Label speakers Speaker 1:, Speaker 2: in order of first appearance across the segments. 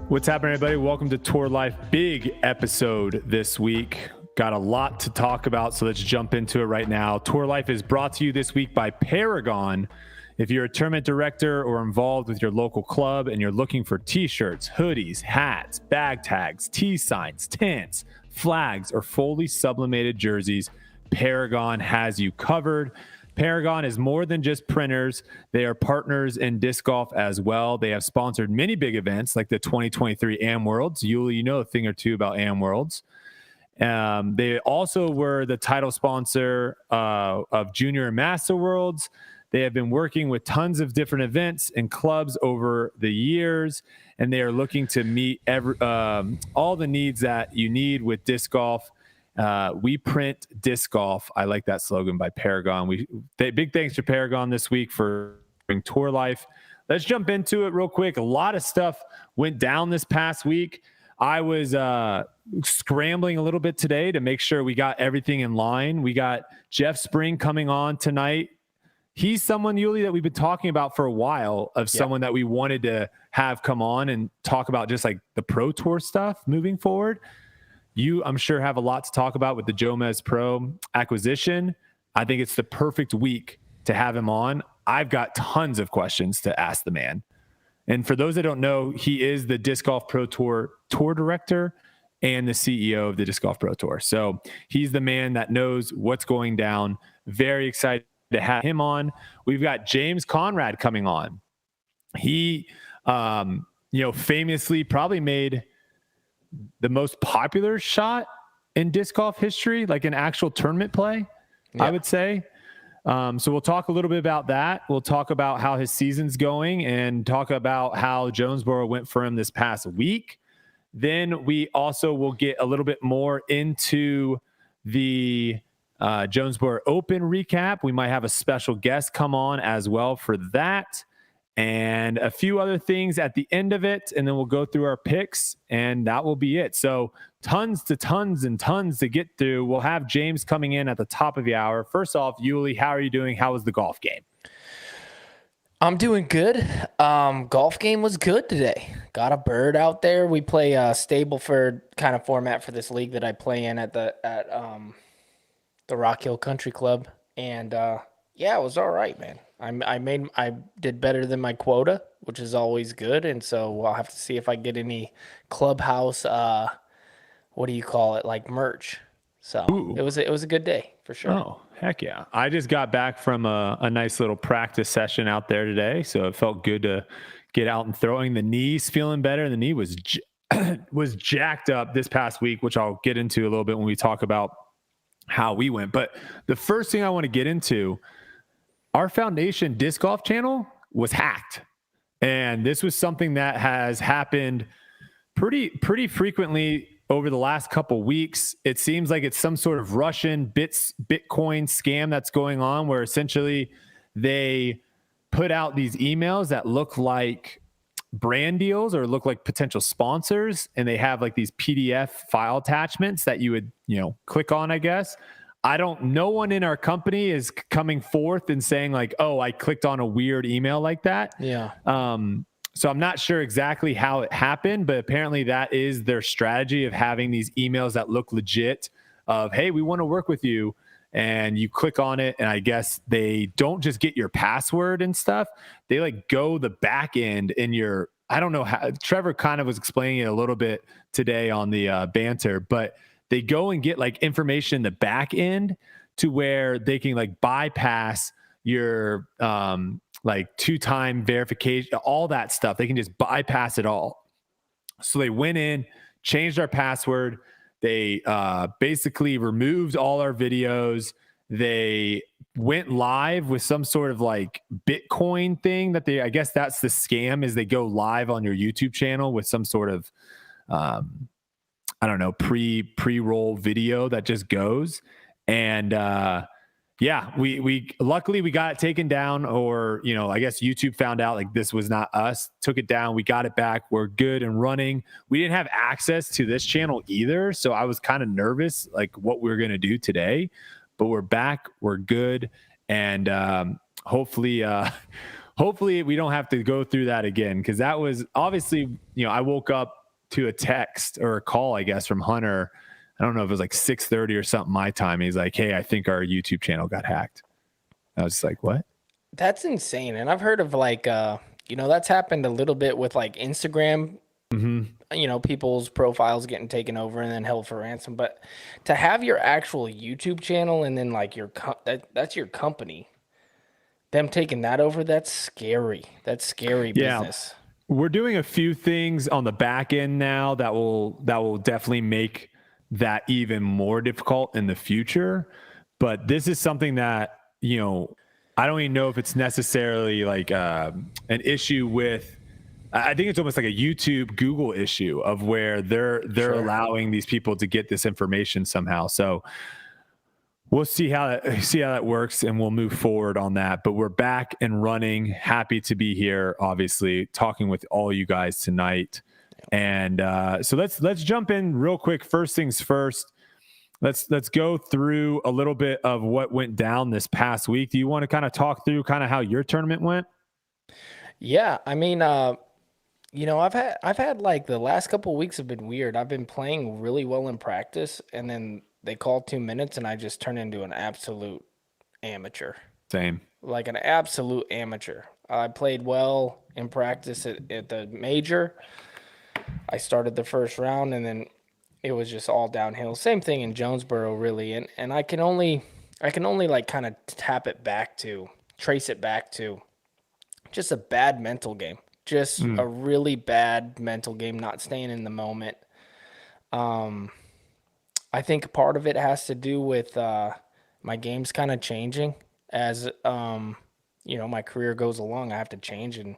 Speaker 1: What's happening, everybody? Welcome to Tour Life. Big episode this week. Got a lot to talk about, so let's jump into it right now. Tour Life is brought to you this week by Paragon. If you're a tournament director or involved with your local club and you're looking for t-shirts, hoodies, hats, bag tags, T-signs, tents, flags, or fully sublimated jerseys, Paragon has you covered. Paragon is more than just printers. They are partners in disc golf as well. They have sponsored many big events like the 2023 Am Worlds. Yuli, you know a thing or two about Am Worlds. They also were the title sponsor of Junior and Master Worlds. They have been working with tons of different events and clubs over the years, and they are looking to meet all the needs that you need with disc golf. We print disc golf. I like that slogan by Paragon. Big thanks to Paragon this week for bringing Tour Life. Let's jump into it real quick. A lot of stuff went down this past week. I was scrambling a little bit today to make sure we got everything in line. We got Jeff Spring coming on tonight. He's someone, Yuli, that we've been talking about for a while, of someone that we wanted to have come on and talk about just like the Pro Tour stuff moving forward. You, I'm sure, have a lot to talk about with the JomezPro acquisition. I think it's the perfect week to have him on. I've got tons of questions to ask the man. And for those that don't know, he is the Disc Golf Pro Tour director and the CEO of the Disc Golf Pro Tour. So he's the man that knows what's going down. Very excited to have him on. We've got James Conrad coming on. He, famously probably made the most popular shot in disc golf history, like an actual tournament play, I would say. So we'll talk a little bit about that. We'll talk about how his season's going and talk about how Jonesboro went for him this past week. Then we also will get a little bit more into the Jonesboro Open recap. We might have a special guest come on as well for that, and a few other things at the end of it, and then we'll go through our picks, and that will be it. So tons to get through. We'll have James coming in at the top of the hour. First off, Yuli, how are you doing? How was the golf game?
Speaker 2: I'm doing good. Golf game was good today. Got a bird out there. We play a Stableford kind of format for this league that I play in at the Rock Hill Country Club, and it was all right, man. I did better than my quota, which is always good, and so I'll have to see if I get any clubhouse. What do you call it? Like merch. So It was a good day for sure.
Speaker 1: Oh, heck yeah! I just got back from a nice little practice session out there today, so it felt good to get out and throwing. The knee's feeling better. The knee was was jacked up this past week, which I'll get into a little bit when we talk about how we went. But the first thing I want to get into, our Foundation Disc Golf channel was hacked. And this was something that has happened pretty frequently over the last couple weeks. It seems like it's some sort of Russian Bitcoin scam that's going on, where essentially they put out these emails that look like brand deals or look like potential sponsors, and they have like these PDF file attachments that you would, click on, I guess. No one in our company is coming forth and saying like, oh, I clicked on a weird email like that.
Speaker 2: Yeah.
Speaker 1: So I'm not sure exactly how it happened, but apparently that is their strategy of having these emails that look legit of, hey, we want to work with you. And you click on it, and I guess they don't just get your password and stuff. They like go the back end in your, I don't know how, Trevor kind of was explaining it a little bit today on the banter, but they go and get like information in the back end to where they can like bypass your like 2-time verification, all that stuff. They can just bypass it all. So they went in, changed our password. They basically removed all our videos. They went live with some sort of like Bitcoin thing that I guess that's the scam, is they go live on your YouTube channel with some sort of, pre-roll video that just goes. And we luckily we got it taken down, or, I guess YouTube found out like this was not us, took it down. We got it back. We're good and running. We didn't have access to this channel either. So I was kind of nervous, like what we're going to do today, but we're back. We're good. And hopefully hopefully we don't have to go through that again, because that was obviously, I woke up to a text or a call, I guess, from Hunter. I don't know if it was like 6:30 or something my time. He's like, "Hey, I think our YouTube channel got hacked." I was just like, "What?"
Speaker 2: That's insane. And I've heard of like, that's happened a little bit with like Instagram, people's profiles getting taken over and then held for ransom. But to have your actual YouTube channel and then like that's your company, them taking that over, that's scary. That's scary business.
Speaker 1: We're doing a few things on the back end now that will definitely make that even more difficult in the future. But this is something that, I don't even know if it's necessarily like an issue with, I think it's almost like a YouTube Google issue of where they're allowing these people to get this information somehow. So we'll see how that works, and we'll move forward on that. But we're back and running. Happy to be here, obviously, talking with all you guys tonight. And so let's jump in real quick. First things first. Let's go through a little bit of what went down this past week. Do you want to kind of talk through kind of how your tournament went?
Speaker 2: Yeah, I mean, I've had like the last couple of weeks have been weird. I've been playing really well in practice, and then they called 2 minutes, and I just turned into an absolute amateur.
Speaker 1: Same.
Speaker 2: Like an absolute amateur. I played well in practice at the major. I started the first round, and then it was just all downhill. Same thing in Jonesboro, really. And I can only like kind of trace it back to just a bad mental game. Just a really bad mental game, not staying in the moment. I think part of it has to do with my game's kind of changing as my career goes along. I have to change, and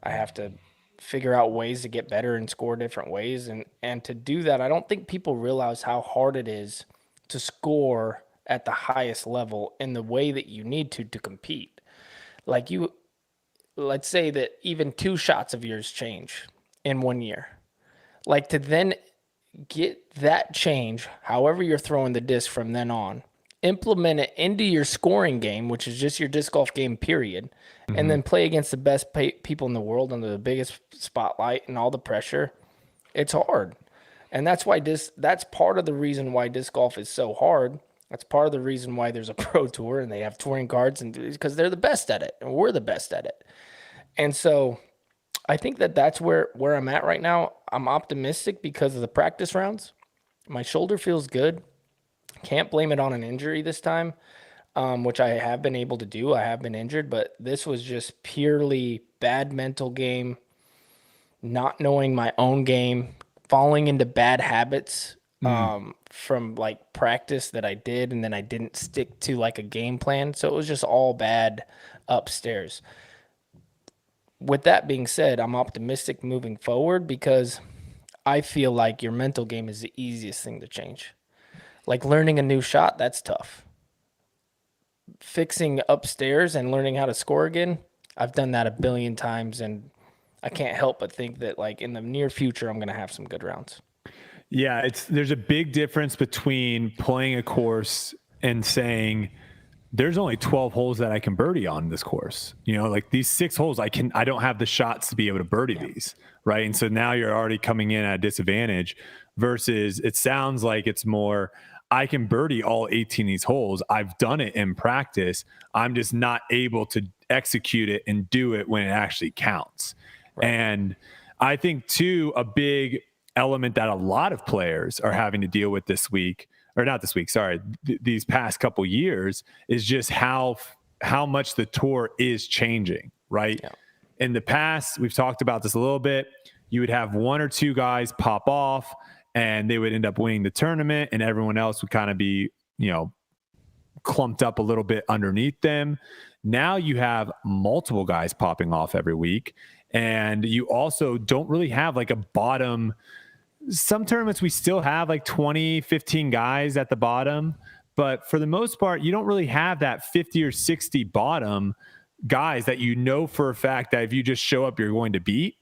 Speaker 2: I have to figure out ways to get better and score different ways. And to do that, I don't think people realize how hard it is to score at the highest level in the way that you need to compete. Like let's say that even 2 shots of yours change in 1 year. Like to then get that change, however you're throwing the disc from then on, implement it into your scoring game, which is just your disc golf game, period, and then play against the best people in the world under the biggest spotlight and all the pressure. It's hard. And that's why that's part of the reason why disc golf is so hard. That's part of the reason why there's a pro tour and they have touring cards, and because they're the best at it and we're the best at it. And so I think that's where I'm at right now. I'm optimistic because of the practice rounds. My shoulder feels good. Can't blame it on an injury this time, which I have been able to do. I have been injured, but this was just purely bad mental game, not knowing my own game, falling into bad habits from like practice that I did, and then I didn't stick to like a game plan. So it was just all bad upstairs. With that being said, I'm optimistic moving forward because I feel like your mental game is the easiest thing to change. Like learning a new shot, that's tough. Fixing upstairs and learning how to score again, I've done that a billion times, and I can't help but think that like in the near future, I'm going to have some good rounds.
Speaker 1: Yeah, there's a big difference between playing a course and saying, there's only 12 holes that I can birdie on this course. Like these 6 holes, I don't have the shots to be able to birdie these, right? And so now you're already coming in at a disadvantage versus it sounds like it's more, I can birdie all 18 of these holes. I've done it in practice. I'm just not able to execute it and do it when it actually counts. Right. And I think too, a big element that a lot of players are having to deal with this week, or not this week, sorry, these past couple years, is just how much the tour is changing, right? Yeah. In the past, we've talked about this a little bit. You would have 1 or 2 guys pop off, and they would end up winning the tournament, and everyone else would kind of be, clumped up a little bit underneath them. Now you have multiple guys popping off every week, and you also don't really have like a bottom. Some tournaments we still have like 20, 15 guys at the bottom, but for the most part, you don't really have that 50 or 60 bottom guys that for a fact that if you just show up, you're going to beat.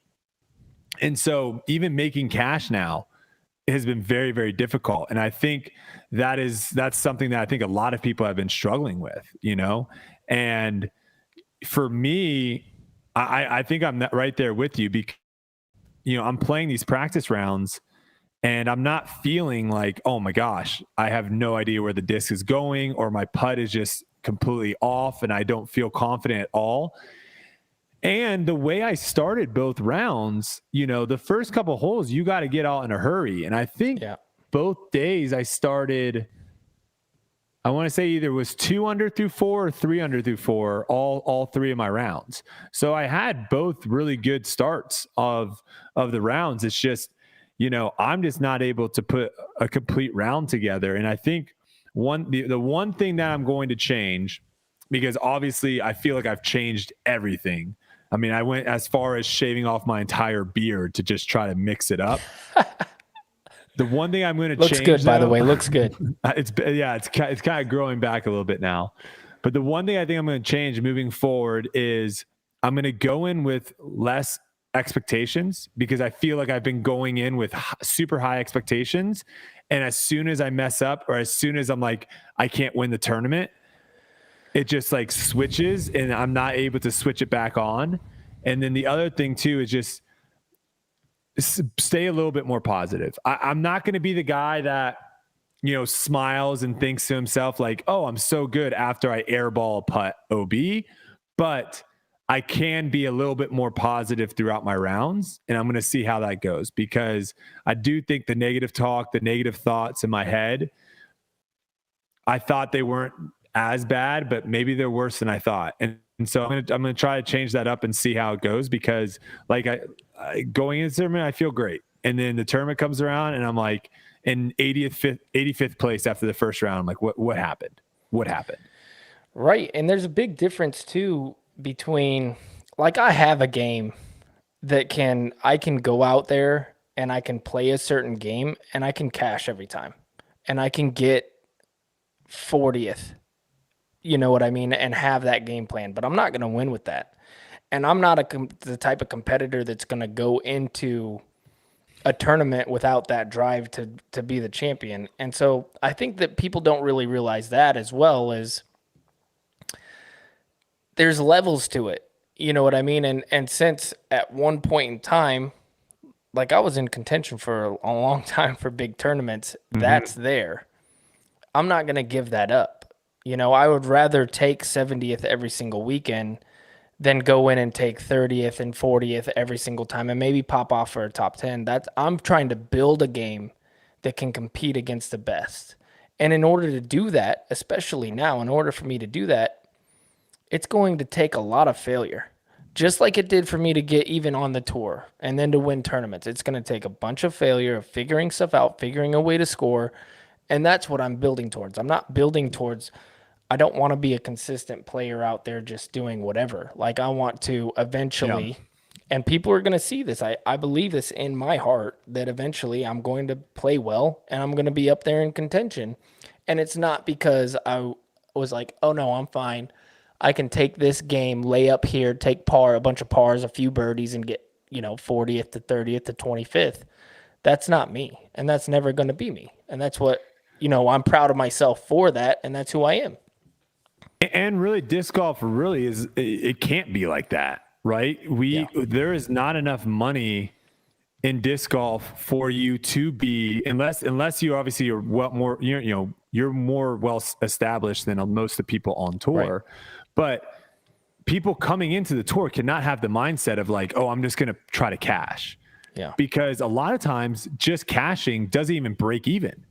Speaker 1: And so even making cash now has been very, very difficult. And I think that's something that I think a lot of people have been struggling with, And for me, I think I'm right there with you because, I'm playing these practice rounds and I'm not feeling like, oh my gosh, I have no idea where the disc is going or my putt is just completely off and I don't feel confident at all. And the way I started both rounds, the first couple of holes, you got to get out in a hurry. And I think both days I started, I want to say either was 2 under through 4 or 3 under through 4, all three of my rounds. So I had both really good starts of the rounds. It's just, I'm just not able to put a complete round together. And I think the one thing that I'm going to change, because obviously I feel like I've changed everything. I mean, I went as far as shaving off my entire beard to just try to mix it up. The one thing I'm going to change,
Speaker 2: looks good, by the way, looks good.
Speaker 1: It's kind of growing back a little bit now. But the one thing I think I'm going to change moving forward is I'm going to go in with less expectations, because I feel like I've been going in with super high expectations. And as soon as I mess up, or as soon as I'm like, I can't win the tournament, it just like switches and I'm not able to switch it back on. And then the other thing too is just stay a little bit more positive. I'm not going to be the guy that, smiles and thinks to himself like, oh, I'm so good after I airball a putt OB, but I can be a little bit more positive throughout my rounds. And I'm going to see how that goes, because I do think the negative talk, the negative thoughts in my head, I thought they weren't as bad, but maybe they're worse than I thought. And so I'm going to try to change that up and see how it goes, because like going into the tournament, I feel great. And then the tournament comes around and I'm like in 85th place after the first round. I'm like, what happened? What happened?
Speaker 2: Right. And there's a big difference too between, like, I have a game that I can go out there and I can play a certain game and I can cash every time and I can get 40th. You know what I mean? And have that game plan, but I'm not going to win with that. And I'm not the type of competitor that's going to go into a tournament without that drive to be the champion. And so I think that people don't really realize that, as well as there's levels to it. You know what I mean? And since at one point in time, like, I was in contention for a long time for big tournaments, that's there. I'm not going to give that up. I would rather take 70th every single weekend than go in and take 30th and 40th every single time and maybe pop off for a top 10. I'm trying to build a game that can compete against the best. And in order to do that, especially now, in order for me to do that, it's going to take a lot of failure. Just like it did for me to get even on the tour and then to win tournaments. It's going to take a bunch of failure of figuring stuff out, figuring a way to score. And that's what I'm building towards. I'm not building towards, I don't want to be a consistent player out there just doing whatever. Like, I want to eventually, and people are going to see this. I believe this in my heart, that eventually I'm going to play well and I'm going to be up there in contention. And it's not because I was like, oh no, I'm fine. I can take this game, lay up here, take a bunch of pars, a few birdies, and get, 40th to 30th to 25th. That's not me. And that's never going to be me. And that's what, I'm proud of myself for that. And that's who I am.
Speaker 1: And really, disc golf really it can't be like that, right? There is not enough money in disc golf for you to be, unless you obviously are you're more well established than most of the people on tour. Right. But people coming into the tour cannot have the mindset of like, oh, I'm just going to try to cash. Yeah. Because a lot of times just cashing doesn't even break even.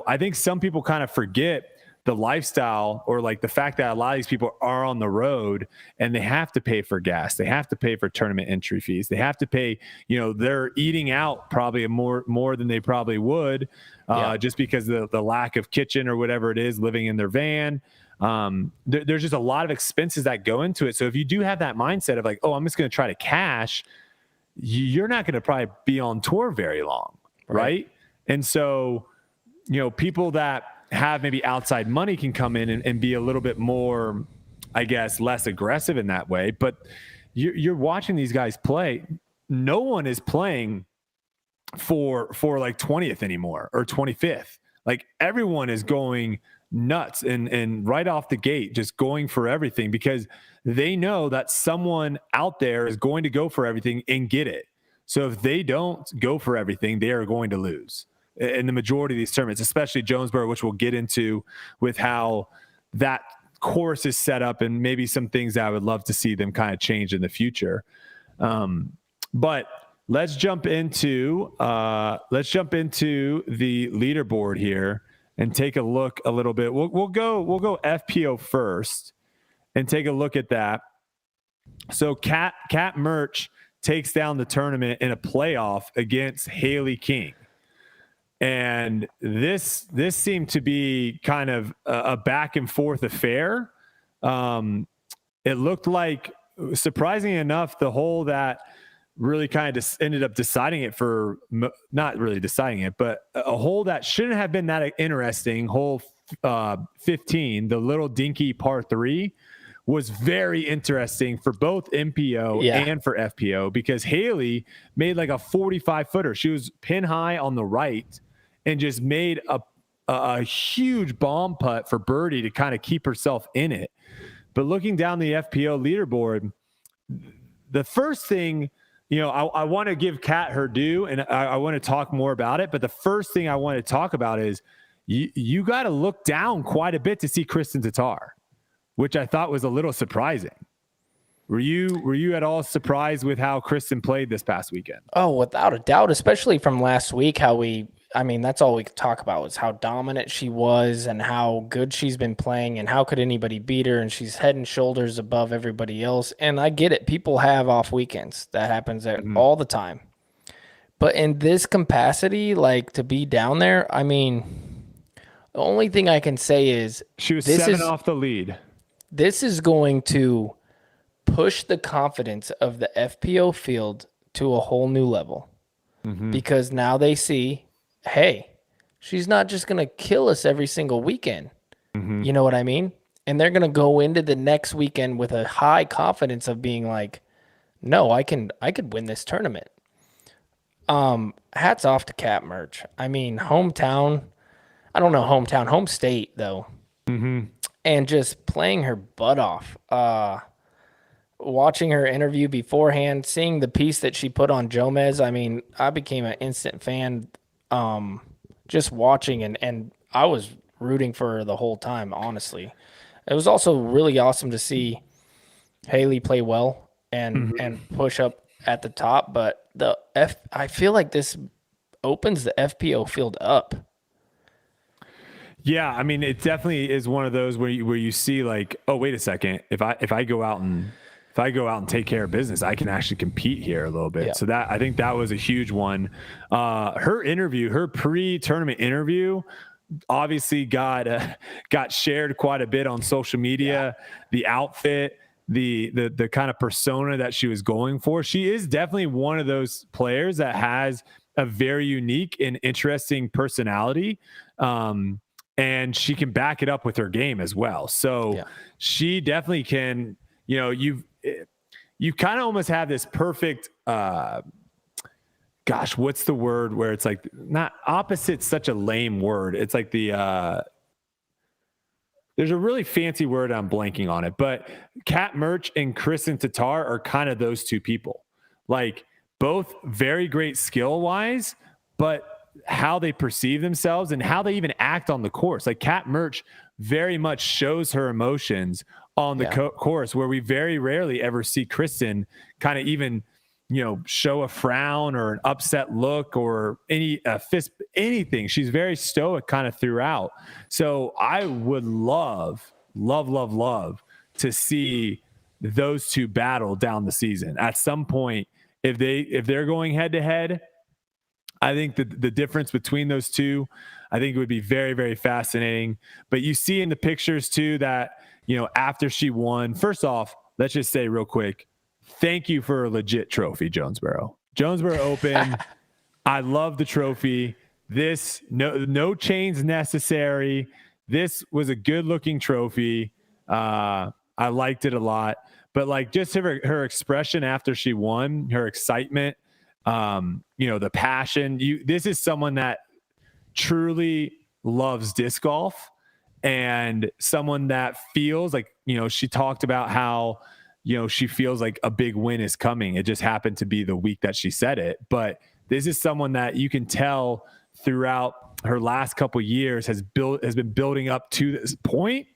Speaker 1: I think some people kind of forget the lifestyle, or like the fact that a lot of these people are on the road and they have to pay for gas. They have to pay for tournament entry fees. They have to pay, they're eating out probably more than they probably would just because of the lack of kitchen or whatever it is, living in their van. There's just a lot of expenses that go into it. So if you do have that mindset of like, oh, I'm just going to try to cash, you're not going to probably be on tour very long. Right. And so, people that have maybe outside money can come in and be a little bit more, I guess, less aggressive in that way. But you're watching these guys play. No one is playing for like 20th anymore or 25th. Like, everyone is going nuts and right off the gate, just going for everything because they know that someone out there is going to go for everything and get it. So if they don't go for everything, they are going to lose in the majority of these tournaments, especially Jonesboro, which we'll get into with how that course is set up and maybe some things that I would love to see them kind of change in the future. But let's jump into the leaderboard here and take a look a little bit. We'll go FPO first and take a look at that. So Kat Mertsch takes down the tournament in a playoff against Haley King. And this seemed to be kind of a back and forth affair. It looked like, surprisingly enough, the hole that really kind of ended up deciding it for, not really deciding it, but a hole that shouldn't have been that interesting, hole 15, the little dinky par 3, was very interesting for both MPO and for FPO because Haley made like a 45-footer. She was pin high on the right and just made a huge bomb putt for birdie to kind of keep herself in it. But looking down the FPO leaderboard, the first thing, I want to give Kat her due, and I want to talk more about it. But the first thing I want to talk about is you got to look down quite a bit to see Kristin Tattar, which I thought was a little surprising. Were you at all surprised with how Kristin played this past weekend?
Speaker 2: Oh, without a doubt, especially from last week, that's all we could talk about was how dominant she was and how good she's been playing and how could anybody beat her, and she's head and shoulders above everybody else. And I get it. People have off weekends. That happens all the time. But in this capacity, like to be down there, the only thing I can say is
Speaker 1: she was 7 off the lead.
Speaker 2: This is going to push the confidence of the FPO field to a whole new level because now they see, hey, she's not just going to kill us every single weekend. You know what I mean? And they're going to go into the next weekend with a high confidence of being like, no, I could win this tournament. Hats off to Kat Mertsch. Hometown, I don't know hometown, home state though. And just playing her butt off. Watching her interview beforehand, seeing the piece that she put on Jomez, I became an instant fan just watching, and I was rooting for her the whole time, honestly. It was also really awesome to see Haley play well and push up at the top, but I feel like this opens the FPO field up.
Speaker 1: Yeah, it definitely is one of those where you see like, oh, wait a second, if I go out and take care of business, I can actually compete here a little bit. Yeah. So I think that was a huge one. Her pre-tournament interview, obviously got shared quite a bit on social media. Yeah. The outfit, the kind of persona that she was going for. She is definitely one of those players that has a very unique and interesting personality. And she can back it up with her game as well. So she definitely can, you kind of almost have this perfect, what's the word where it's like not opposite, such a lame word. It's like there's a really fancy word. I'm blanking on it, but Kat Mertsch and Kristin Tattar are kind of those two people, like both very great skill wise, but how they perceive themselves and how they even act on the course. Like Kat Mertsch very much shows her emotions on the course, where we very rarely ever see Kristin kind of even, show a frown or an upset look or anything. She's very stoic kind of throughout. So I would love to see those two battle down the season at some point. If they're going head to head, I think the difference between those two, I think it would be very, very fascinating. But you see in the pictures too that, after she won, first off, let's just say real quick, thank you for a legit trophy, Jonesboro Open. I love the trophy. This no chains necessary. This was a good looking trophy. I liked it a lot, but like just her expression after she won, her excitement, the passion. This is someone that truly loves disc golf and someone that feels like, she talked about how, she feels like a big win is coming. It just happened to be the week that she said it. But this is someone that you can tell throughout her last couple years has been building up to this point,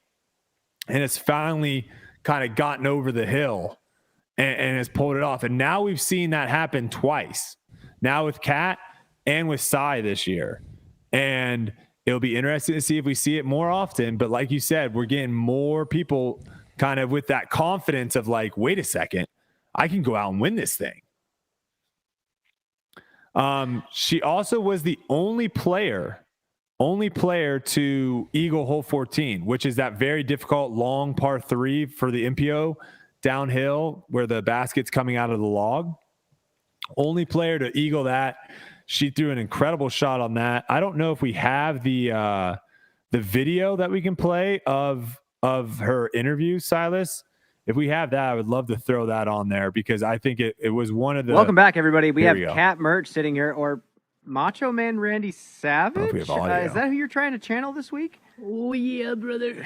Speaker 1: and it's finally kind of gotten over the hill and has pulled it off. And now we've seen that happen twice, now with Kat and with Sai this year. And it'll be interesting to see if we see it more often. But like you said, we're getting more people kind of with that confidence of like, wait a second, I can go out and win this thing. She also was the only player to eagle hole 14, which is that very difficult long par 3 for the MPO downhill where the basket's coming out of the log. Only player to eagle that. She threw an incredible shot on that. I don't know if we have the video that we can play of her interview, Silas. If we have that, I would love to throw that on there because I think it was one of the...
Speaker 3: Welcome back, everybody. We have Kat Mertsch sitting here, or Macho Man Randy Savage. Is that who you're trying to channel this week?
Speaker 4: Oh, yeah, brother.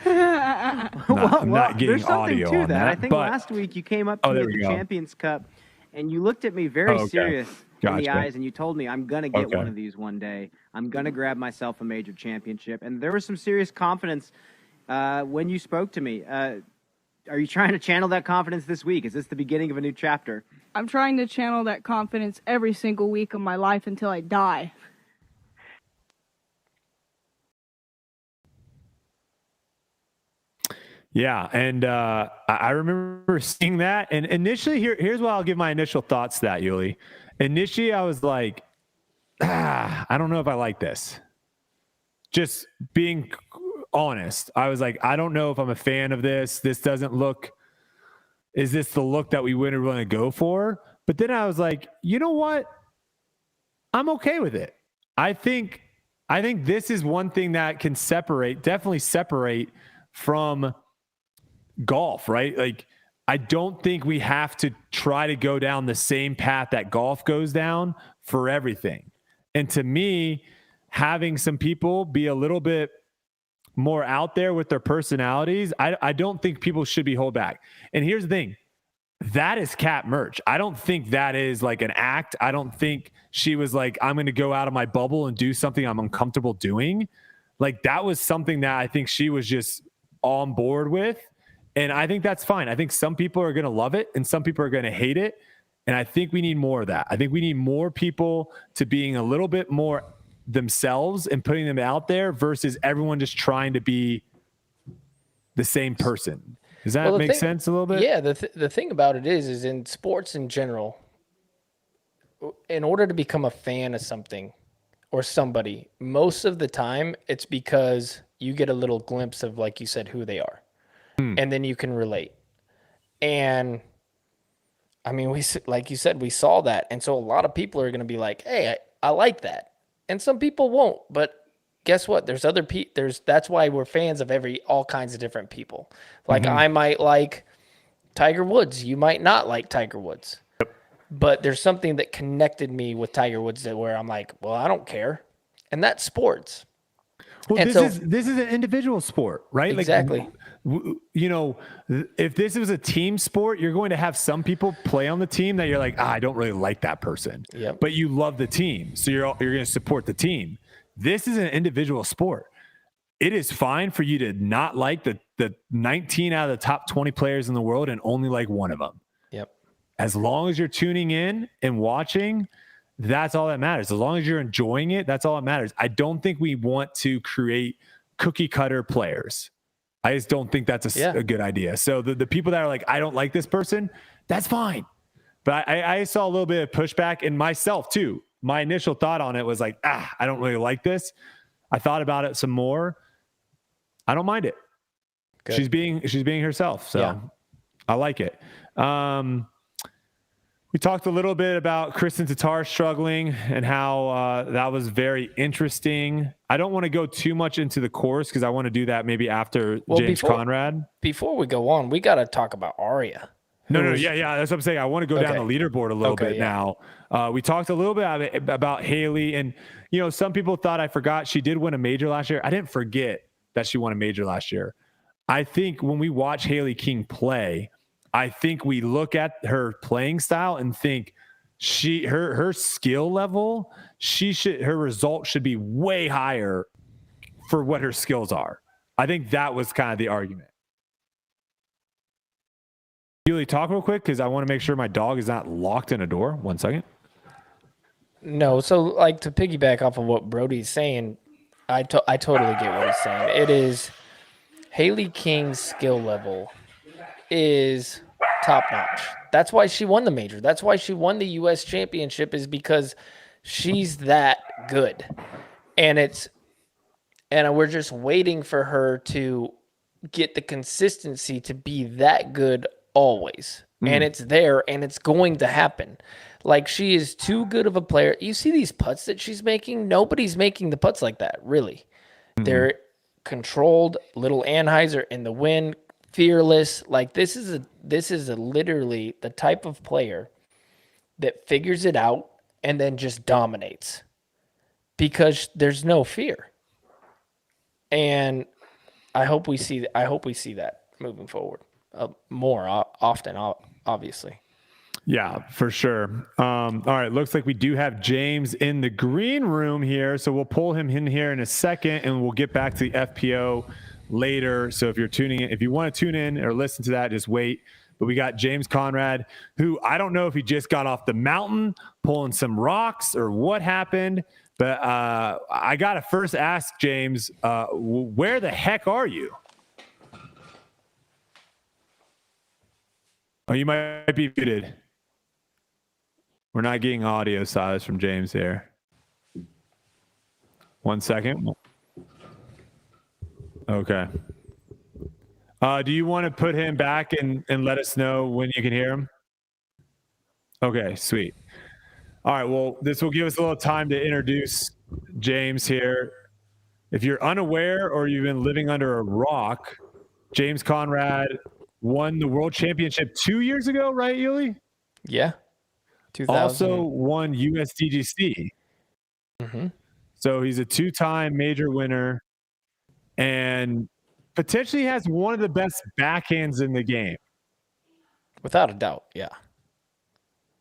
Speaker 1: I'm not getting
Speaker 3: there's something
Speaker 1: audio
Speaker 3: to
Speaker 1: on
Speaker 3: that.
Speaker 1: that.
Speaker 3: I think last week you came up to me at the Champions Cup, and you looked at me very serious in the eyes, and you told me, I'm going to get one of these one day. I'm going to grab myself a major championship. And there was some serious confidence when you spoke to me. Are you trying to channel that confidence this week? Is this the beginning of a new chapter?
Speaker 4: I'm trying to channel that confidence every single week of my life until I die.
Speaker 1: Yeah, and I remember seeing that. And initially, here's what I'll give my initial thoughts to that, Yuli. Initially, I was like, I don't know if I like this. Just being honest. I was like, I don't know if I'm a fan of this. This doesn't look, is this the look that we wouldn't want to go for? But then I was like, you know what? I'm okay with it. I think this is one thing that can definitely separate from golf, right? Like, I don't think we have to try to go down the same path that golf goes down for everything. And to me, having some people be a little bit more out there with their personalities, I don't think people should be held back. And here's the thing. That is Kat Mertsch. I don't think that is like an act. I don't think she was like, I'm going to go out of my bubble and do something I'm uncomfortable doing. Like, that was something that I think she was just on board with. And I think that's fine. I think some people are going to love it and some people are going to hate it. And I think we need more of that. I think we need more people to being a little bit more themselves and putting them out there versus everyone just trying to be the same person. Does that make sense a little bit?
Speaker 2: Yeah. The thing about it is in sports in general, in order to become a fan of something or somebody, most of the time it's because you get a little glimpse of, like you said, who they are. And then you can relate. And I mean, like you said, we saw that. And so a lot of people are going to be like, hey, I like that. And some people won't. But guess what? There's other people. That's why we're fans of all kinds of different people. Like, I might like Tiger Woods. You might not like Tiger Woods. But there's something that connected me with Tiger Woods where I'm like, well, I don't care. And that's sports.
Speaker 1: Well, this is an individual sport, right?
Speaker 2: Exactly.
Speaker 1: Like, you know, if this was a team sport, you're going to have some people play on the team that you're like, I don't really like that person.
Speaker 2: Yep.
Speaker 1: But you love the team, so you're going to support the team. This is an individual sport. It is fine for you to not like the 19 out of the top 20 players in the world and only like one of them.
Speaker 2: Yep.
Speaker 1: As long as you're tuning in and watching, that's all that matters. As long as you're enjoying it, that's all that matters. I don't think we want to create cookie cutter players. I just don't think that's a good idea. So the people that are like, I don't like this person, that's fine. But I saw a little bit of pushback in myself too. My initial thought on it was like, I don't really like this. I thought about it some more. I don't mind it. Good. She's being herself. So I like it. We talked a little bit about Kristen Tatar struggling and how that was very interesting. I don't want to go too much into the course because I want to do that maybe after Conrad.
Speaker 2: Before we go on, we got to talk about Aria.
Speaker 1: Yeah, that's what I'm saying. I want to go down the leaderboard a little bit now. We talked a little bit about Haley, and some people thought I forgot she did win a major last year. I didn't forget. that she won a major last year. I think when we watch Hailey King play, I think we look at her playing style and think her skill level, her result should be way higher for what her skills are. I think that was kind of the argument. Julie, talk real quick because I want to make sure my dog is not locked in a door. 1 second.
Speaker 2: No, so like to piggyback off of what Brody's saying, I totally get what he's saying. It is Hailey King's skill level is top notch. That's why she won the major. That's why she won the U.S. championship, is because she's that good. And we're just waiting for her to get the consistency to be that good always. And it's there, and it's going to happen. Like, she is too good of a player. You see these putts that she's making? Nobody's making the putts like that, really. They're controlled, little Anheuser in the wind, fearless. Like, this is literally the type of player that figures it out and then just dominates because there's no fear. And I hope we see that moving forward more often, obviously.
Speaker 1: Yeah, for sure. All right, looks like we do have James in the green room here, so we'll pull him in here in a second, and we'll get back to the FPO later. So if you want to tune in or listen to that, just wait. But we got James Conrad, who I don't know if he just got off the mountain pulling some rocks or what happened, but I got to first ask James, where the heck are you? Oh, you might be muted. We're not getting audio size from James here. 1 second. Okay. Do you want to put him back and let us know when you can hear him? Okay, sweet. All right, well, this will give us a little time to introduce James here. If you're unaware or you've been living under a rock, James Conrad won the world championship 2 years ago, right, Yuli?
Speaker 2: Yeah. 2000.
Speaker 1: Also won USDGC. So he's a two-time major winner and potentially has one of the best backhands in the game.
Speaker 2: Without a doubt, yeah.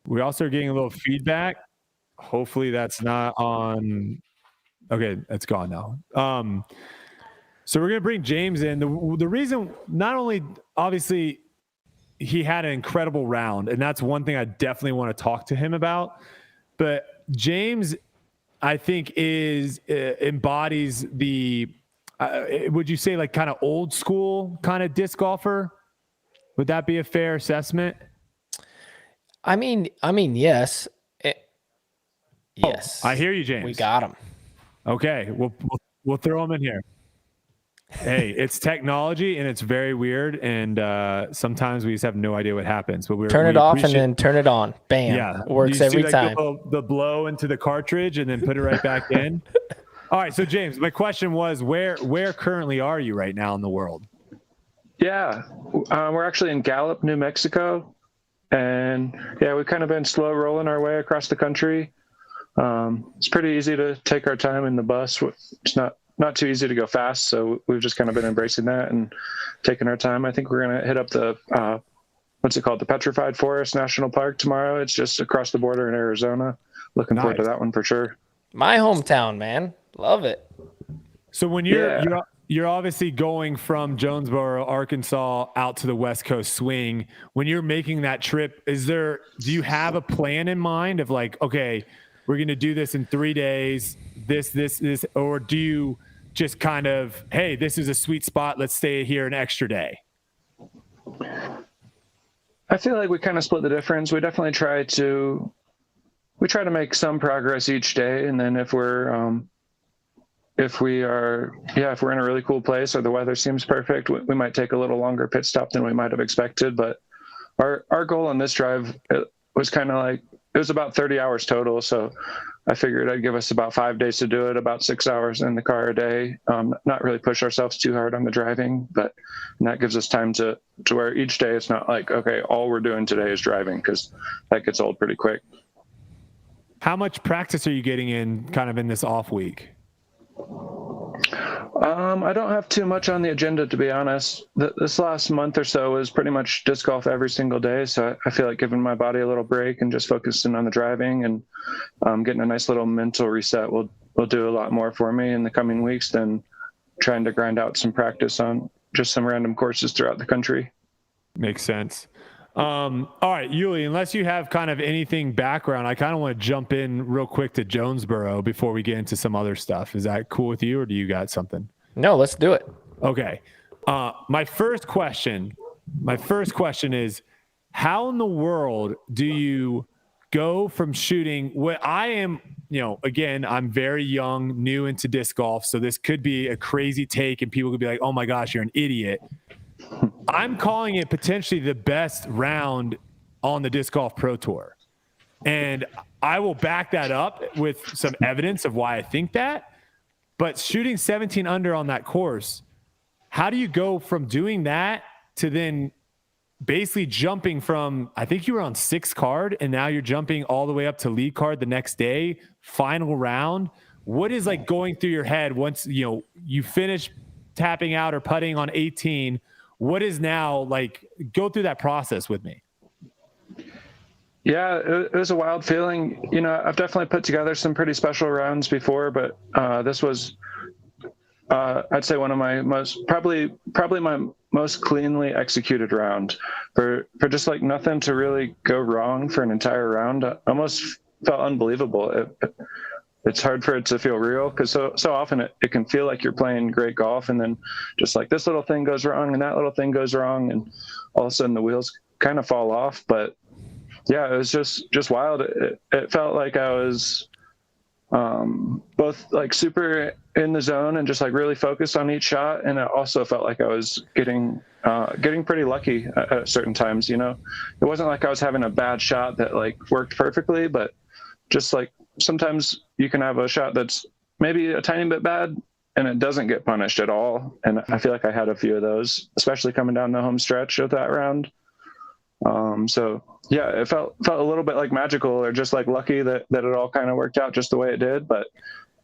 Speaker 1: We also are getting a little feedback. Hopefully that's not on. Okay, it's gone now. So we're going to bring James in. The reason, not only obviously he had an incredible round, and that's one thing I definitely want to talk to him about. But James, I think, embodies the, would you say, like kind of old school kind of disc golfer? Would that be a fair assessment?
Speaker 2: I mean, yes. Yes.
Speaker 1: Oh, I hear you, James.
Speaker 2: We got him.
Speaker 1: Okay, we'll throw him in here. Hey, it's technology and it's very weird, and sometimes we just have no idea what happens. But
Speaker 2: turn it off and then turn it on. Bam!
Speaker 1: Yeah,
Speaker 2: works every time.
Speaker 1: The blow into the cartridge and then put it right back in. All right, so James, my question was, where currently are you right now in the world?
Speaker 5: Yeah, we're actually in Gallup, New Mexico, and yeah, we've kind of been slow rolling our way across the country. It's pretty easy to take our time in the bus. It's not too easy to go fast, so we've just kind of been embracing that and taking our time. I think we're going to hit up the what's it called, the Petrified Forest National Park tomorrow. It's just across the border in Arizona. Looking forward to that one for sure.
Speaker 2: My hometown, man. Love it.
Speaker 1: So when you're obviously going from Jonesboro, Arkansas, out to the West Coast swing, when you're making that trip, do you have a plan in mind of like, okay, we're going to do this in 3 days, this, or do you just kind of, hey, this is a sweet spot, let's stay here an extra day?
Speaker 5: I feel like we kind of split the difference. We definitely try to make some progress each day. And then if we're in a really cool place or the weather seems perfect, we might take a little longer pit stop than we might have expected. But our goal on this drive, it was kind of like, it was about 30 hours total. So I figured I'd give us about 5 days to do it, about 6 hours in the car a day. Not really push ourselves too hard on the driving, but that gives us time to where each day it's not like, okay, all we're doing today is driving, because that gets old pretty quick.
Speaker 1: How much practice are you getting in kind of in this off week?
Speaker 5: I don't have too much on the agenda, to be honest. This last month or so was pretty much disc golf every single day. So I feel like giving my body a little break and just focusing on the driving and getting a nice little mental reset will do a lot more for me in the coming weeks than trying to grind out some practice on just some random courses throughout the country.
Speaker 1: Makes sense. All right, Yuli, unless you have kind of anything background, I kind of want to jump in real quick to Jonesboro before we get into some other stuff. Is that cool with you, or do you got something?
Speaker 2: No, let's do it.
Speaker 1: Okay. My first question is, how in the world do you go from shooting what I am, again, I'm very young, new into disc golf, so this could be a crazy take and people could be like, oh my gosh, you're an idiot. I'm calling it potentially the best round on the Disc Golf Pro Tour. And I will back that up with some evidence of why I think that. But shooting 17 under on that course, how do you go from doing that to then basically jumping from, I think you were on 6th card, and now you're jumping all the way up to lead card the next day, final round? What is like going through your head once, you finish tapping out or putting on 18? What is now like, go through that process with me.
Speaker 5: Yeah, it was a wild feeling. I've definitely put together some pretty special rounds before, but this was, I'd say one of my probably my most cleanly executed round for just like nothing to really go wrong for an entire round. I almost felt unbelievable. It's hard for it to feel real because so often it can feel like you're playing great golf, and then just like this little thing goes wrong and that little thing goes wrong, and all of a sudden the wheels kind of fall off. But yeah, it was just wild. It felt like I was both like super in the zone and just like really focused on each shot, and it also felt like I was getting pretty lucky at certain times. It wasn't like I was having a bad shot that like worked perfectly, but just like sometimes you can have a shot that's maybe a tiny bit bad and it doesn't get punished at all. And I feel like I had a few of those, especially coming down the home stretch of that round. So yeah, it felt a little bit like magical, or just like lucky that it all kind of worked out just the way it did. But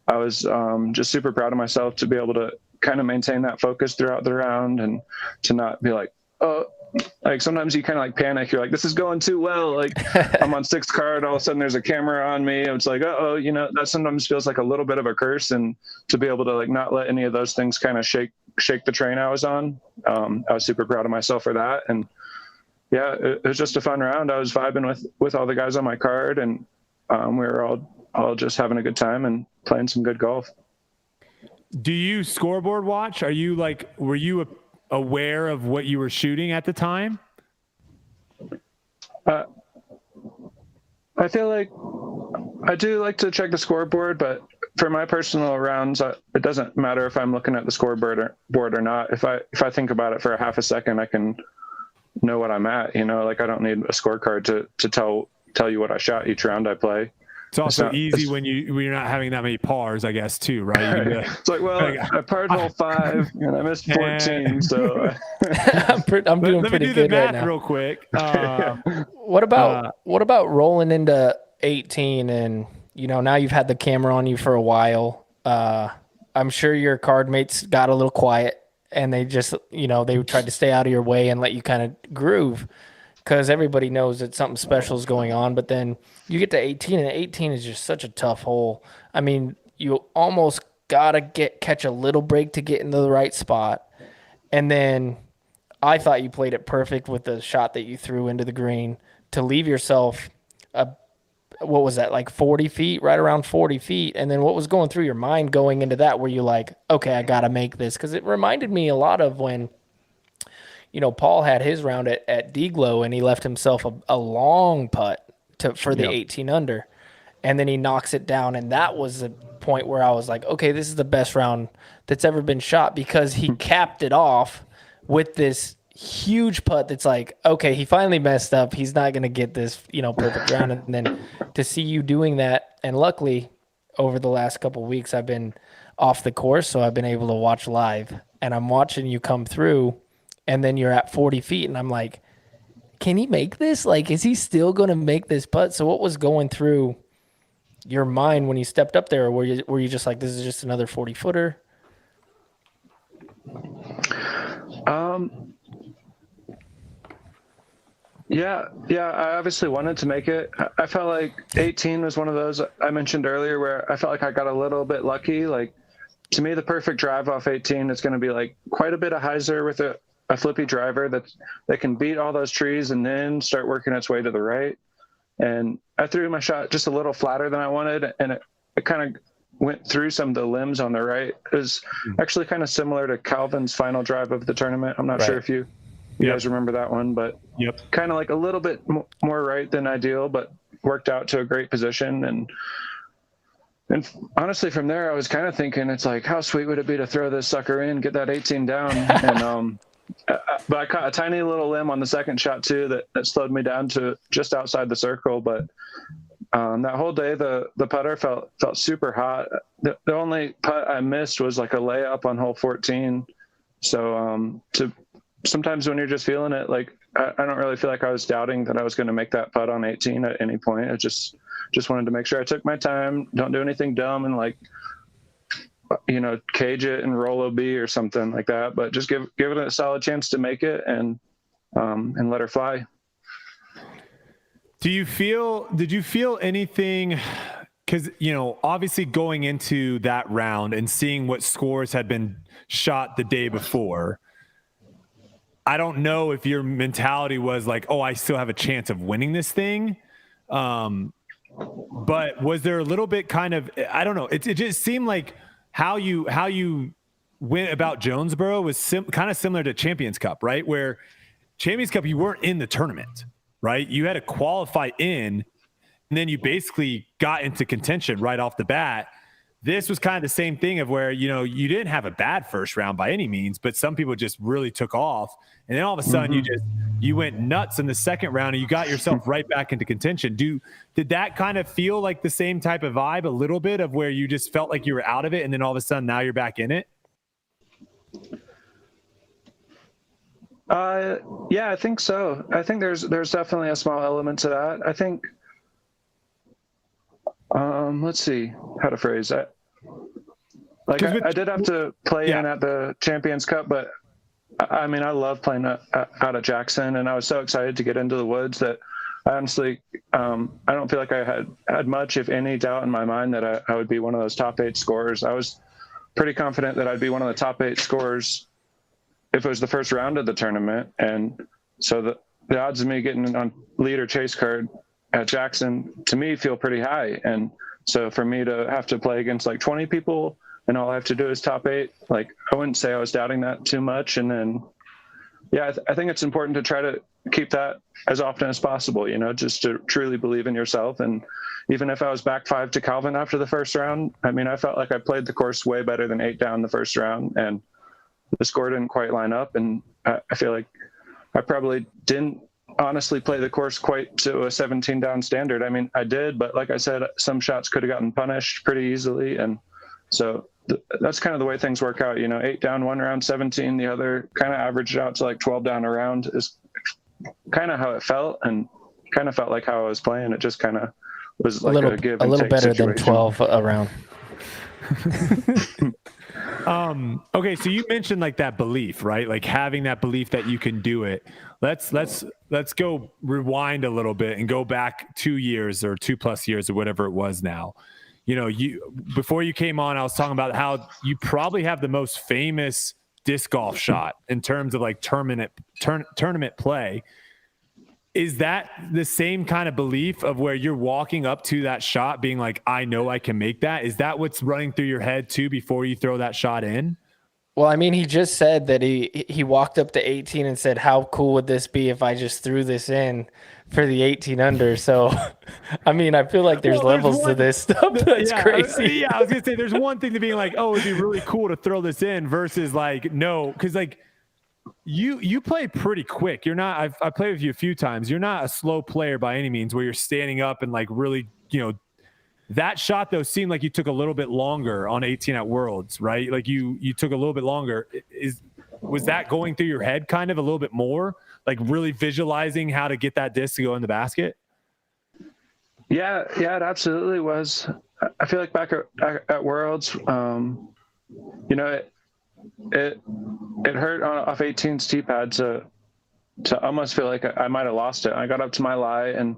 Speaker 5: I was just super proud of myself to be able to kind of maintain that focus throughout the round and to not be like, oh, like sometimes you kind of like panic. You're like, this is going too well. Like I'm on 6th card. All of a sudden there's a camera on me. It's like, that sometimes feels like a little bit of a curse. And to be able to like not let any of those things kind of shake the train I was on. I was super proud of myself for that. And yeah, it was just a fun round. I was vibing with all the guys on my card, and we were all just having a good time and playing some good golf.
Speaker 1: Do you scoreboard watch? Were you aware of what you were shooting at the time?
Speaker 5: I feel like I do like to check the scoreboard, but for my personal rounds, it doesn't matter if I'm looking at the scoreboard or not. If I think about it for a half a second, I can know what I'm at. Like I don't need a scorecard to tell you what I shot each round I play.
Speaker 1: It's also easy when you're not having that many pars, I guess, too, right?
Speaker 5: It's like, well, I parred hole 5 and I missed 14, so
Speaker 2: I'm doing
Speaker 1: let
Speaker 2: pretty
Speaker 1: me do
Speaker 2: good
Speaker 1: the math
Speaker 2: right now.
Speaker 1: real quick.
Speaker 2: What about rolling into 18 and now you've had the camera on you for a while? I'm sure your card mates got a little quiet and they just they tried to stay out of your way and let you kind of groove, because everybody knows that something special is going on. But then you get to 18, and 18 is just such a tough hole. I mean, you almost gotta catch a little break to get into the right spot. And then I thought you played it perfect with the shot that you threw into the green to leave yourself what was that, like 40 feet, right around 40 feet. And then what was going through your mind going into that, where you're like, okay, I got to make this? Because it reminded me a lot of when, Paul had his round at Deglow, and he left himself a long putt for the 18 under. And then he knocks it down. And that was the point where I was like, okay, this is the best round that's ever been shot, because he capped it off with this huge putt that's like, okay, he finally messed up. He's not going to get this, perfect round. And then to see you doing that, and luckily over the last couple of weeks, I've been off the course, so I've been able to watch live, and I'm watching you come through, and then you're at 40 feet, and I'm like, can he make this? Like, is he still going to make this putt? So what was going through your mind when you stepped up there? Or were you just like, this is just another 40-footer?
Speaker 5: Yeah, I obviously wanted to make it. I felt like 18 was one of those I mentioned earlier where I felt like I got a little bit lucky. Like, to me, the perfect drive off 18 is going to be like quite a bit of hyzer with a flippy driver that can beat all those trees and then start working its way to the right. And I threw my shot just a little flatter than I wanted, and it kind of went through some of the limbs on the right. It was actually kind of similar to Calvin's final drive of the tournament. I'm not sure if you guys remember that one, but kind of like a little bit more right than ideal, but worked out to a great position. And honestly, from there, I was kind of thinking, it's like, how sweet would it be to throw this sucker in, get that 18 down? And but I caught a tiny little limb on the second shot too that slowed me down to just outside the circle. But that whole day, the putter felt super hot. The only putt I missed was like a layup on hole 14. So sometimes when you're just feeling it, like I don't really feel like I was doubting that I was going to make that putt on 18 at any point. I just wanted to make sure I took my time, don't do anything dumb, and like, cage it and roll OB or something like that. But just give it a solid chance to make it and let her fly.
Speaker 1: Did you feel anything? Because, obviously going into that round and seeing what scores had been shot the day before, I don't know if your mentality was like, oh, I still have a chance of winning this thing. But was there a little bit kind of, I don't know. It just seemed like how you went about Jonesboro was kind of similar to Champions Cup, right? Where Champions Cup, you weren't in the tournament, right? You had to qualify in, and then you basically got into contention right off the bat. This was kind of the same thing of where, you didn't have a bad first round by any means, but some people just really took off. And then all of a sudden you went nuts in the second round and you got yourself right back into contention. Did that kind of feel like the same type of vibe a little bit of where you just felt like you were out of it and then all of a sudden now you're back in it?
Speaker 5: Yeah, I think so. I think there's definitely a small element to that. I think, let's see how to phrase that. Like I did have to play in at the Champions Cup, but I mean, I love playing out at Jackson, and I was so excited to get into the woods that I honestly, I don't feel like I had much, if any, doubt in my mind that I would be one of those top 8 scorers. I was pretty confident that I'd be one of the top 8 scorers if it was the first round of the tournament. And so the odds of me getting on lead or chase card at Jackson, to me, feel pretty high. And so for me to have to play against like 20 people and all I have to do is top 8, like I wouldn't say I was doubting that too much. And then, I think it's important to try to keep that as often as possible, just to truly believe in yourself. And even if I was back 5 to Calvin after the first round, I mean, I felt like I played the course way better than 8 down the first round, and the score didn't quite line up. And I feel like I probably didn't honestly play the course quite to a 17 down standard. I mean, I did, but like I said, some shots could have gotten punished pretty easily. And so that's kind of the way things work out, 8 down one round, 17 the other, kind of averaged out to like 12 down a round is kind of how it felt, and kind of felt like how I was playing. It just kind of was like a give and take
Speaker 2: better
Speaker 5: situation.
Speaker 2: Than 12 a round.
Speaker 1: Okay, so you mentioned like that belief, right? Like having that belief that you can do it. Let's go rewind a little bit and go back 2 years or 2+ years or whatever it was now. Before you came on, I was talking about how you probably have the most famous disc golf shot in terms of like tournament play. Is that the same kind of belief of where you're walking up to that shot being like, I know I can make that? Is that what's running through your head too before you throw that shot in?
Speaker 2: Well, I mean, he just said that he walked up to 18 and said, how cool would this be if I just threw this in for the 18 under? So, I mean, I feel like there's levels to this stuff. That's crazy.
Speaker 1: I was going to say there's one thing to being like, oh, it'd be really cool to throw this in versus like, no, because like you play pretty quick. You're not, I played with you a few times. You're not a slow player by any means where you're standing up and like really, that shot though seemed like you took a little bit longer on 18 at Worlds, right? Like you took a little bit longer. Was that going through your head kind of a little bit more, like really visualizing how to get that disc to go in the basket?
Speaker 5: Yeah, it absolutely was. I feel like back at Worlds, it hurt off 18's tee pad to almost feel like I might have lost it. I got up to my lie, and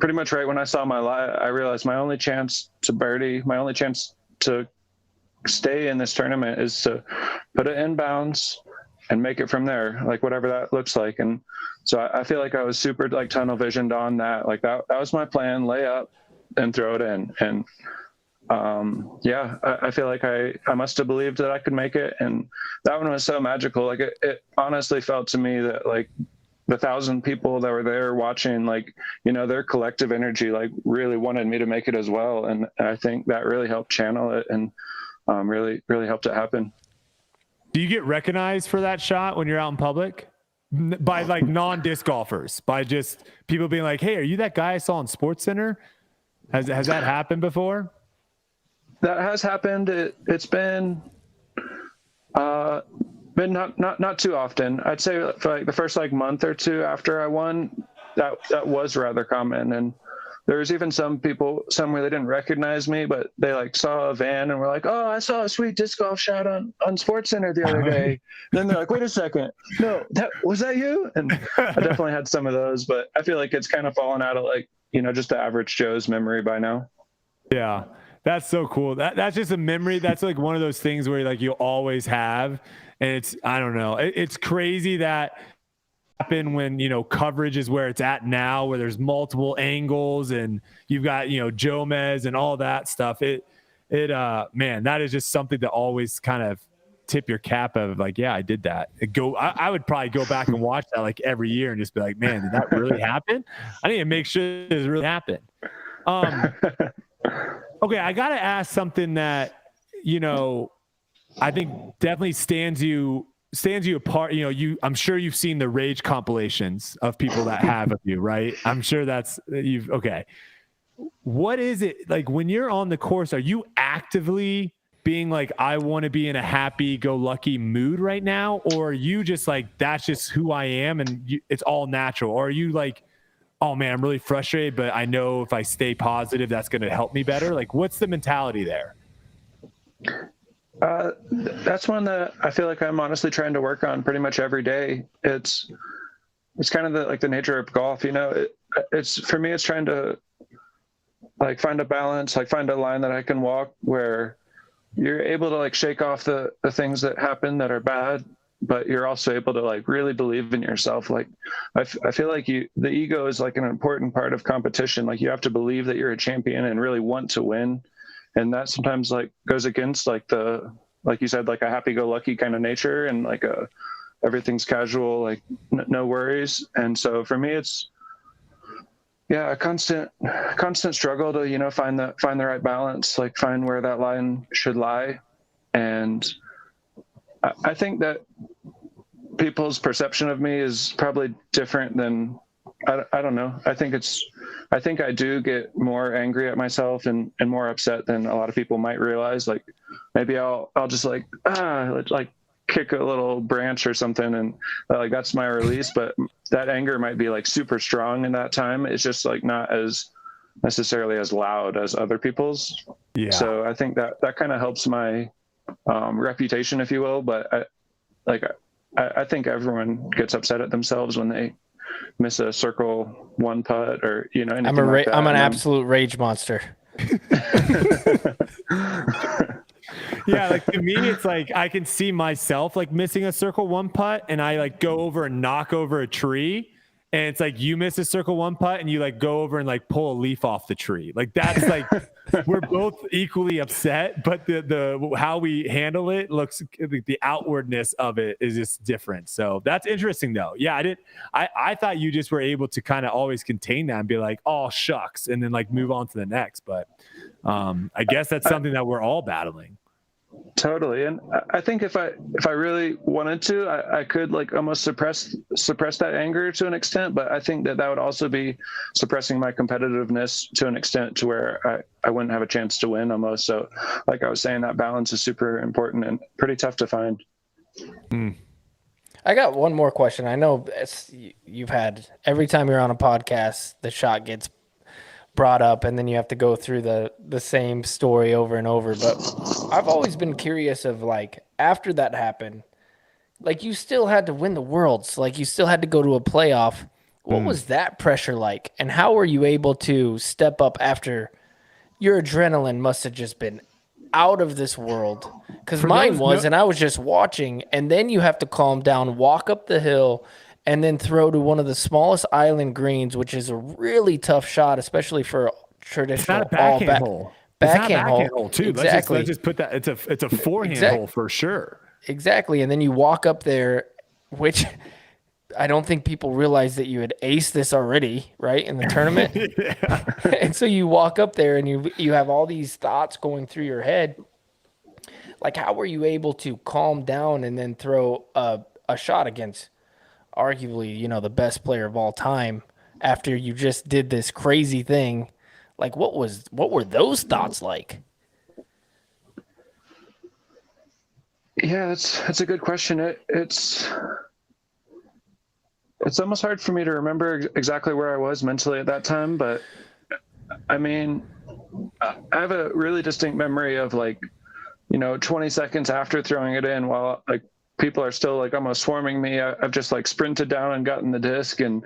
Speaker 5: pretty much right when I saw my lie, I realized my only chance to birdie, my only chance to stay in this tournament is to put it in bounds and make it from there, like whatever that looks like. And so I feel like I was super like tunnel visioned on that. Like that was my plan: lay up and throw it in. And I feel like I must have believed that I could make it. And that one was so magical. Like it honestly felt to me that like the 1,000 people that were there watching, like, you know, their collective energy, like really wanted me to make it as well. And I think that really helped channel it and really helped it happen.
Speaker 1: Do you get recognized for that shot when you're out in public by like non-disc golfers, by just people being like, hey, are you that guy I saw on SportsCenter? Has that happened before?
Speaker 5: That has happened. It's been not too often. I'd say for like the first like month or two after I won, that was rather common. And there was even some people somewhere they didn't recognize me, but they like saw a van and were like, "Oh, I saw a sweet disc golf shot on SportsCenter the other day." Then they're like, "Wait a second, no, was that you?" And I definitely had some of those, but I feel like it's kind of fallen out of like, you know, just the average Joe's memory by now.
Speaker 1: Yeah. That's so cool. That's just a memory. That's like one of those things where like you'll always have. And it's, I don't know. It's crazy that happen when, you know, coverage is where it's at now, where there's multiple angles and you've got, you know, Jomez and all that stuff. Man, that is just something to always kind of tip your cap of like, yeah, I did that. I would probably go back and watch that like every year and just be like, man, did that really happen? I need to make sure this really happened. Okay, I got to ask something that, you know, I think definitely stands you apart. You know, I'm sure you've seen the rage compilations of people that have of you, right? I'm sure okay. What is it like when you're on the course? Are you actively being like, I want to be in a happy-go-lucky mood right now? Or are you just like, that's just who I am and it's all natural? Or are you like, oh man, I'm really frustrated, but I know if I stay positive, that's going to help me better? Like, what's the mentality there?
Speaker 5: That's one that I feel like I'm honestly trying to work on pretty much every day. It's kind of the nature of golf, you know. It's for me, it's trying to like find a balance, like find a line that I can walk where you're able to like shake off the things that happen that are bad, but you're also able to like really believe in yourself. Like I feel like the ego is like an important part of competition. Like you have to believe that you're a champion and really want to win. And that sometimes like goes against like like you said, like a happy-go-lucky kind of nature and like everything's casual, like no worries. And so for me, it's a constant struggle to, you know, find the right balance, like find where that line should lie. And I think that people's perception of me is probably different than, I don't know. I think I do get more angry at myself and more upset than a lot of people might realize. Like maybe I'll just like kick a little branch or something and like that's my release, but that anger might be like super strong in that time. It's just like not as necessarily as loud as other people's. Yeah. So I think that kind of helps my reputation, if you will. But I think everyone gets upset at themselves when they miss a circle one putt or, you know, anything like that.
Speaker 2: I'm an absolute rage monster.
Speaker 1: Yeah, like to me, it's like I can see myself like missing a circle one putt, and I like go over and knock over a tree, and it's like you miss a circle one putt, and you like go over and like pull a leaf off the tree. Like that's like we're both equally upset, but the how we handle it looks, the outwardness of it is just different. So that's interesting, though. Yeah, I thought you just were able to kind of always contain that and be like, oh shucks, and then like move on to the next. But I guess that's something that we're all battling.
Speaker 5: Totally. And I think if I really wanted to, I could like almost suppress that anger to an extent, but I think that would also be suppressing my competitiveness to an extent to where I wouldn't have a chance to win almost. So like I was saying, that balance is super important and pretty tough to find.
Speaker 2: I got one more question. I know you've had, every time you're on a podcast, the shot gets brought up, and then you have to go through the same story over and over. But I've always been curious of, like, after that happened, like, you still had to win the Worlds, like, you still had to go to a playoff. What was that pressure like, and how were you able to step up after your adrenaline must have just been out of this world? Because mine was, and I was just watching, and then you have to calm down, walk up the hill, and then throw to one of the smallest island greens, which is a really tough shot, especially for a traditional
Speaker 1: backhand hole.
Speaker 2: Backhand hole
Speaker 1: too.
Speaker 2: Exactly.
Speaker 1: Let's just put that. It's a forehand hole for sure.
Speaker 2: Exactly, and then you walk up there, which I don't think people realize that you had aced this already, right, in the tournament. And so you walk up there and you have all these thoughts going through your head. Like, how were you able to calm down and then throw a shot against arguably, you know, the best player of all time after you just did this crazy thing? Like, what were those thoughts like?
Speaker 5: Yeah, that's a good question. It's almost hard for me to remember exactly where I was mentally at that time, but I mean, I have a really distinct memory of, like, you know, 20 seconds after throwing it in, while, like, people are still, like, almost swarming me. I've just, like, sprinted down and gotten the disc, and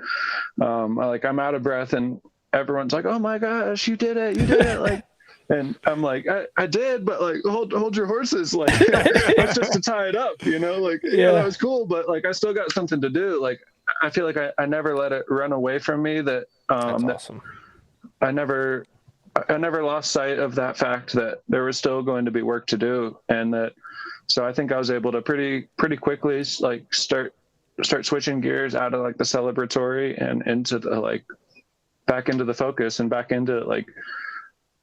Speaker 5: I'm out of breath, and everyone's like, "Oh my gosh, you did it!" Like, and I'm like, I did, but, like, hold your horses, like, it's just to tie it up, you know, like, yeah, that was cool, but, like, I still got something to do. Like, I feel like I never let it run away from me. That's
Speaker 2: awesome.
Speaker 5: I never lost sight of that fact that there was still going to be work to do, and that, so I think I was able to pretty quickly, like, start switching gears out of, like, the celebratory and into the, like, back into the focus and back into, like,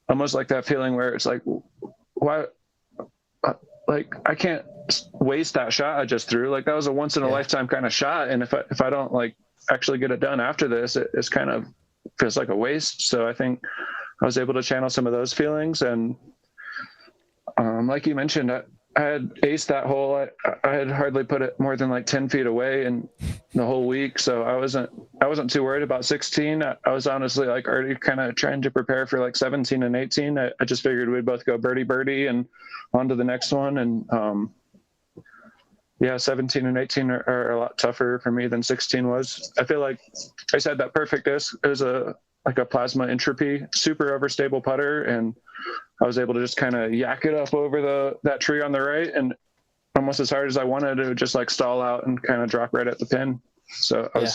Speaker 5: almost like that feeling where it's like, why, like, I can't waste that shot I just threw. Like, that was a once in a lifetime kind of shot, and if I don't, like, actually get it done after this, it's kind of feels like a waste. So I think I was able to channel some of those feelings, and like you mentioned, I had aced that hole. I had hardly put it more than, like, 10 feet away in the whole week, so I wasn't too worried about 16. I was honestly, like, already kind of trying to prepare for, like, 17 and 18. I just figured we'd both go birdie and on to the next one, and yeah, 17 and 18 are a lot tougher for me than 16 was. I feel like I said that perfect disc. It was like a plasma entropy, super overstable putter, and I was able to just kind of yak it up over that tree on the right, and almost as hard as I wanted to, just, like, stall out and kind of drop right at the pin. So I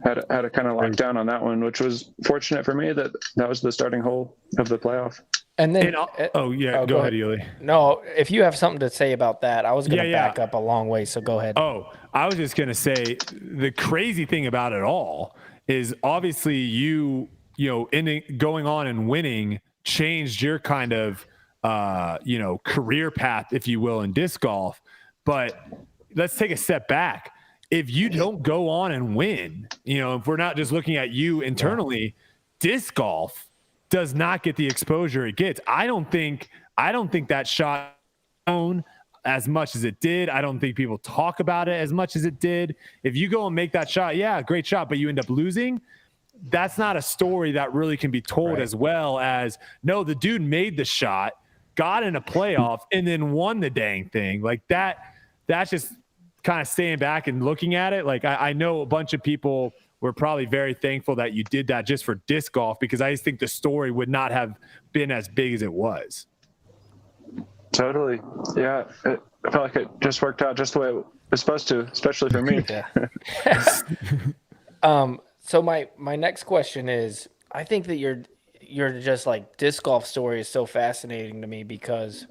Speaker 5: had to kind of lock down on that one, which was fortunate for me that was the starting hole of the playoff.
Speaker 2: And then,
Speaker 1: go ahead, Yuli.
Speaker 2: No, if you have something to say about that, I was going to back up a long way, so go ahead.
Speaker 1: Oh, I was just going to say, the crazy thing about it all is, obviously, you know, going on and winning changed your kind of, you know, career path, if you will, in disc golf. But let's take a step back. If you don't go on and win, you know, if we're not just looking at you internally, disc golf does not get the exposure it gets. I don't think that shot known as much as it did. I don't think people talk about it as much as it did. If you go and make that shot, yeah, great shot, but you end up losing, that's not a story that really can be told as well as, no, the dude made the shot, got in a playoff, and then won the dang thing. Like, that's just kind of staying back and looking at it. Like, I know a bunch of people were probably very thankful that you did that just for disc golf, because I just think the story would not have been as big as it was.
Speaker 5: Totally. Yeah. I felt like it just worked out just the way it was supposed to, especially for me.
Speaker 2: So my next question is, I think that you're just, like, disc golf story is so fascinating to me because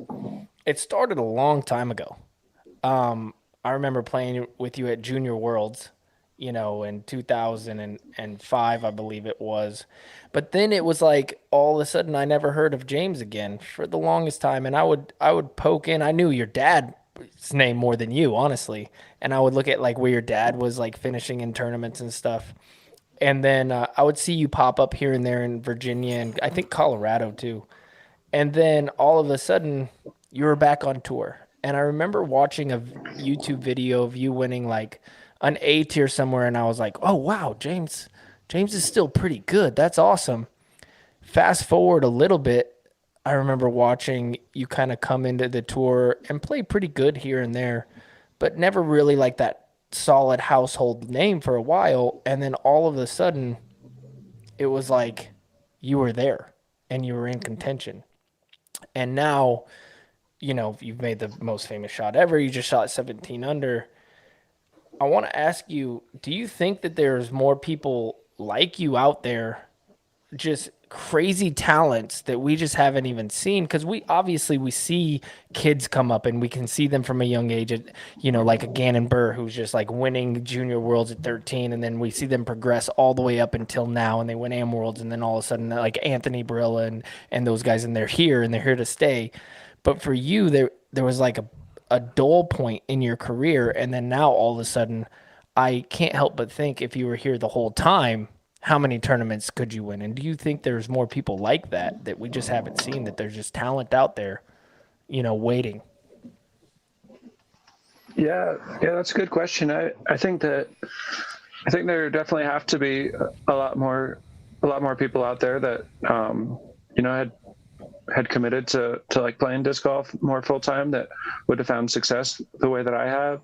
Speaker 2: it started a long time ago. I remember playing with you at Junior Worlds, you know, in 2005, I believe it was. But then it was like, all of a sudden, I never heard of James again for the longest time. And I would poke in. I knew your dad's name more than you, honestly. And I would look at, like, where your dad was, like, finishing in tournaments and stuff. And then I would see you pop up here and there in Virginia and I think Colorado too. And then all of a sudden, you were back on tour. And I remember watching a YouTube video of you winning, like, an A tier somewhere, and I was like, oh wow, James James is still pretty good. That's awesome. Fast forward a little bit, I remember watching you kind of come into the tour and play pretty good here and there, but never really like that solid household name for a while. And then all of a sudden, it was like you were there and you were in contention. And now, you've made the most famous shot ever. You just shot 17 under. I want to ask you, do you think that there's more people like you out there, just crazy talents that we just haven't even seen? Because we see kids come up and we can see them from a young age at, like a Gannon Burr, who's just like winning junior worlds at 13, and then we see them progress all the way up until now, and they win AM worlds, and then all of a sudden like Anthony Barilla and those guys, and they're here to stay. But for you, there was like a dull point in your career, and then now all of a sudden, I can't help but think, if you were here the whole time, how many tournaments could you win? And do you think there's more people like that we just haven't seen, that there's just talent out there, waiting?
Speaker 5: Yeah, that's a good question. I think there definitely have to be a lot more people out there that had committed to like playing disc golf more full time, that would have found success the way that I have.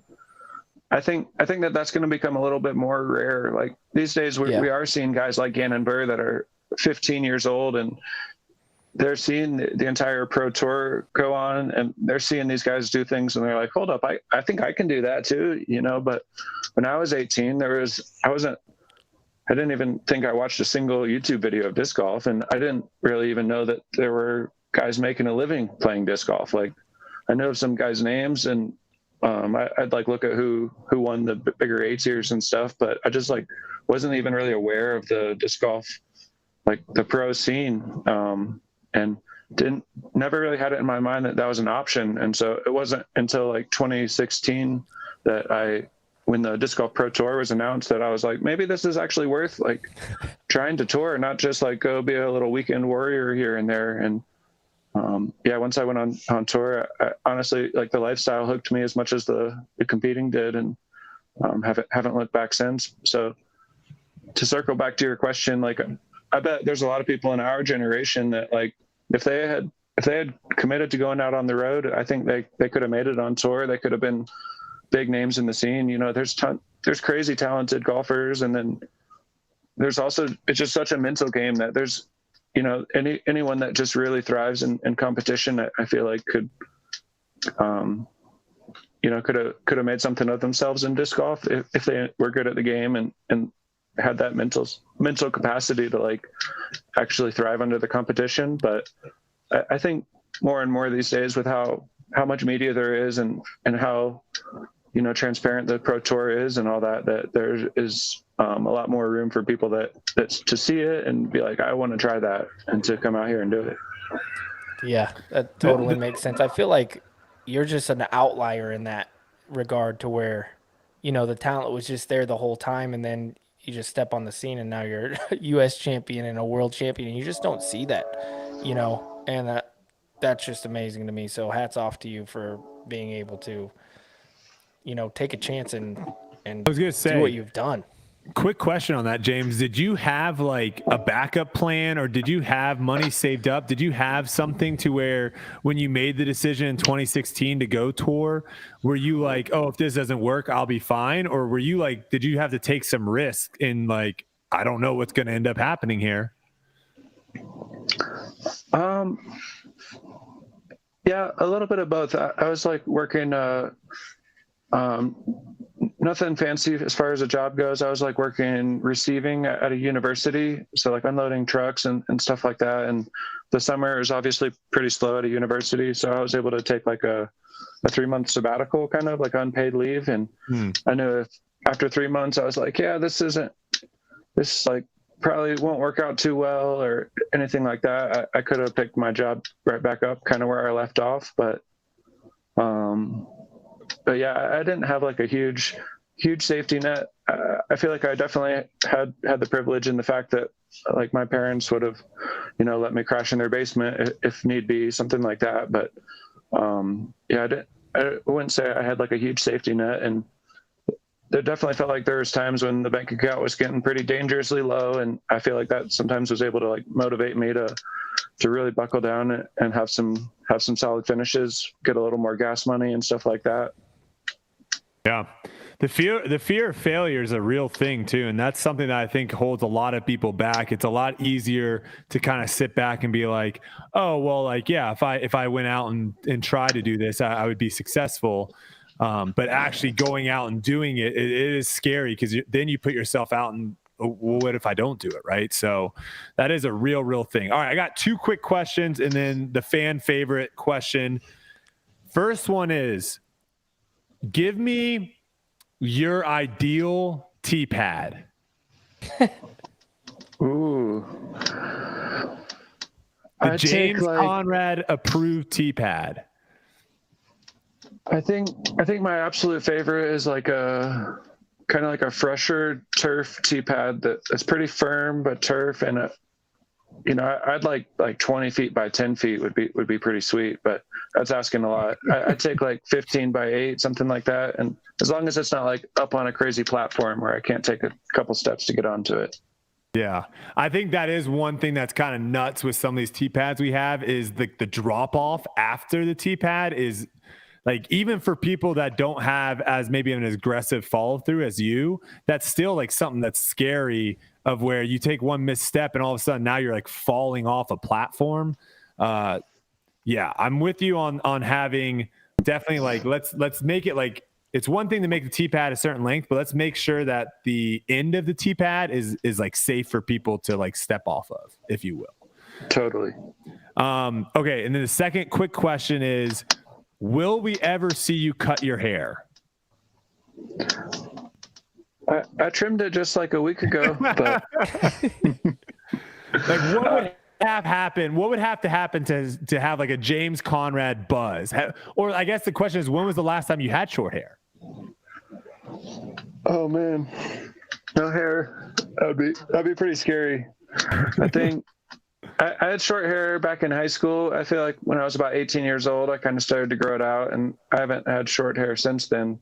Speaker 5: I think that's going to become a little bit more rare. Like these days, we are seeing guys like Gannon Burr that are 15 years old, and they're seeing the entire pro tour go on, and they're seeing these guys do things, and they're like, hold up, I think I can do that too, But when I was 18, I didn't even think I watched a single YouTube video of disc golf, and I didn't really even know that there were guys making a living playing disc golf. Like I know some guys' names, and I'd like look at who won the bigger 8-tiers and stuff, but I just like wasn't even really aware of the disc golf, like the pro scene, and never really had it in my mind that was an option. And so it wasn't until like 2016 that when the disc golf pro tour was announced, that I was like, maybe this is actually worth like trying to tour, not just like go be a little weekend warrior here and there. And once I went on tour, I honestly, like the lifestyle hooked me as much as the competing did, and haven't looked back since. So to circle back to your question, like I bet there's a lot of people in our generation that like if they had committed to going out on the road, I think they could have made it on tour. They could have been big names in the scene. There's crazy talented golfers, and then there's also, it's just such a mental game that there's anyone that just really thrives in competition, I feel like could have made something of themselves in disc golf if they were good at the game and had that mental capacity to like actually thrive under the competition. But I think more and more these days, with how much media there is and how transparent the pro tour is and all that there is a lot more room for people that's to see it and be like, I want to try that, and to come out here and do it.
Speaker 2: Yeah, that totally makes sense. I feel like you're just an outlier in that regard, to where, the talent was just there the whole time, and then you just step on the scene and now you're a U.S. champion and a world champion, and you just don't see that, and that's just amazing to me. So hats off to you for being able to, take a chance and
Speaker 1: I was gonna say,
Speaker 2: do what you've done.
Speaker 1: Quick question on that, James. Did you have like a backup plan, or did you have money saved up? Did you have something to where when you made the decision in 2016 to go tour, were you like, oh, if this doesn't work, I'll be fine? Or were you like, did you have to take some risk in like, I don't know what's going to end up happening here?
Speaker 5: Yeah, a little bit of both. I was like working, nothing fancy as far as a job goes. I was like working receiving at a university, so like unloading trucks and stuff like that. And the summer is obviously pretty slow at a university, so I was able to take like a 3-month sabbatical, kind of like unpaid leave. And I knew if after 3 months I was like, yeah, this like probably won't work out too well or anything like that, I could have picked my job right back up kind of where I left off. But yeah, I didn't have like a huge safety net. I feel like I definitely had the privilege in the fact that like my parents would have, let me crash in their basement if need be, something like that. But yeah, I wouldn't say I had like a huge safety net. And there definitely felt like there was times when the bank account was getting pretty dangerously low, and I feel like that sometimes was able to like motivate me to really buckle down and have some solid finishes, get a little more gas money and stuff like that.
Speaker 1: Yeah. The fear of failure is a real thing too. And that's something that I think holds a lot of people back. It's a lot easier to kind of sit back and be like, oh, well, like, yeah, if I went out and tried to do this, I would be successful. But actually going out and doing it is scary, because then you put yourself out and, well, what if I don't do it? Right. So that is a real thing. All right. I got 2 quick questions and then the fan favorite question. First one is, give me your ideal tee pad.
Speaker 5: Ooh.
Speaker 1: The James Conrad approved tee pad.
Speaker 5: I think my absolute favorite is like a kind of like a fresher turf tee pad that's pretty firm but turf, and I'd like 20 feet by 10 feet would be pretty sweet, but that's asking a lot. I'd take like 15 by 8, something like that, and as long as it's not like up on a crazy platform where I can't take a couple steps to get onto it.
Speaker 1: Yeah, I think that is one thing that's kind of nuts with some of these tee pads we have, is the drop off after the tee pad is like, even for people that don't have as maybe an aggressive follow through as you, that's still like something that's scary, of where you take one misstep and all of a sudden now you're like falling off a platform. Yeah, I'm with you on having definitely like, let's make it like, it's one thing to make the tee pad a certain length, but let's make sure that the end of the tee pad is like safe for people to like step off of, if you will.
Speaker 5: Totally.
Speaker 1: Okay. And then the second quick question is, will we ever see you cut your hair?
Speaker 5: I trimmed it just like a week ago, but
Speaker 1: like, what would have happened? What would have to happen to have like a James Conrad buzz? Or I guess the question is, when was the last time you had short hair?
Speaker 5: Oh man, no hair. That'd be pretty scary. I think I had short hair back in high school. I feel like when I was about 18 years old, I kind of started to grow it out, and I haven't had short hair since then.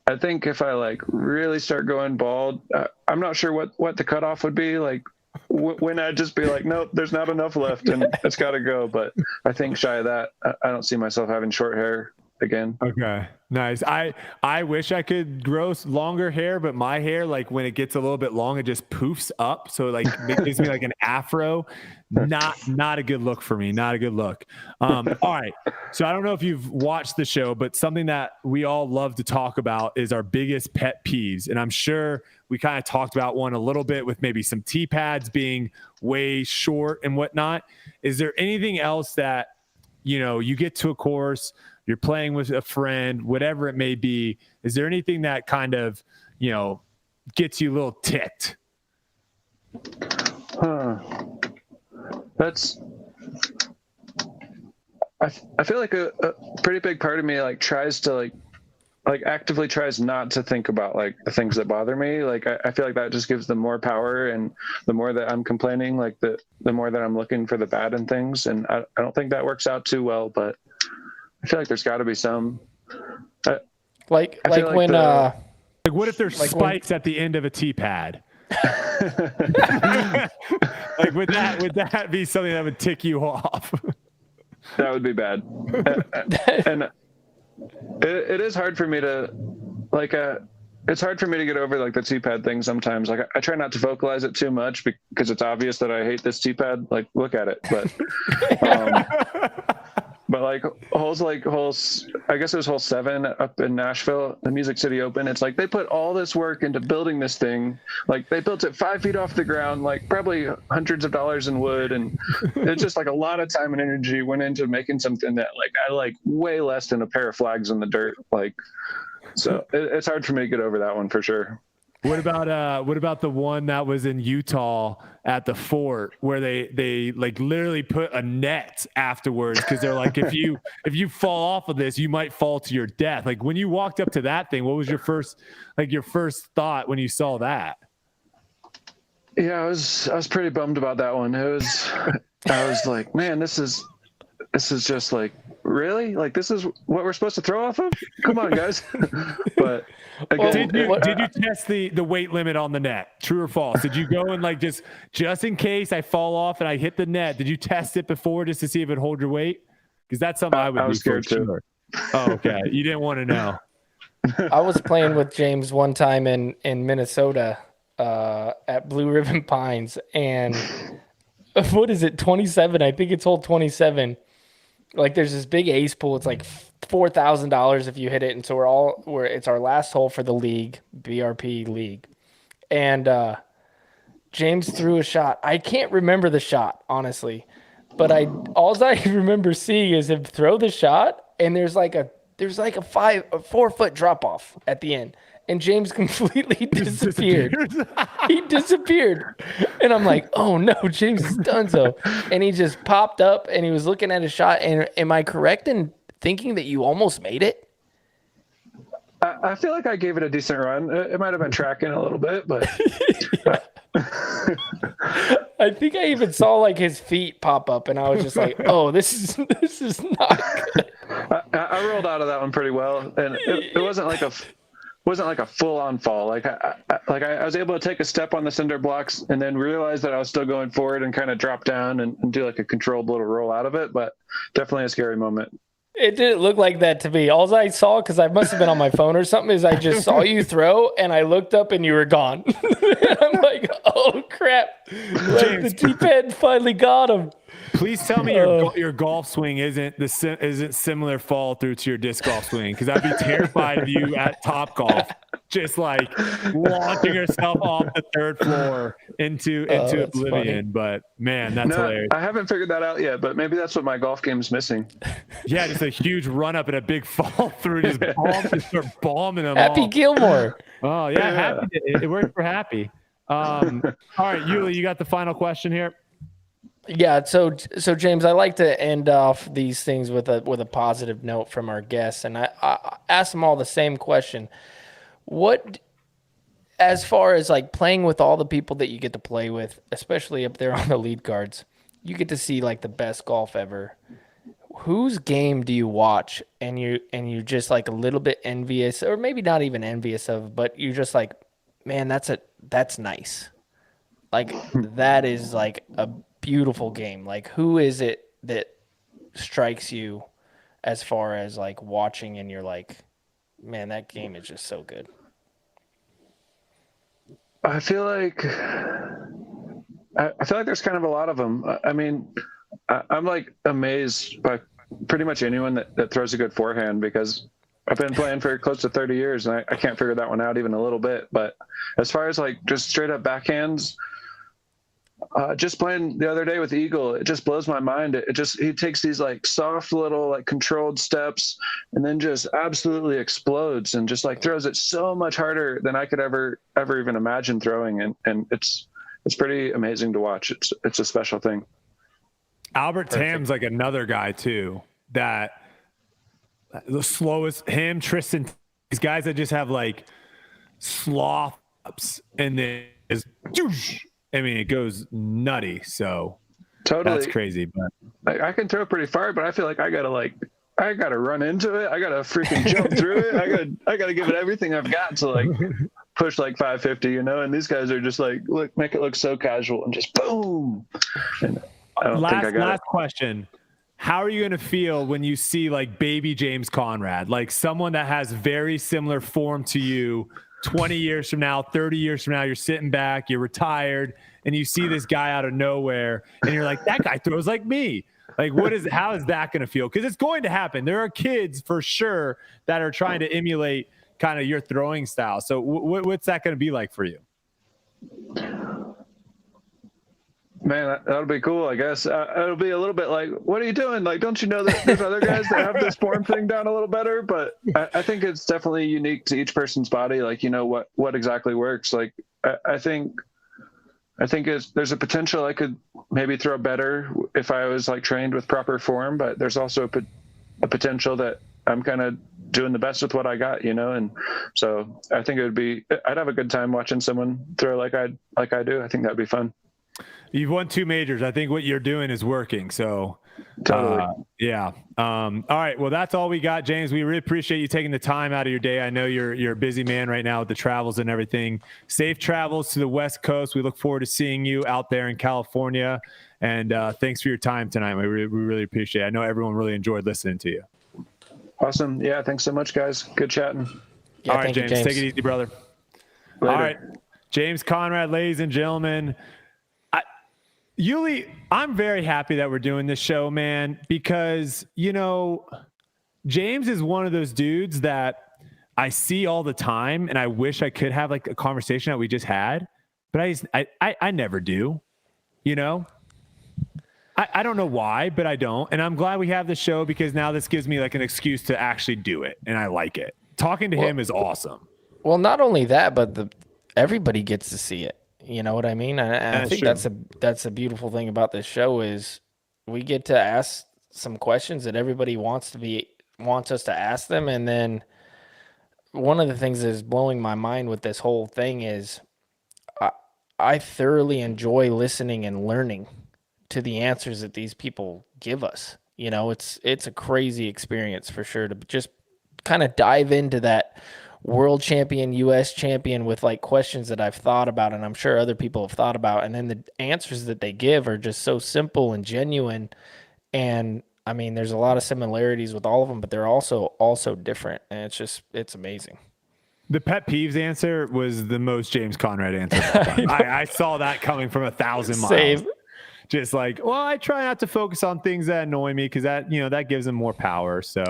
Speaker 5: I think if I like really start going bald, I'm not sure what the cutoff would be. Like when I'd just be like, nope, there's not enough left and it's got to go. But I think shy of that, I don't see myself having short hair again.
Speaker 1: Okay, nice. I wish I could grow longer hair, but my hair, like when it gets a little bit long, it just poofs up. So like it gives me like an afro. Not a good look for me. Not a good look. All right. So I don't know if you've watched the show, but something that we all love to talk about is our biggest pet peeves. And I'm sure we kind of talked about one a little bit with maybe some tee pads being way short and whatnot. Is there anything else that, you get to a course, you're playing with a friend, whatever it may be, is there anything that kind of, gets you a little ticked?
Speaker 5: I feel like a pretty big part of me like tries to like actively tries not to think about like the things that bother me. Like I feel like that just gives them more power, and the more that I'm complaining, like the more that I'm looking for the bad in things. And I don't think that works out too well, but I feel like there's got to be some.
Speaker 2: Like when
Speaker 1: what if there's spikes at the end of a tee pad? Like would that be something that would tick you off?
Speaker 5: That would be bad. And it is hard for me to it's hard for me to get over like the tee pad thing sometimes. Like I try not to vocalize it too much because it's obvious that I hate this tee pad. Like look at it, but holes, I guess it was hole 7 up in Nashville, the Music City Open. It's like they put all this work into building this thing. Like they built it 5 feet off the ground, like probably hundreds of dollars in wood. And it's just like a lot of time and energy went into making something that like I like way less than a pair of flags in the dirt. Like, so it's hard for me to get over that one for sure.
Speaker 1: What about the one that was in Utah at the fort where they like literally put a net afterwards because they're like, if you fall off of this, you might fall to your death. Like when you walked up to that thing, what was your first thought when you saw that?
Speaker 5: Yeah, I was pretty bummed about that one. I was like, man, this is just like really? Like, this is what we're supposed to throw off of? Come on, guys. But again,
Speaker 1: did you test the weight limit on the net? True or false? Did you go and like just in case I fall off and I hit the net, did you test it before just to see if it hold your weight? Because that's something I would
Speaker 5: I was
Speaker 1: do
Speaker 5: scared
Speaker 1: too. Sure. Oh, okay. You didn't want to know.
Speaker 2: I was playing with James one time in Minnesota at Blue Ribbon Pines, and what is it, 27? I think it's hole 27. Like, there's this big ace pool. It's like $4,000 if you hit it, and so it's our last hole for the league, BRP league, and James threw a shot. I can't remember the shot, honestly, but all I remember seeing is him throw the shot, and there's like a 4 foot drop off at the end, and James completely disappeared. He disappeared, and I'm like, oh no, James is done so. And he just popped up, and he was looking at his shot. And am I correct in thinking that you almost made it?
Speaker 5: I feel like I gave it a decent run. It might have been tracking a little bit, but
Speaker 2: I think I even saw like his feet pop up, and I was just like, oh, this is not good.
Speaker 5: I rolled out of that one pretty well, and it wasn't like a full-on fall. Like I was able to take a step on the cinder blocks and then realize that I was still going forward and kind of drop down and do like a controlled little roll out of it, but definitely a scary moment.
Speaker 2: It didn't look like that to me. All I saw, because I must have been on my phone or something, is I just saw you throw, and I looked up and you were gone. And I'm like, oh crap! Like, the deep end finally got him.
Speaker 1: Please tell me your golf swing isn't similar fall through to your disc golf swing, because I'd be terrified of you at Top Golf, just like launching yourself off the third floor into oblivion.
Speaker 2: Funny.
Speaker 1: But man, that's hilarious.
Speaker 5: I haven't figured that out yet, but maybe that's what my golf game's missing.
Speaker 1: Yeah, just a huge run up and a big fall through, just start bombing them.
Speaker 2: Happy Gilmore.
Speaker 1: Oh yeah, Happy. It worked for Happy. All right, Yuli, you got the final question here.
Speaker 2: Yeah, so James, I like to end off these things with a positive note from our guests, and I ask them all the same question. What, as far as like playing with all the people that you get to play with, especially up there on the lead cards, you get to see like the best golf ever. Whose game do you watch and you just like a little bit envious, or maybe not even envious of, but you're just like, man, that's nice. Like, that is like a beautiful game. Like, who is it that strikes you as far as like watching and you're like, man, that game is just so good?
Speaker 5: I feel like there's kind of a lot of them. I mean, I'm like amazed by pretty much anyone that throws a good forehand, because I've been playing for close to 30 years and I can't figure that one out even a little bit. But as far as like just straight up backhands, just playing the other day with Eagle, it just blows my mind. He takes these like soft little like controlled steps and then just absolutely explodes and just like throws it so much harder than I could ever even imagine throwing. And it's pretty amazing to watch. It's a special thing.
Speaker 1: Albert Tam's like another guy too, that the slowest, him, Tristan, these guys that just have like sloth ups and then is, I mean, it goes nutty. So
Speaker 5: totally,
Speaker 1: that's crazy. But
Speaker 5: I can throw pretty far, but I feel like I gotta run into it. I gotta freaking jump through it. I gotta give it everything I've got to like push like 550, you know. And these guys are just like, make it look so casual and just boom. And I don't think I got
Speaker 1: last question. How are you going to feel when you see like baby James Conrad, like someone that has very similar form to you 20 years from now, 30 years from now, you're sitting back, you're retired, and you see this guy out of nowhere and you're like, that guy throws like me. Like, how is that going to feel? Because it's going to happen. There are kids for sure that are trying to emulate kind of your throwing style. So what's that going to be like for you?
Speaker 5: Man, that'll be cool, I guess. It'll be a little bit like, what are you doing? Like, don't you know that there's other guys that have this form thing down a little better? But I think it's definitely unique to each person's body. Like, you know, what exactly works. Like, I think there's a potential I could maybe throw better if I was like trained with proper form, but there's also a potential that I'm kind of doing the best with what I got, you know? And so I think I'd have a good time watching someone throw like I do. I think that'd be fun.
Speaker 1: You've won 2 majors. I think what you're doing is working. So,
Speaker 5: Totally.
Speaker 1: yeah. All right. Well, that's all we got, James. We really appreciate you taking the time out of your day. I know you're a busy man right now with the travels and everything. Safe travels to the West Coast. We look forward to seeing you out there in California. And thanks for your time tonight. We really appreciate it. I know everyone really enjoyed listening to you.
Speaker 5: Awesome. Yeah. Thanks so much, guys. Good chatting.
Speaker 2: Yeah,
Speaker 1: all right, James. Take it easy, brother.
Speaker 5: Later.
Speaker 1: All right. James Conrad, ladies and gentlemen. Yuli, I'm very happy that we're doing this show, man, because, James is one of those dudes that I see all the time, and I wish I could have like a conversation that we just had, but I never do, I don't know why, but I don't. And I'm glad we have this show because now this gives me like an excuse to actually do it, and I like it. Talking to him is awesome.
Speaker 2: Well, not only that, but everybody gets to see it. You know what I mean? And I think that's a beautiful thing about this show is we get to ask some questions that everybody wants us to ask them. And then one of the things that is blowing my mind with this whole thing is I thoroughly enjoy listening and learning to the answers that these people give us. It's a crazy experience for sure to just kind of dive into that world champion, U.S. champion with like questions that I've thought about and I'm sure other people have thought about. And then the answers that they give are just so simple and genuine. And I mean, there's a lot of similarities with all of them, but they're also different. And it's amazing.
Speaker 1: The pet peeves answer was the most James Conrad answer. I saw that coming from 1,000 miles.
Speaker 2: Same.
Speaker 1: Just like, well, I try not to focus on things that annoy me because that gives them more power. So,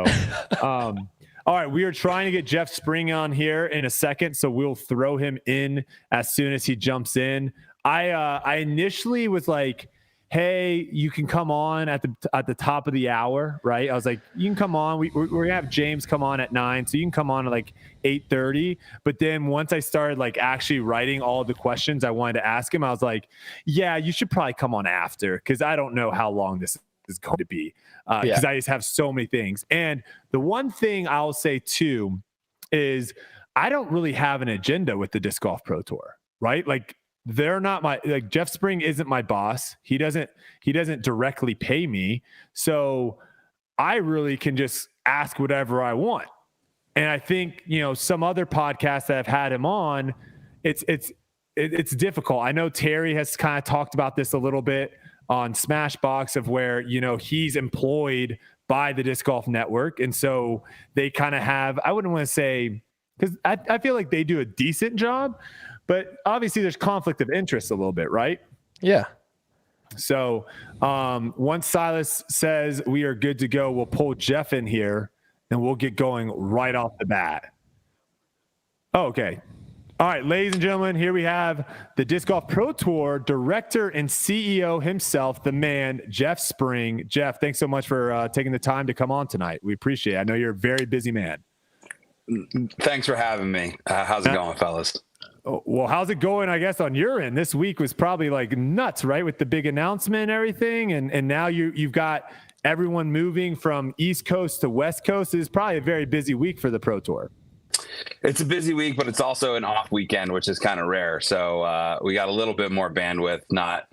Speaker 1: all right, we are trying to get Jeff Spring on here in a second, so we'll throw him in as soon as he jumps in. I initially was like, hey, you can come on at the top of the hour, right? I was like, you can come on. We're going to have James come on at 9, so you can come on at like 8:30. But then once I started like actually writing all the questions I wanted to ask him, I was like, yeah, you should probably come on after because I don't know how long this is going to be because I just have so many things. And the one thing I'll say too is I don't really have an agenda with the Disc Golf Pro Tour, right? Like they're not Jeff Spring isn't my boss. He doesn't directly pay me. So I really can just ask whatever I want. And I think, some other podcasts that have had him on, it's difficult. I know Terry has kind of talked about this a little bit on Smashbox of where, he's employed by the Disc Golf Network. And so they kind of have, I wouldn't want to say, because I feel like they do a decent job, but obviously there's conflict of interest a little bit, right?
Speaker 2: Yeah.
Speaker 1: So once Silas says we are good to go, we'll pull Jeff in here and we'll get going right off the bat. Okay. All right, ladies and gentlemen, here we have the Disc Golf Pro Tour director and CEO himself, the man, Jeff Spring. Jeff, thanks so much for taking the time to come on tonight. We appreciate it. I know you're a very busy man.
Speaker 6: Thanks for having me. How's it going, fellas?
Speaker 1: Well, how's it going, I guess, on your end? This week was probably like nuts, right, with the big announcement and everything, and now you've got everyone moving from East Coast to West Coast. It's probably a very busy week for the Pro Tour.
Speaker 6: It's a busy week, but it's also an off weekend, which is kind of rare. So we got a little bit more bandwidth, not,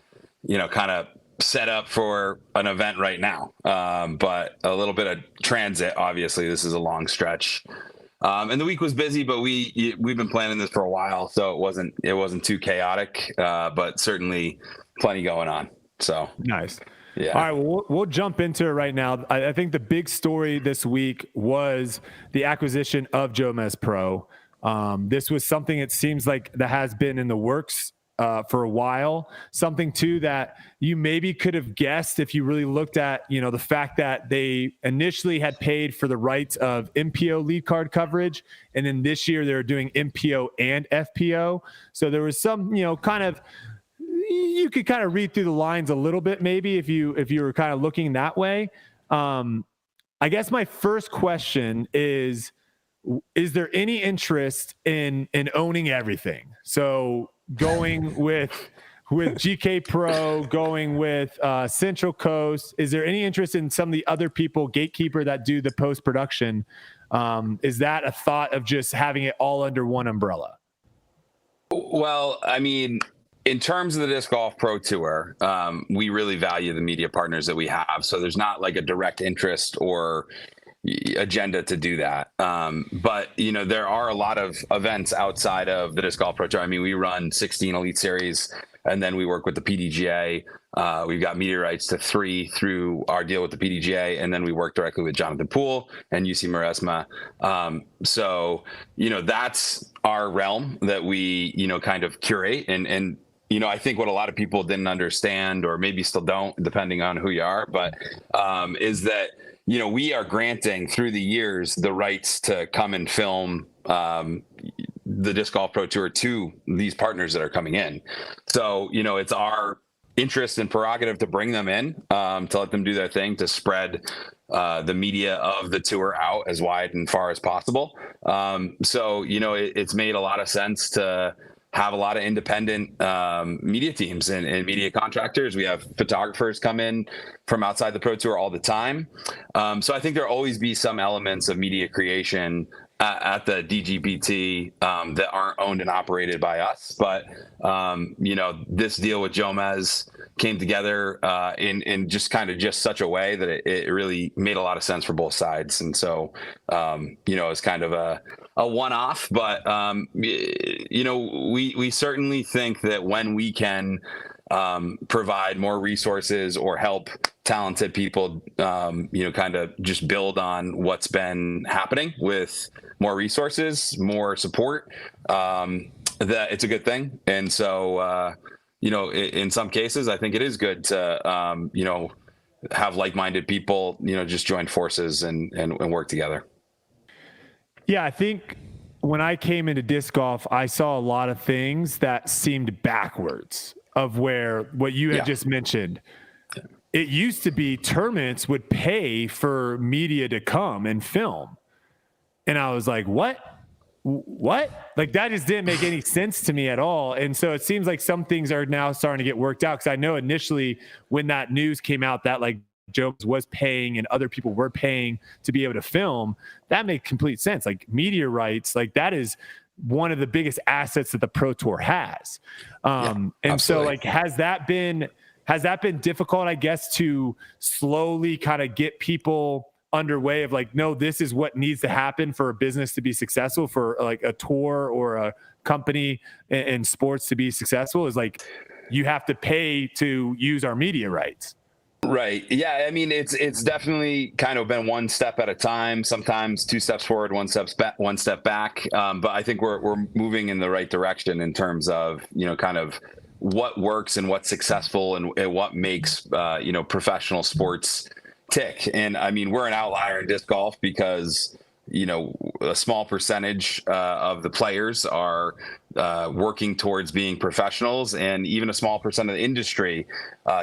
Speaker 6: kind of set up for an event right now, but a little bit of transit. Obviously, this is a long stretch. And the week was busy, but we've been planning this for a while, so it wasn't too chaotic, but certainly plenty going on. So
Speaker 1: nice.
Speaker 6: Yeah.
Speaker 1: All right. Well, we'll jump into it right now. I think the big story this week was the acquisition of JomezPro. This was something it seems like that has been in the works for a while. Something too that you maybe could have guessed if you really looked at, the fact that they initially had paid for the rights of MPO lead card coverage, and then this year they're doing MPO and FPO. So there was some, you could kind of read through the lines a little bit, maybe if you were kind of looking that way. I guess my first question is there any interest in owning everything? So going with GK Pro, going with Central Coast, is there any interest in some of the other people, Gatekeeper, that do the post-production? Is that a thought of just having it all under one umbrella?
Speaker 6: Well, I mean, in terms of the Disc Golf Pro Tour, we really value the media partners that we have. So there's not like a direct interest or agenda to do that. But, there are a lot of events outside of the Disc Golf Pro Tour. I mean, we run 16 Elite Series, and then we work with the PDGA. We've got media rights to 3 through our deal with the PDGA, and then we work directly with Jonathan Poole and UC Maresma. So, that's our realm that we, kind of curate. And I think what a lot of people didn't understand, or maybe still don't, depending on who you are, but is that, we are granting through the years the rights to come and film the Disc Golf Pro Tour to these partners that are coming in. So, it's our interest and prerogative to bring them in, to let them do their thing, to spread the media of the tour out as wide and far as possible. So, it's made a lot of sense to have a lot of independent media teams and media contractors. We have photographers come in from outside the Pro Tour all the time. So I think there'll always be some elements of media creation at the DGPT that aren't owned and operated by us. But, this deal with Jomez came together in just such a way that it really made a lot of sense for both sides. And so, it's kind of a one-off, but, we certainly think that when we can provide more resources or help talented people, kind of just build on what's been happening with more resources, more support, that it's a good thing. And so, in some cases, I think it is good to, have like-minded people, just join forces and work together.
Speaker 1: Yeah, I think when I came into disc golf, I saw a lot of things that seemed backwards of what you had just mentioned. It used to be tournaments would pay for media to come and film. And I was like, what? Like, that just didn't make any sense to me at all. And so it seems like some things are now starting to get worked out. Cause I know initially when that news came out that like Jones was paying and other people were paying to be able to film, that made complete sense. Like media rights, like that is one of the biggest assets that the Pro Tour has. And absolutely. So like, has that been difficult, I guess, to slowly kind of get people underway of like, no, this is what needs to happen for a business to be successful, for like a tour or a company in sports to be successful, is like, you have to pay to use our media rights.
Speaker 6: Right. Yeah. I mean, it's definitely kind of been one step at a time, sometimes 2 steps forward, 1 step back. But I think we're moving in the right direction in terms of, kind of what works and what's successful and what makes, professional sports tick. And I mean, we're an outlier in disc golf because, a small percentage of the players are working towards being professionals, and even a small percent of the industry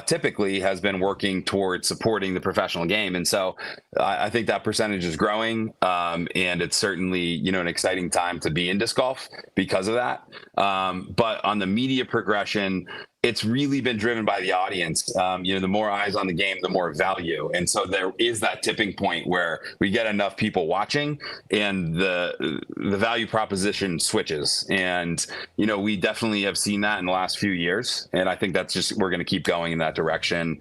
Speaker 6: typically has been working towards supporting the professional game. And so I think that percentage is growing, and it's certainly, an exciting time to be in disc golf because of that. But on the media progression, it's really been driven by the audience. The more eyes on the game, the more value. And so there is that tipping point where we get enough people watching and the value proposition switches. And, we definitely have seen that in the last few years. And I think we're going to keep going in that direction.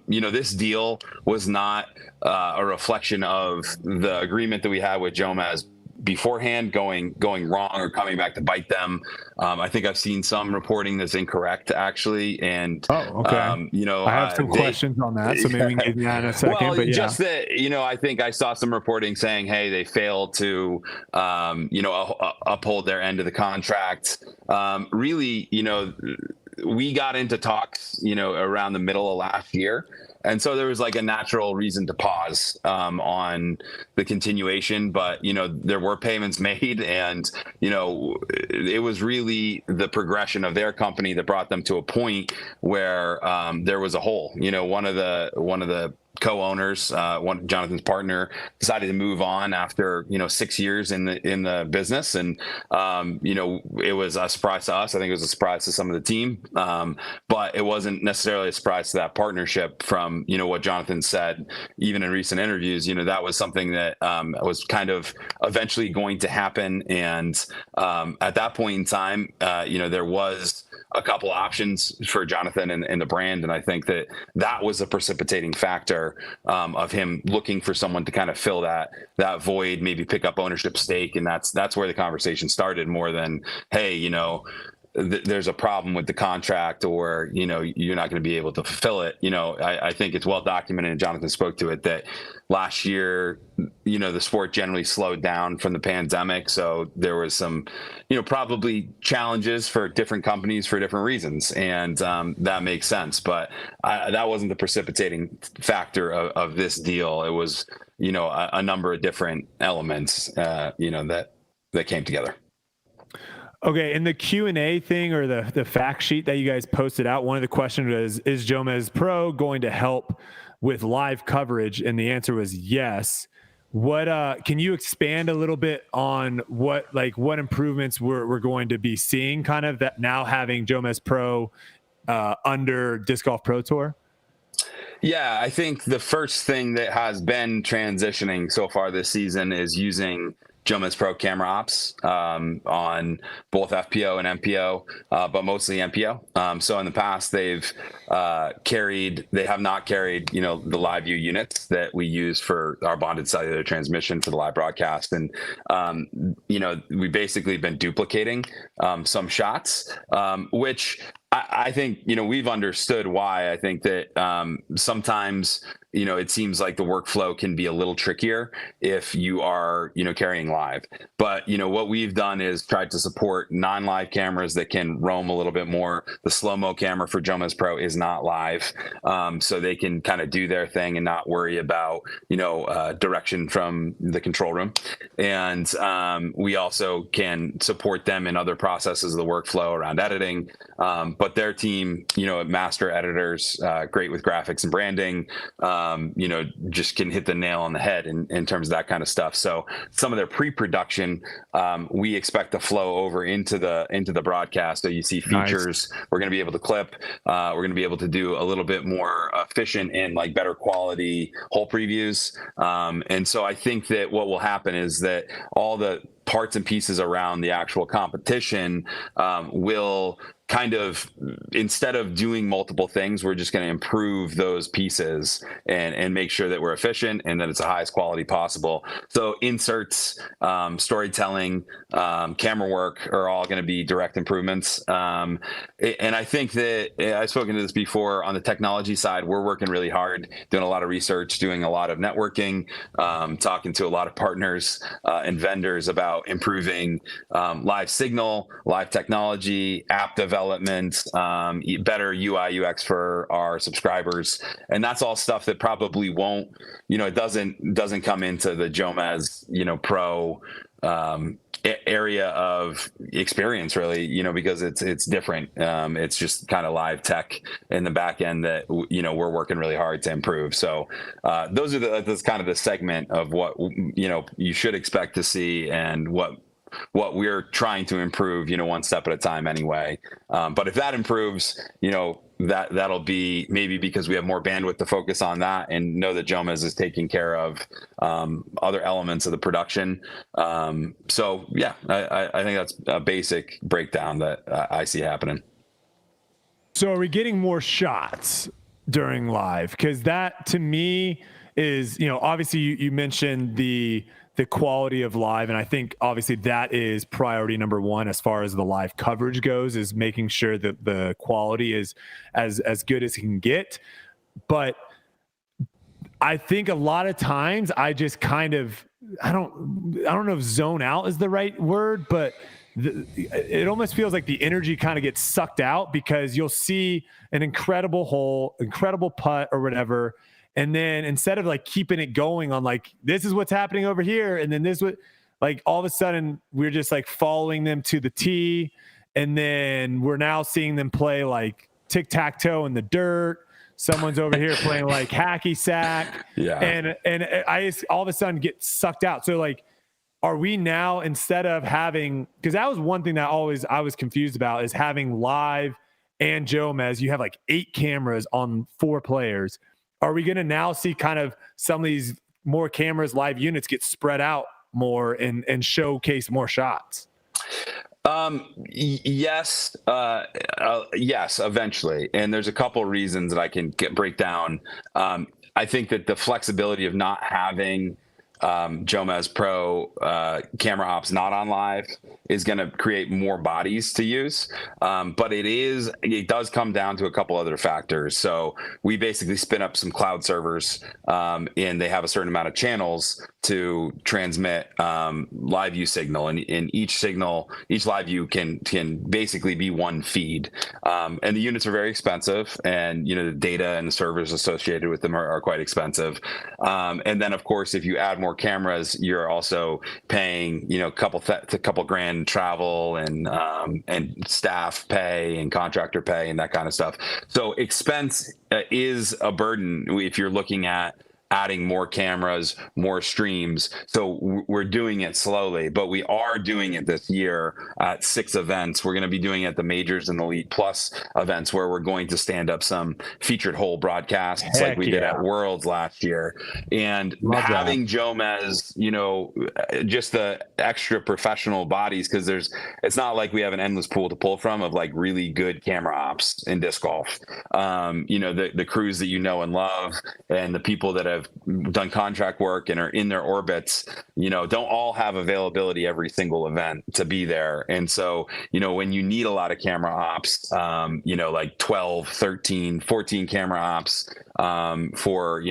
Speaker 6: This deal was not a reflection of the agreement that we had with Jomez beforehand going wrong or coming back to bite them. I think I've seen some reporting that's incorrect, actually. And
Speaker 1: okay. I have some questions on that, so maybe we can get that in a second.
Speaker 6: Well,
Speaker 1: but yeah.
Speaker 6: Just that, I think I saw some reporting saying, hey, they failed to, uphold their end of the contract. Really, we got into talks, around the middle of last year. And so there was like a natural reason to pause on the continuation, but, there were payments made, and, it was really the progression of their company that brought them to a point where there was a hole. One of the co-owners, Jonathan's partner, decided to move on after 6 years in the business, and it was a surprise to us. I think it was a surprise to some of the team, but it wasn't necessarily a surprise to that partnership. From what Jonathan said, even in recent interviews, that was something that was kind of eventually going to happen. And at that point in time, there was a couple options for Jonathan and the brand. And I think that was a precipitating factor of him looking for someone to kind of fill that void, maybe pick up ownership stake. And that's where the conversation started, more than, hey, there's a problem with the contract, or, you're not going to be able to fulfill it. I think it's well documented, and Jonathan spoke to it, that last year, the sport generally slowed down from the pandemic. So there was some, probably challenges for different companies for different reasons. And that makes sense. But that wasn't the precipitating factor of this deal. It was, a number of different elements, that came together.
Speaker 1: Okay, in the Q&A thing, or the fact sheet that you guys posted out, one of the questions was, is JomezPro going to help with live coverage? And the answer was yes. What can you expand a little bit on what improvements we're going to be seeing, kind of, that now having JomezPro under Disc Golf Pro Tour?
Speaker 6: Yeah, I think the first thing that has been transitioning so far this season is using JomezPro camera ops on both FPO and MPO, but mostly MPO. So in the past, they have not carried, the live view units that we use for our bonded cellular transmission for the live broadcast. And, we basically been duplicating some shots, which I think, we've understood why. I think that sometimes, it seems like the workflow can be a little trickier if you are, carrying live. But, what we've done is tried to support non-live cameras that can roam a little bit more. The slow-mo camera for JomezPro is not live, so they can kind of do their thing and not worry about, direction from the control room. And we also can support them in other processes of the workflow around editing. But their team, master editors, great with graphics and branding, just can hit the nail on the head in terms of that kind of stuff. So some of their pre-production, we expect to flow over into the broadcast. So you see features, nice. We're going to be able to clip. We're going to be able to do a little bit more efficient and better quality hole previews. And so I think that what will happen is that all the parts and pieces around the actual competition will kind of, instead of doing multiple things, we're just going to improve those pieces and make sure that we're efficient and that it's the highest quality possible. So inserts, storytelling, camera work are all going to be direct improvements. And I think that I've spoken to this before on the technology side, we're working really hard, doing a lot of research, doing a lot of networking, talking to a lot of partners and vendors about improving live signal, live technology, app development, better UI UX for our subscribers. And that's all stuff that probably won't, it doesn't come into the Jomez, Pro area of experience, really, because it's different. It's just kind of live tech in the back end that, we're working really hard to improve. So those are that's kind of the segment of what, you should expect to see, and what we're trying to improve, one step at a time anyway. But if that improves, that'll be maybe because we have more bandwidth to focus on that and know that Jomez is taking care of other elements of the production. So yeah, I think that's a basic breakdown that I see happening.
Speaker 1: So are we getting more shots during live? Because that to me is, obviously you mentioned the quality of live. And I think obviously that is priority number one as far as the live coverage goes, is making sure that the quality is as good as it can get. But I think a lot of times I just kind of, I don't know if zone out is the right word, but it almost feels like the energy kind of gets sucked out, because you'll see an incredible hole, incredible putt or whatever, and then instead of keeping it going on this is what's happening over here, and then this what all of a sudden we're just following them to the tee, and then we're now seeing them play tic-tac-toe in the dirt. Someone's over here playing hacky sack. Yeah. And I just all of a sudden get sucked out. So are we now, instead of having, because that was one thing that I was confused about, is having live and Jomez, you have 8 cameras on 4 players. Are we going to now see kind of some of these more cameras, live units get spread out more and showcase more shots?
Speaker 6: Yes, yes, eventually. And there's a couple reasons that I can break down. I think that the flexibility of not having JomezPro camera ops not on live is going to create more bodies to use. But it does come down to a couple other factors. So we basically spin up some cloud servers, and they have a certain amount of channels to transmit live view signal, and each live view can basically be one feed. And the units are very expensive, and the data and the servers associated with them are quite expensive. And then of course, if you add more cameras, you're also paying a couple grand travel and staff pay and contractor pay and that kind of stuff. So expense is a burden if you're looking at adding more cameras, more streams. So we're doing it slowly, but we are doing it this year at 6 events. We're going to be doing it at the Majors and the Elite Plus events, where we're going to stand up some featured whole broadcasts like we did at Worlds last year. And having Jomez, just the extra professional bodies, because it's not like we have an endless pool to pull from of like really good camera ops in disc golf. The crews that and love, and the people that have done contract work and are in their orbits, don't all have availability every single event to be there. And so, when you need a lot of camera ops, like 12, 13, 14 camera ops for,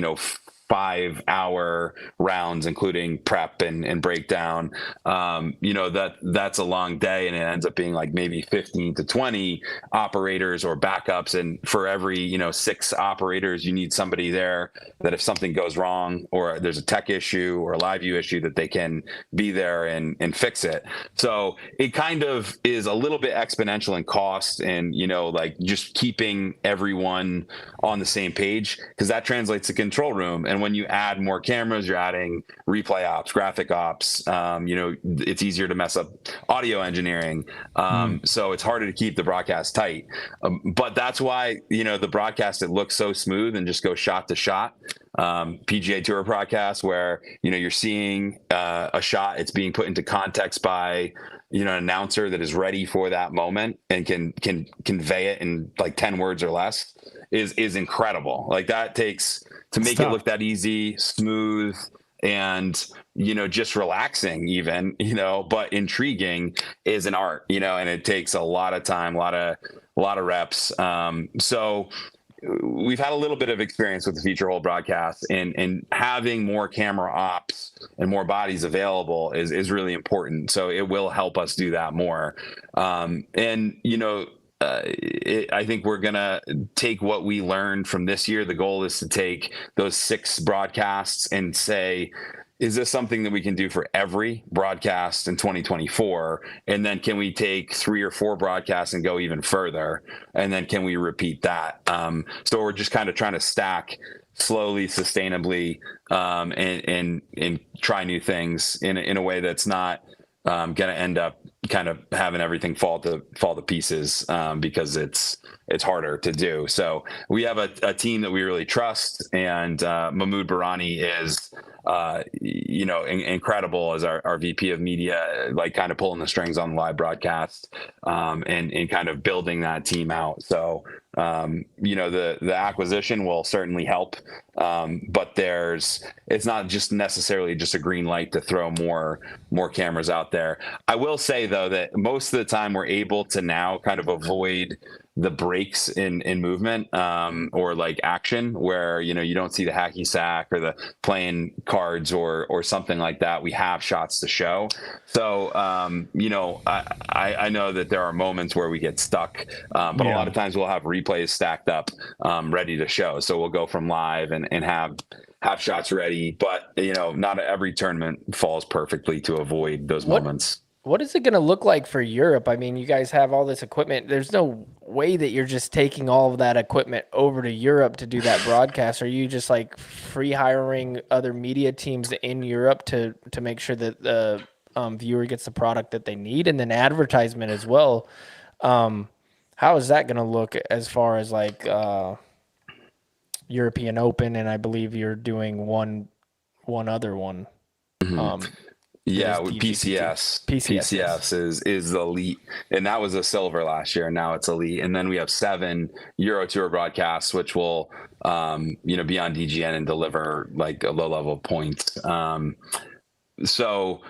Speaker 6: 5-hour rounds, including prep and breakdown, that's a long day, and it ends up being like maybe 15 to 20 operators or backups. And for every 6 operators, you need somebody there that if something goes wrong or there's a tech issue or a live view issue, that they can be there and fix it. So it kind of is a little bit exponential in cost, and like just keeping everyone on the same page, because that translates to control room. And when you add more cameras, you're adding replay ops, graphic ops. It's easier to mess up audio engineering. So it's harder to keep the broadcast tight. But that's why, the broadcast, it looks so smooth and just goes shot to shot. PGA Tour broadcast, where, you're seeing a shot, it's being put into context by, an announcer that is ready for that moment and can convey it in like 10 words or less is incredible. Like that takes to make it look that easy, smooth, and just relaxing even, but intriguing is an art, and it takes a lot of time, a lot of reps. So we've had a little bit of experience with the feature hole broadcast, and having more camera ops and more bodies available is really important. So it will help us do that more. I think we're going to take what we learned from this year. The goal is to take those 6 broadcasts and say, is this something that we can do for every broadcast in 2024? And then can we take 3 or 4 broadcasts and go even further? And then can we repeat that? So we're just kind of trying to stack slowly, sustainably, and try new things in a way that's not going to end up kind of having everything fall to pieces, because it's harder to do. So we have a team that we really trust, and Mahmoud Barani is incredible as our VP of media, like kind of pulling the strings on the live broadcast, and kind of building that team out. So the acquisition will certainly help, but it's not just necessarily just a green light to throw more cameras out there. I will say though that most of the time we're able to now kind of avoid the breaks in movement, or like action, where you don't see the hacky sack or the playing cards or something like that. We have shots to show. So I know that there are moments where we get stuck, but a lot of times we'll have replays stacked up, ready to show. So we'll go from live and have shots ready, but not every tournament falls perfectly to avoid those moments.
Speaker 2: What is it going to look like for Europe? I mean, you guys have all this equipment. There's no way that you're just taking all of that equipment over to Europe to do that broadcast. Are you just like free hiring other media teams in Europe to make sure that the viewer gets the product that they need, and then advertisement as well? How is that going to look as far as like European Open? And I believe you're doing one other one.
Speaker 6: Yeah, with PCS is elite, and that was a silver last year, and now it's elite. And then we have 7 Euro Tour broadcasts, which will, be on DGN and deliver like a low level points. So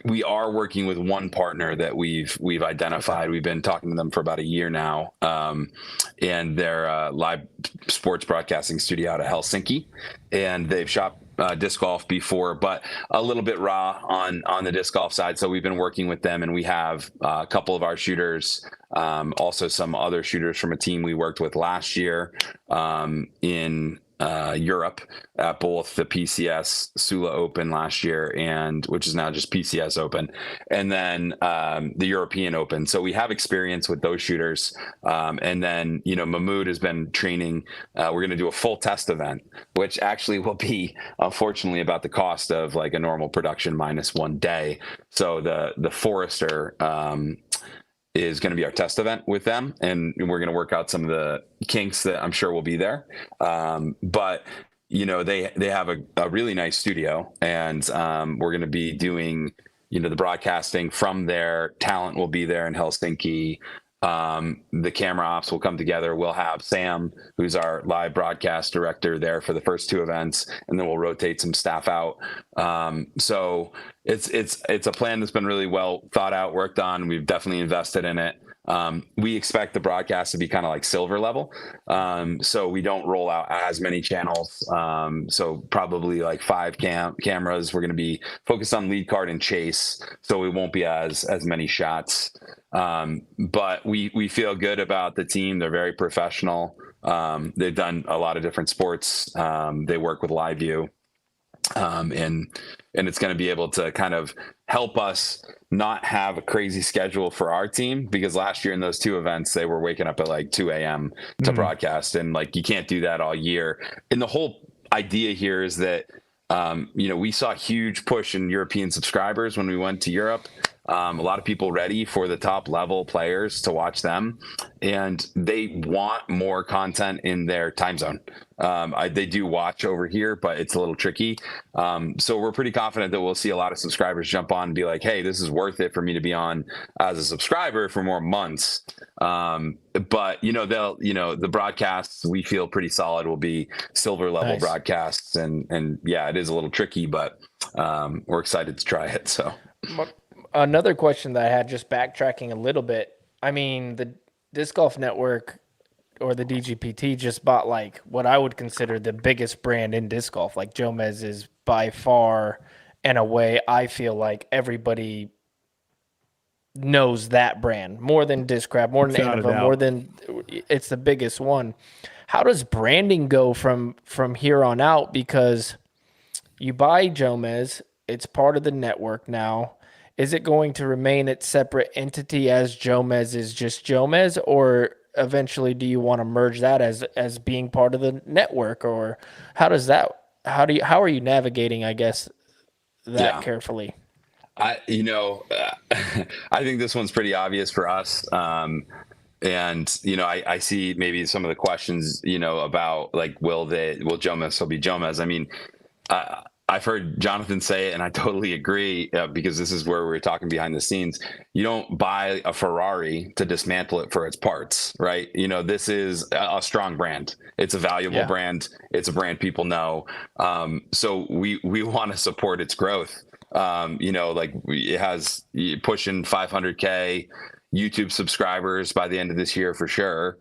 Speaker 6: we are working with one partner that we've identified. We've been talking to them for about a year now, and they're a live sports broadcasting studio out of Helsinki, and they've shot disc golf before, but a little bit raw on the disc golf side. So we've been working with them, and we have a couple of our shooters, also some other shooters from a team we worked with last year in Europe at both the PCS Sula Open last year, and which is now just PCS Open, and then the European Open. So we have experience with those shooters, and then Mahmoud has been training. We're going to do a full test event, which actually will be unfortunately about the cost of like a normal production minus 1 day. So the Forester is going to be our test event with them, and we're going to work out some of the kinks that I'm sure will be there. But they have a really nice studio, and we're going to be doing the broadcasting from there. Talent will be there in Helsinki. The camera ops will come together. We'll have Sam, who's our live broadcast director, there for the first 2 events, and then we'll rotate some staff out. So it's a plan that's been really well thought out, worked on. We've definitely invested in it. We expect the broadcast to be kind of like silver level. So we don't roll out as many channels. So probably like 5 cameras. We're going to be focused on lead card and chase. So we won't be as many shots. But we feel good about the team. They're very professional. They've done a lot of different sports. They work with LiveView. And it's going to be able to kind of help us not have a crazy schedule for our team, because last year in those 2 events, they were waking up at like 2 a.m. to broadcast, and like you can't do that all year. And the whole idea here is that we saw a huge push in European subscribers when we went to Europe. A lot of people ready for the top level players to watch them, and they want more content in their time zone. They do watch over here, but it's a little tricky. So we're pretty confident that we'll see a lot of subscribers jump on and be like, hey, this is worth it for me to be on as a subscriber for more months. But the broadcasts, we feel pretty solid, will be silver level broadcasts. And yeah, it is a little tricky, but we're excited to try it. So
Speaker 2: another question that I had, just backtracking a little bit. I mean, the Disc Golf Network or the DGPT just bought like what I would consider the biggest brand in disc golf. Like Jomez is by far and away, I feel like everybody knows that brand more than Discraft, more than Innova, more than it's the biggest one. How does branding go from here on out? Because you buy Jomez, it's part of the network now. Is it going to remain its separate entity as Jomez is just Jomez, or eventually do you want to merge that as being part of the network, or how are you navigating, I guess, that carefully?
Speaker 6: I think this one's pretty obvious for us. And, I see maybe some of the questions, about like, will Jomez still be Jomez? I mean, I've heard Jonathan say it, and I totally agree, because this is where we're talking behind the scenes. You don't buy a Ferrari to dismantle it for its parts, right? This is a strong brand. It's a valuable brand. It's a brand people know. So we want to support its growth. It has pushing 500K YouTube subscribers by the end of this year for sure.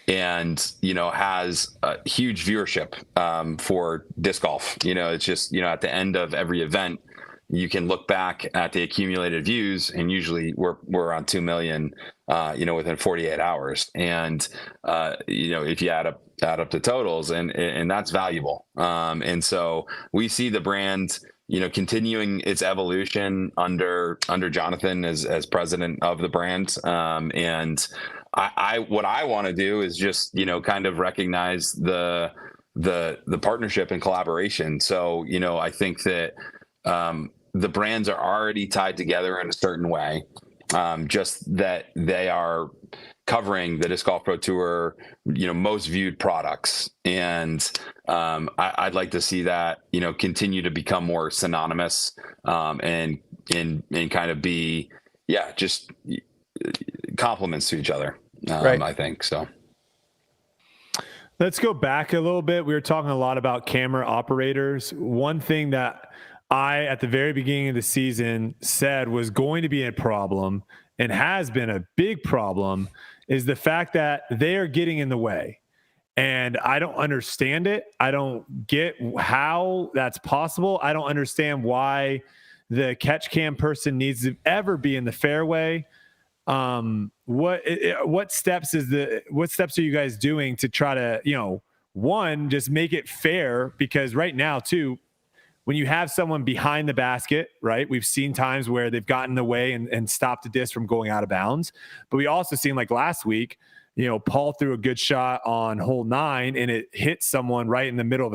Speaker 6: And has a huge viewership for disc golf. It's just, at the end of every event, you can look back at the accumulated views, and usually we're on 2 million, within 48 hours. And, if you add up the totals, and that's valuable. And so we see the brand, continuing its evolution under Jonathan as president of the brand. And what I want to do is just, kind of recognize the partnership and collaboration. So, I think that the brands are already tied together in a certain way, just that they are covering the Disc Golf Pro Tour, most viewed products. And I'd like to see that, continue to become more synonymous, and kind of be, just compliments to each other. Right. I think so.
Speaker 1: Let's go back a little bit. We were talking a lot about camera operators. One thing that I, at the very beginning of the season, said was going to be a problem and has been a big problem is the fact that they are getting in the way. And I don't understand it. I don't get how that's possible. I don't understand why the catch cam person needs to ever be in the fairway. What steps are you guys doing to try to, one, just make it fair? Because right now too, when you have someone behind the basket, right, we've seen times where they've gotten in the way and stopped the disc from going out of bounds. But we also seen, like last week, Paul threw a good shot on hole 9 and it hit someone right in the middle of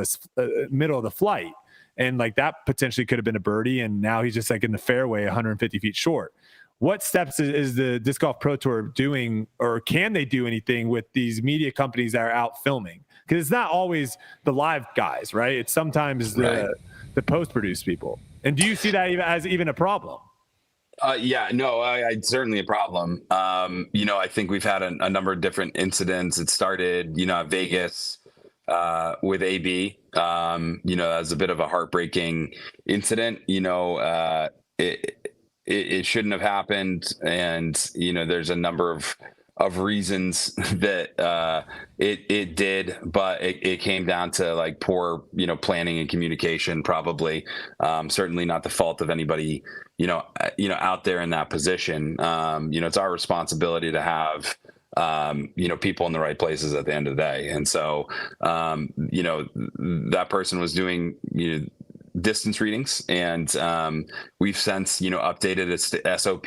Speaker 1: the flight. And like that potentially could have been a birdie. And now he's just like in the fairway, 150 feet short. What steps is the Disc Golf Pro Tour doing, or can they do anything with these media companies that are out filming? Because it's not always the live guys, right? It's sometimes the post-produced people. And do you see that as even a problem? It's certainly a problem. I think we've had a number of different incidents. It started, at Vegas with AB. That was a bit of a heartbreaking incident. It shouldn't have happened. And, there's a number of reasons that it did, but it came down to like poor, planning and communication, probably. Certainly not the fault of anybody, out there in that position. It's our responsibility to have, people in the right places at the end of the day. And so, that person was doing, distance readings, and we've since updated its SOP.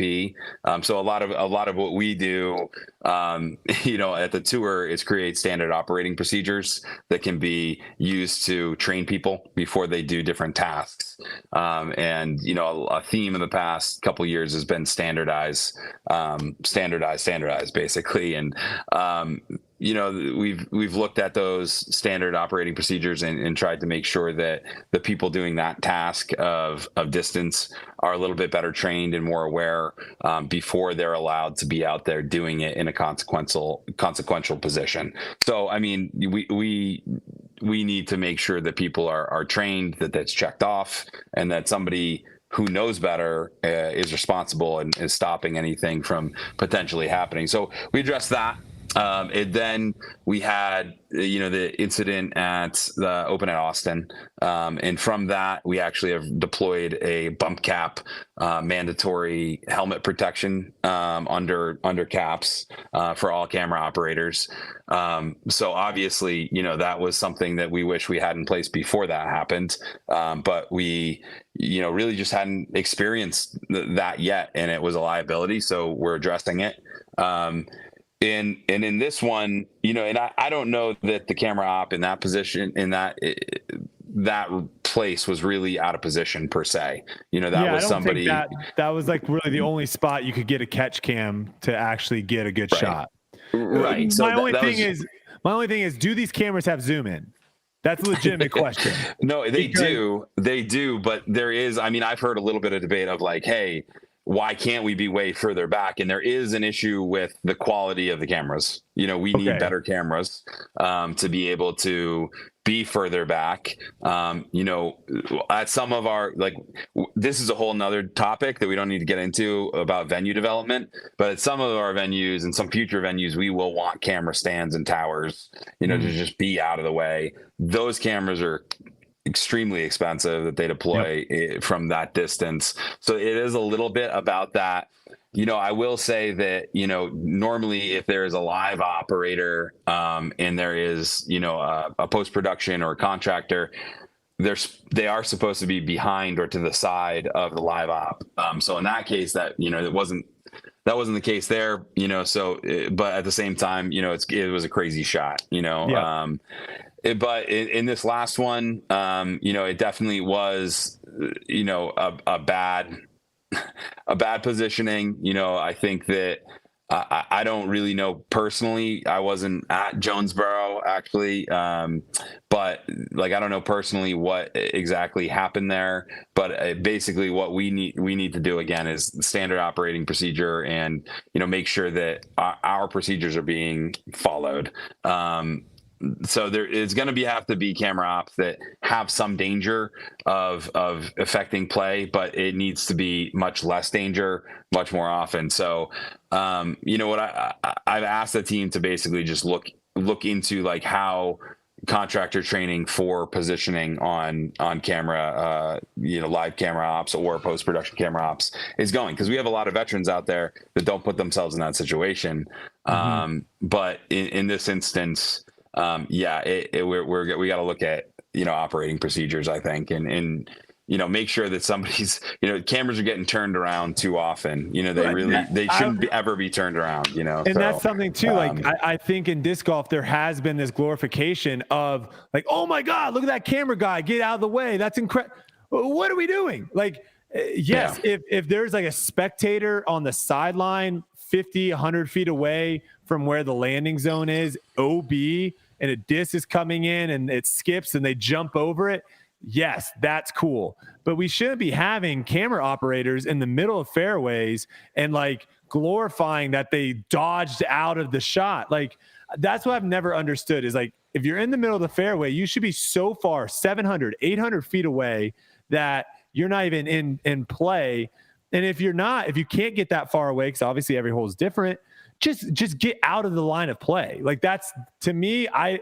Speaker 1: So a lot of what we do at the tour is create standard operating procedures that can be used to train people before they do different tasks. And a theme of the past couple of years has been standardize basically. And we've looked at those standard operating procedures and tried to make sure that the people doing that task of distance are a little bit better trained and more aware before they're allowed to be out there doing it in a consequential position. So, I mean, we need to make sure that people are trained, that's checked off, and that somebody who knows better is responsible and is stopping anything from potentially happening. So we addressed that. And then we had, the incident at the Open at Austin. And from that, we actually have deployed a bump cap, mandatory helmet protection, under caps, for all camera operators. So obviously, that was something that we wish we had in place before that happened. But we, really just hadn't experienced that yet. And it was a liability. So we're addressing it. And in this one, and I don't know that the camera op in that position, in that place was really out of position per se. That was somebody that was like really the only spot you could get a catch cam to actually get a good shot.
Speaker 6: Right. So
Speaker 1: my only thing is, do these cameras have zoom in? That's a legitimate question.
Speaker 6: No, they do, but there is, I've heard a little bit of debate of like, hey, why can't we be way further back? And there is an issue with the quality of the cameras. We need better cameras to be able to be further back. At some of our, this is a whole nother topic that we don't need to get into about venue development, but at some of our venues and some future venues, we will want camera stands and towers, to just be out of the way. Those cameras are extremely expensive that they deploy from that distance. So it is a little bit about that. I will say that, normally if there is a live operator and there is, a post-production or a contractor, they are supposed to be behind or to the side of the live op. So in that case, that wasn't the case there, so, but at the same time, it was a crazy shot, but in this last one, it definitely was, a bad positioning. I think that I don't really know personally. I wasn't at Jonesboro actually, but like I don't know personally what exactly happened there. But basically, what we need to do again is standard operating procedure, and make sure that our procedures are being followed. So there is going to have to be camera ops that have some danger of affecting play, but it needs to be much less danger much more often. So what I've asked the team to basically just look into like how contractor training for positioning on camera, live camera ops or post-production camera ops is going, because we have a lot of veterans out there that don't put themselves in that situation. But in this instance, we got to look at operating procedures, I think, and make sure that somebody's cameras are getting turned around too often. They shouldn't ever be turned around.
Speaker 1: And that's something too. Like I think in disc golf there has been this glorification of like, oh my God, look at that camera guy, get out of the way. That's incredible. What are we doing? Like, yes, if there's like a spectator on the sideline 50, 100 feet away from where the landing zone is, OB, and a disc is coming in and it skips and they jump over it, yes, that's cool. But we shouldn't be having camera operators in the middle of fairways and like glorifying that they dodged out of the shot. Like, that's what I've never understood is like, if you're in the middle of the fairway, you should be so far 700, 800 feet away that you're not even in play. And if you can't get that far away, because obviously every hole is different, just get out of the line of play. Like, that's, to me, I've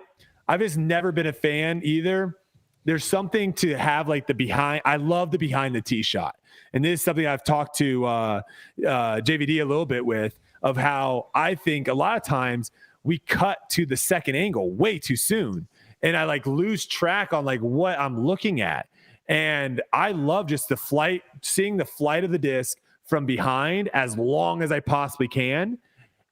Speaker 1: just never been a fan either. There's something to have like I love the behind the tee shot. And this is something I've talked to JVD a little bit with, of how I think a lot of times we cut to the second angle way too soon. And I like lose track on like what I'm looking at. And I love just seeing the flight of the disc from behind as long as I possibly can.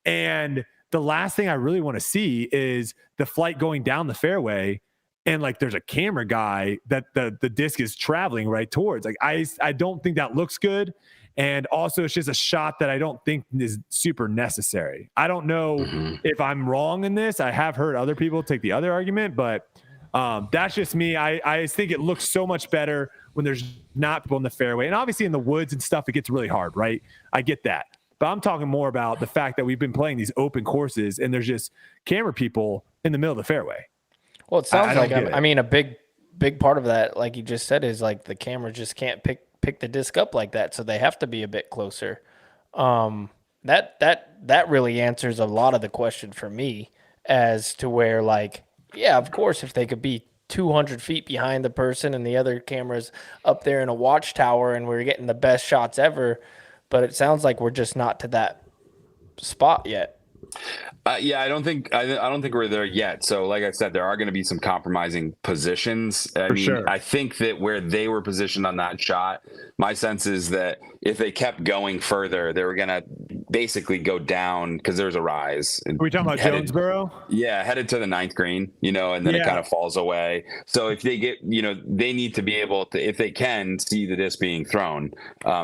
Speaker 1: And the last thing I really want to see is the flight going down the fairway and like there's a camera guy that the disc is traveling right towards. Like, I don't think that looks good. And also it's just a shot that I don't think is super necessary. I don't know if I'm wrong in this. I have heard other people take the other argument, but that's just me. I just think it looks so much better when there's not people in the fairway. And obviously in the woods and stuff, it gets really hard, right? I get that. But I'm talking more about the fact that we've been playing these open courses and there's just camera people in the middle of the fairway.
Speaker 2: Well, it sounds I mean, a big part of that, like you just said, is like the camera just can't pick the disc up like that, so they have to be a bit closer. That really answers a lot of the question for me as to where, like, yeah, of course, if they could be 200 feet behind the person and the other camera's up there in a watchtower and we're getting the best shots ever, but it sounds like we're just not to that spot yet.
Speaker 6: Yeah, I don't think we're there yet. So, like I said, there are going to be some compromising positions. Sure. I think that where they were positioned on that shot, my sense is that if they kept going further, they were going to basically go down because there's a rise.
Speaker 1: Are we talking about Jonesboro?
Speaker 6: Yeah, headed to the ninth green, and then it kind of falls away. So if they get, they need to be able to, if they can, see the disc being thrown.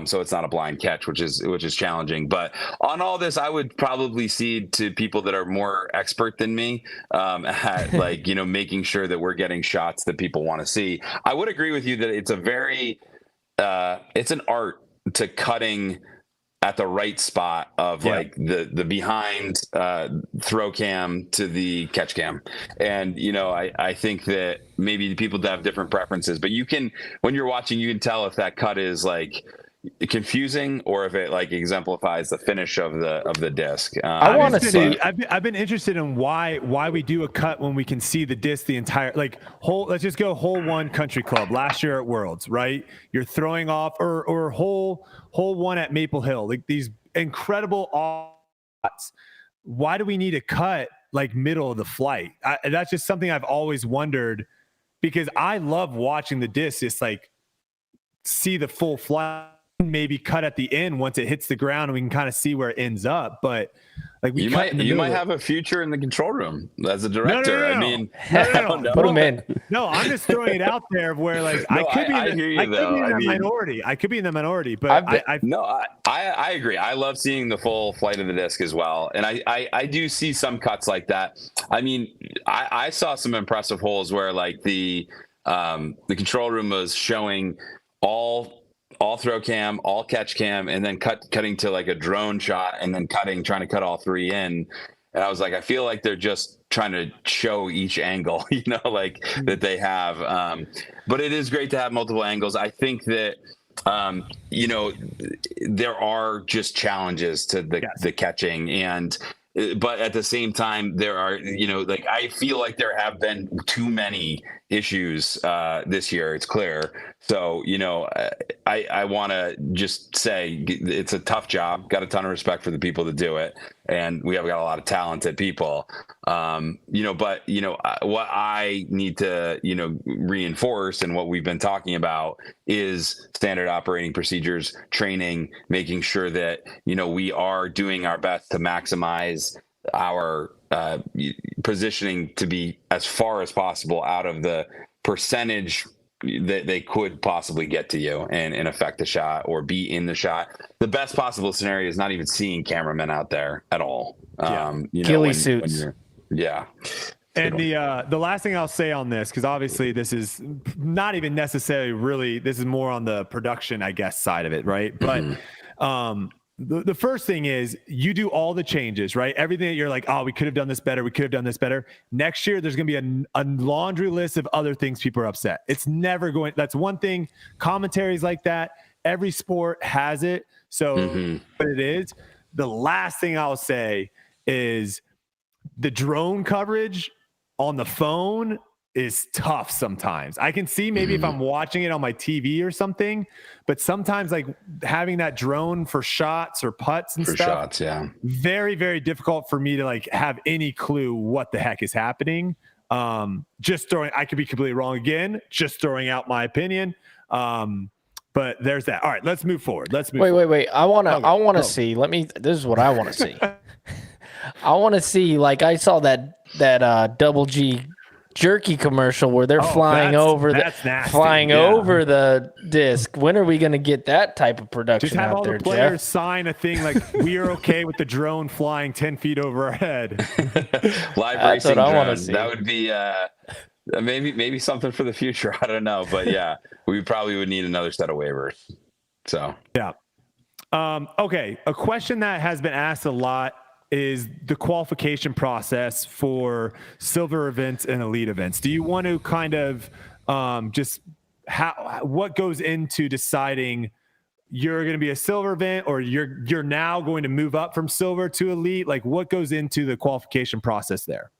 Speaker 6: So it's not a blind catch, which is challenging. But on all this, I would probably cede to people that are more expert than me at like, making sure that we're getting shots that people want to see. I would agree with you that it's a very, it's an art to cutting at the right spot of like the behind throw cam to the catch cam. And, I think that maybe people have different preferences, but when you're watching, you can tell if that cut is like confusing or if it like exemplifies the finish of the disc.
Speaker 2: I want to see.
Speaker 1: I've been interested in why we do a cut when we can see the disc the entire let's just go hole one country club last year at Worlds, right? You're throwing off or hole one at Maple Hill, like these incredible shots. Why do we need a cut like middle of the flight? That's just something I've always wondered, because I love watching the disc just like see the full flight. maybe cut at the end once it hits the ground and we can kind of see where it ends up. But like
Speaker 6: you might have a future in the control room as a director.
Speaker 1: No.
Speaker 6: I mean,
Speaker 2: no. Put him in.
Speaker 1: No, I'm just throwing it out there where like I could be in the minority. I could be in the minority, but
Speaker 6: I agree. I love seeing the full flight of the disc as well. And I do see some cuts like that. I mean, I saw some impressive holes where like the control room was showing all throw cam, all catch cam, and then cutting to like a drone shot and then trying to cut all three in. And I was like, I feel like they're just trying to show each angle, like that they have. But it is great to have multiple angles. I think that, there are just challenges to the catching, but at the same time, there are, like I feel like there have been too many issues this year. It's clear. So, I want to just say it's a tough job. Got a ton of respect for the people that do it. And we have got a lot of talented people. But what I need to, reinforce and what we've been talking about is standard operating procedures, training, making sure that, we are doing our best to maximize our positioning to be as far as possible out of the percentage that they could possibly get to you and affect the shot or be in the shot. The best possible scenario is not even seeing cameramen out there at all.
Speaker 2: Ghillie suits.
Speaker 6: Yeah.
Speaker 1: And the last thing I'll say on this, because obviously this is not even necessarily really, this is more on the production, I guess, side of it, right? But the first thing is you do all the changes, right? Everything that you're like, oh, we could have done this better. We could have done this better. Next year, there's going to be a laundry list of other things people are upset. It's never going. That's one thing. Commentaries like that. Every sport has it. So, but it is. The last thing I'll say is the drone coverage on the phone is tough sometimes. I can see maybe if I'm watching it on my TV or something, but sometimes like having that drone for shots or putts and stuff, very, very difficult for me to like have any clue what the heck is happening. I could be completely wrong again, just throwing out my opinion. But there's that. All right, let's move forward.
Speaker 2: Wait. I want to see. This is what I want to see. I want to see, like I saw that Double G jerky commercial where they're flying over the disc. When are we going to get that type of production?
Speaker 1: Just have
Speaker 2: out
Speaker 1: all
Speaker 2: there,
Speaker 1: the players
Speaker 2: Jeff?
Speaker 1: sign a thing like we are okay with the drone flying 10 feet over our head.
Speaker 6: Live racing drone. That would be maybe something for the future. I don't know, but yeah, we probably would need another set of waivers. So
Speaker 1: yeah. Okay, a question that has been asked a lot is the qualification process for silver events and elite events. Do you want to kind of what goes into deciding you're going to be a silver event or you're now going to move up from silver to elite? Like what goes into the qualification process there?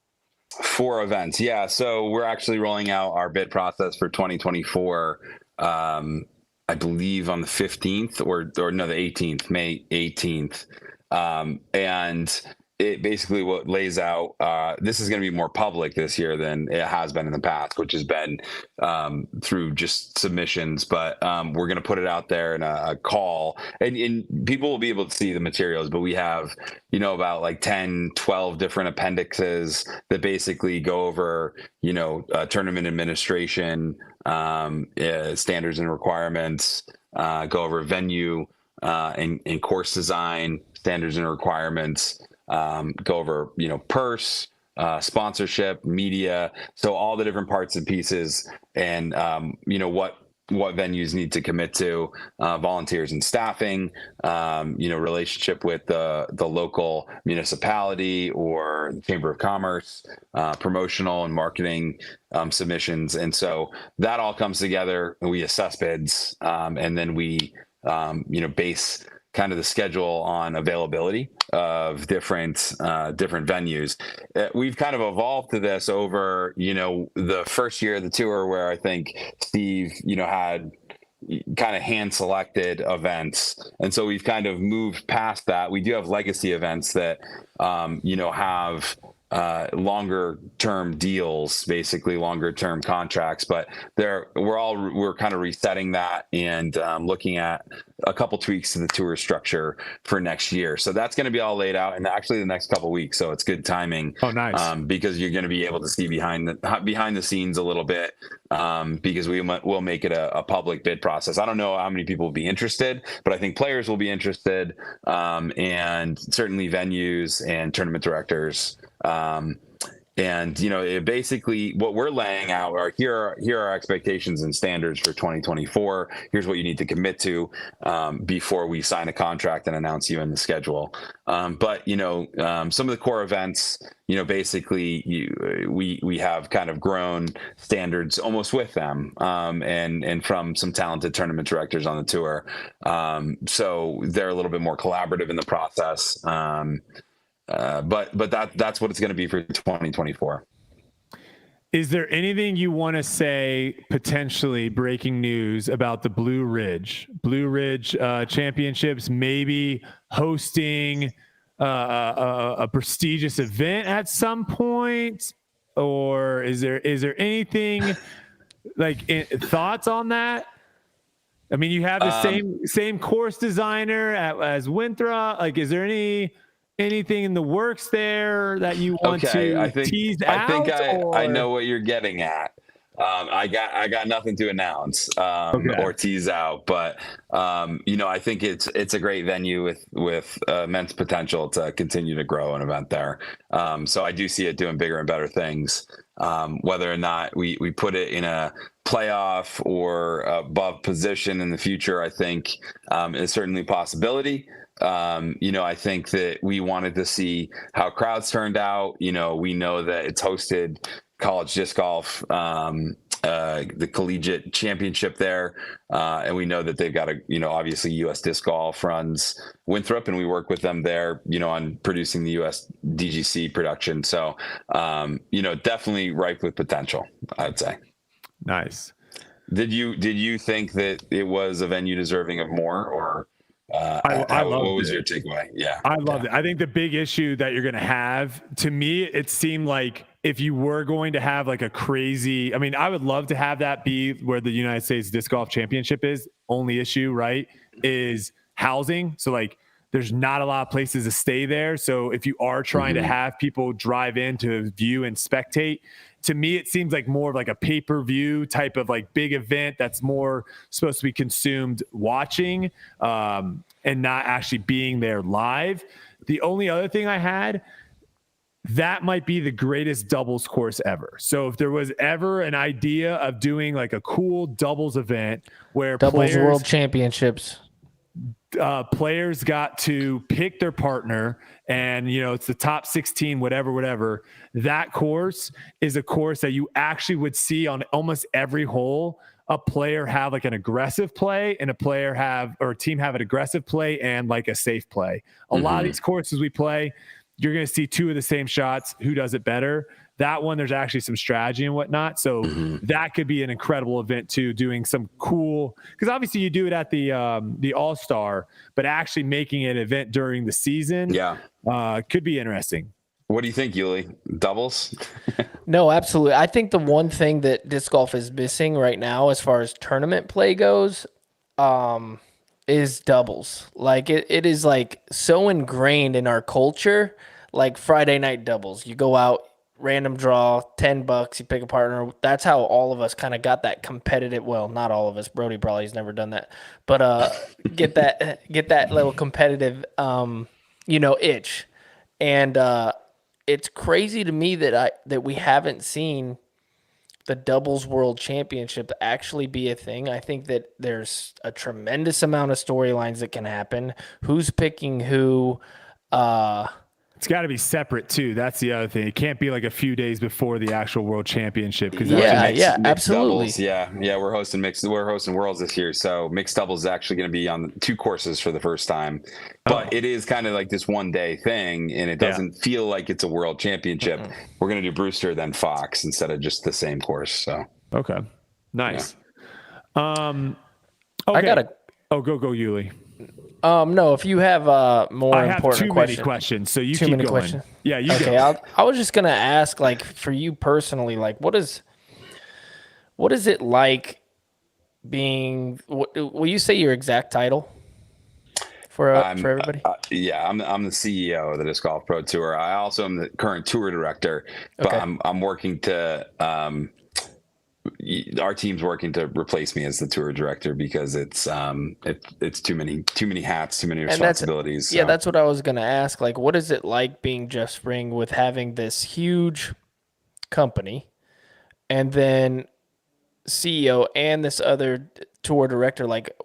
Speaker 6: For events. Yeah. So we're actually rolling out our bid process for 2024. I believe on the 15th or no, the 18th, May 18th. And it basically what lays out, this is going to be more public this year than it has been in the past, which has been through just submissions, but we're going to put it out there in a call and people will be able to see the materials, but we have, about like 10, 12 different appendixes that basically go over, tournament administration, standards and requirements, go over venue, and course design, standards and requirements, go over, purse, sponsorship, media. So all the different parts and pieces and, what venues need to commit to, volunteers and staffing, relationship with the local municipality or the Chamber of Commerce, promotional and marketing submissions. And so that all comes together and we assess bids, and then we, base kind of the schedule on availability of different venues. We've kind of evolved to this over, the first year of the tour where I think Steve, had kind of hand selected events. And so we've kind of moved past that. We do have legacy events that, have longer term deals, basically longer term contracts, but we're kind of resetting that and looking at a couple tweaks to the tour structure for next year. So that's going to be all laid out in actually the next couple weeks. So it's good timing.
Speaker 1: Oh, nice.
Speaker 6: Because you're going to be able to see behind the scenes a little bit, because we'll make it a public bid process. I don't know how many people will be interested, but I think players will be interested, and certainly venues and tournament directors. And basically what we're laying out are here are our expectations and standards for 2024. Here's what you need to commit to before we sign a contract and announce you in the schedule. But some of the core events, basically we have kind of grown standards almost with them, and from some talented tournament directors on the tour. So they're a little bit more collaborative in the process. But that's what it's going to be for 2024.
Speaker 1: Is there anything you want to say, potentially breaking news, about the Blue Ridge Championships, maybe hosting a prestigious event at some point? Or is there anything thoughts on that? I mean, you have the same course designer as Winthrop. Is there anything in the works there that you want to tease out?
Speaker 6: I know what you're getting at. I got nothing to announce or tease out, but I think it's a great venue with immense potential to continue to grow an event there. So I do see it doing bigger and better things. Whether or not we put it in a playoff or above position in the future, I think is certainly a possibility. I think that we wanted to see how crowds turned out. We know that it's hosted college disc golf, the collegiate championship there. And we know that they've got obviously US Disc Golf runs Winthrop, and we work with them there, on producing the US DGC production. So, definitely ripe with potential, I'd say.
Speaker 1: Nice.
Speaker 6: Did you think that it was a venue deserving of more, or what was your takeaway? Yeah,
Speaker 1: I loved it. I think the big issue that you're going to have, to me, it seemed like if you were going to have a crazy, I would love to have that be where the United States Disc Golf Championship is. Only issue, right, is housing. So there's not a lot of places to stay there. So if you are trying to have people drive in to view and spectate, to me, it seems like more of a pay-per-view type of big event that's more supposed to be consumed watching, and not actually being there live. The only other thing I had, that might be the greatest doubles course ever. So if there was ever an idea of doing a cool doubles event where
Speaker 2: doubles world championships,
Speaker 1: players got to pick their partner, and it's the top 16, whatever, that course is a course that you actually would see on almost every hole a player have an aggressive play, and a team have an aggressive play and a safe play. A lot of these courses we play, you're going to see two of the same shots. Who does it better? That one, there's actually some strategy and whatnot. So that could be an incredible event too, doing some cool, because obviously you do it at the All-Star, but actually making an event during the season could be interesting.
Speaker 6: What do you think, Yuli? Doubles?
Speaker 2: No, absolutely. I think the one thing that disc golf is missing right now as far as tournament play goes is doubles. It is so ingrained in our culture, Friday night doubles. You go out, random draw, $10, you pick a partner. That's how all of us kind of got that competitive. Well, not all of us. Brody probably has never done that, but get that little competitive, itch. And it's crazy to me that we haven't seen the doubles world championship actually be a thing. I think that there's a tremendous amount of storylines that can happen. Who's picking who?
Speaker 1: It's got to be separate too. That's the other thing. It can't be a few days before the actual world championship.
Speaker 2: Mixed absolutely.
Speaker 6: Doubles. Yeah. We're hosting Worlds this year. So mixed doubles is actually going to be on 2 courses for the first time, but it is kind of this one day thing, and it doesn't feel like it's a world championship. We're going to do Brewster, then Fox instead of just the same course. So,
Speaker 1: okay. Nice.
Speaker 6: Yeah.
Speaker 1: Okay. Go Yuli.
Speaker 2: No, if you have more
Speaker 1: I have
Speaker 2: important
Speaker 1: too many questions, so you
Speaker 2: too
Speaker 1: keep
Speaker 2: many
Speaker 1: going.
Speaker 2: questions.
Speaker 1: Yeah, you
Speaker 2: okay.
Speaker 1: go.
Speaker 2: I was just gonna ask, like, for you personally, like, what is it like being? Will you say your exact title for everybody?
Speaker 6: Yeah, I'm the CEO of the Disc Golf Pro Tour. I also am the current tour director, but
Speaker 2: Okay.
Speaker 6: I'm working to our team's working to replace me as the tour director because it's too many hats, too many responsibilities.
Speaker 2: Yeah, that's what I was gonna ask. Like, what is it like being Jeff Spring with having this huge company and then CEO and this other tour director? Like,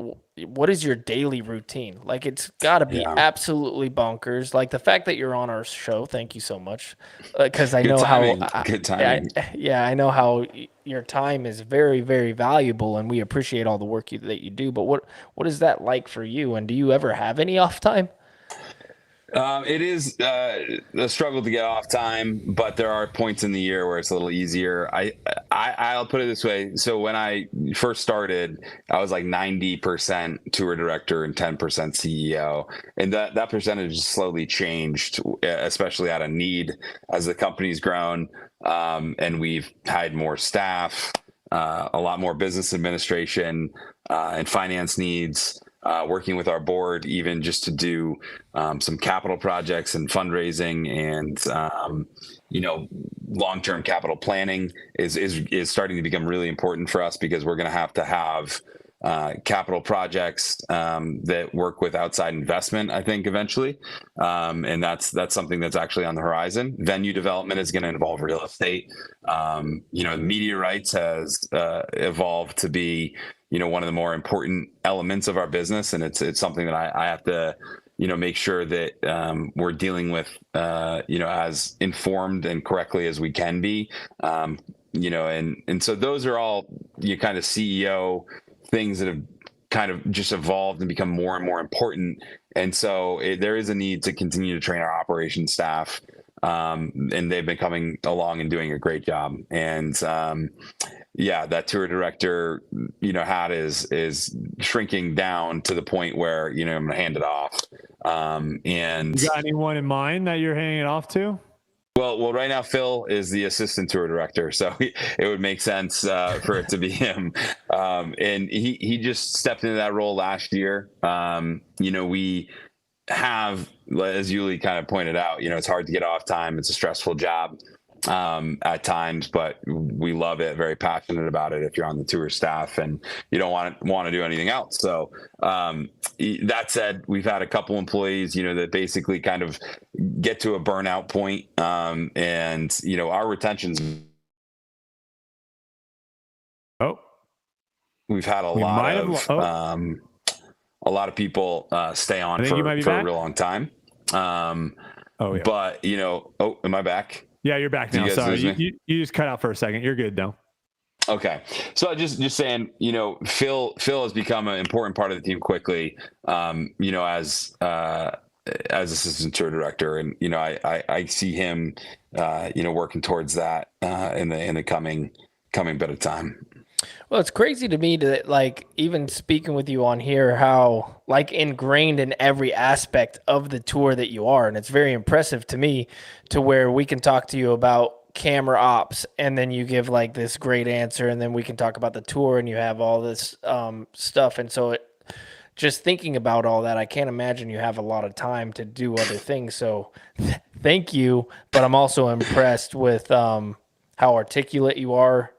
Speaker 2: what is your daily routine? Like, it's got to be absolutely bonkers. Like, the fact that you're on our show, thank you so much, because I know
Speaker 6: timing.
Speaker 2: how
Speaker 6: Good timing.
Speaker 2: I know how your time is very, very valuable, and we appreciate all the work that you do. But what is that like for you? And do you ever have any off time?
Speaker 6: It is a struggle to get off time, but there are points in the year where it's a little easier. I'll put it this way. So when I first started, I was like 90% tour director and 10% CEO. And that percentage has slowly changed, especially out of need as the company's grown. And we've had more staff, a lot more business administration and finance needs. Working with our board, even just to do some capital projects and fundraising and long-term capital planning is starting to become really important for us because we're going to have capital projects that work with outside investment, I think, eventually. And that's something that's actually on the horizon. Venue development is going to involve real estate. Media rights has evolved to be one of the more important elements of our business, and it's something that I have to make sure that we're dealing with as informed and correctly as we can be. And so those are all kind of CEO things that have kind of just evolved and become more and more important. And so there is a need to continue to train our operations staff. And they've been coming along and doing a great job. And that tour director, hat is shrinking down to the point where, I'm going to hand it off. And
Speaker 1: you got anyone in mind that you're handing it off to?
Speaker 6: Well, right now Phil is the assistant tour director, so it would make sense for it to be him. And he just stepped into that role last year. We have, as Yuli kind of pointed out, it's hard to get off time. It's a stressful job at times, but we love it, very passionate about it if you're on the tour staff and you don't want to do anything else. So that said, we've had a couple employees, that basically kind of get to a burnout point. And our retention's we've had a lot of people stay on for a real long time. But am I back?
Speaker 1: Yeah, you're back now. Sorry, you just cut out for a second. You're good though.
Speaker 6: Okay, so just saying, Phil has become an important part of the team quickly. As assistant tour director, and I see him, working towards that in the coming bit of time.
Speaker 2: Well, it's crazy to me that, like, even speaking with you on here, how, like, ingrained in every aspect of the tour that you are. And it's very impressive to me to where we can talk to you about camera ops and then you give like this great answer and then we can talk about the tour and you have all this stuff. And so just thinking about all that, I can't imagine you have a lot of time to do other things. So thank you. But I'm also impressed with how articulate you are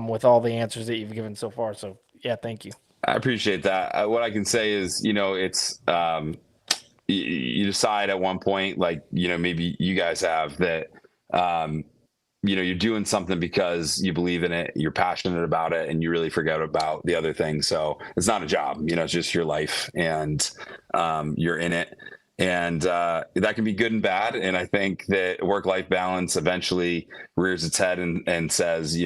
Speaker 2: with all the answers that you've given so far. So yeah, thank you.
Speaker 6: I appreciate that. What I can say is, it's you decide at one point, like, maybe you guys have that, you're doing something because you believe in it, you're passionate about it, and you really forget about the other things. So it's not a job, it's just your life, and you're in it. And that can be good and bad. And I think that work-life balance eventually rears its head and says,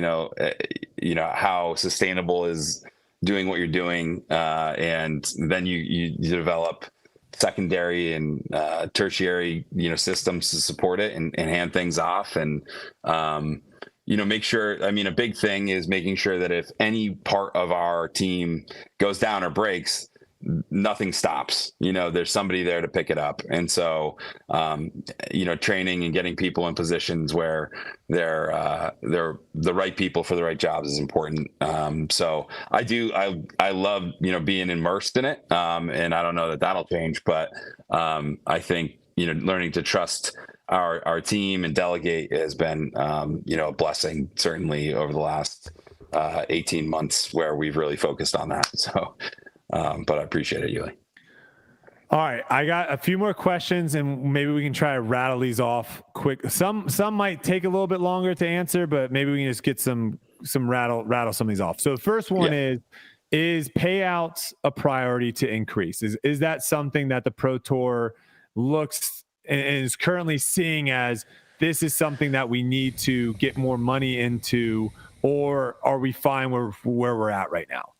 Speaker 6: how sustainable is doing what you're doing. And then you develop secondary and tertiary, systems to support it and hand things off. And, make sure, a big thing is making sure that if any part of our team goes down or breaks, nothing stops. There's somebody there to pick it up. And so, training and getting people in positions where they're the right people for the right jobs is important. So I love, being immersed in it. And I don't know that that'll change, but I think, learning to trust our team and delegate has been, a blessing, certainly over the last 18 months where we've really focused on that. So, but I appreciate it, Yuli.
Speaker 1: All right, I got a few more questions, and maybe we can try to rattle these off quick. Some might take a little bit longer to answer, but maybe we can just get some rattle some of these off. So the first one is payouts a priority to increase? Is that something that the Pro Tour looks and is currently seeing as this is something that we need to get more money into, or are we fine where we're at right now?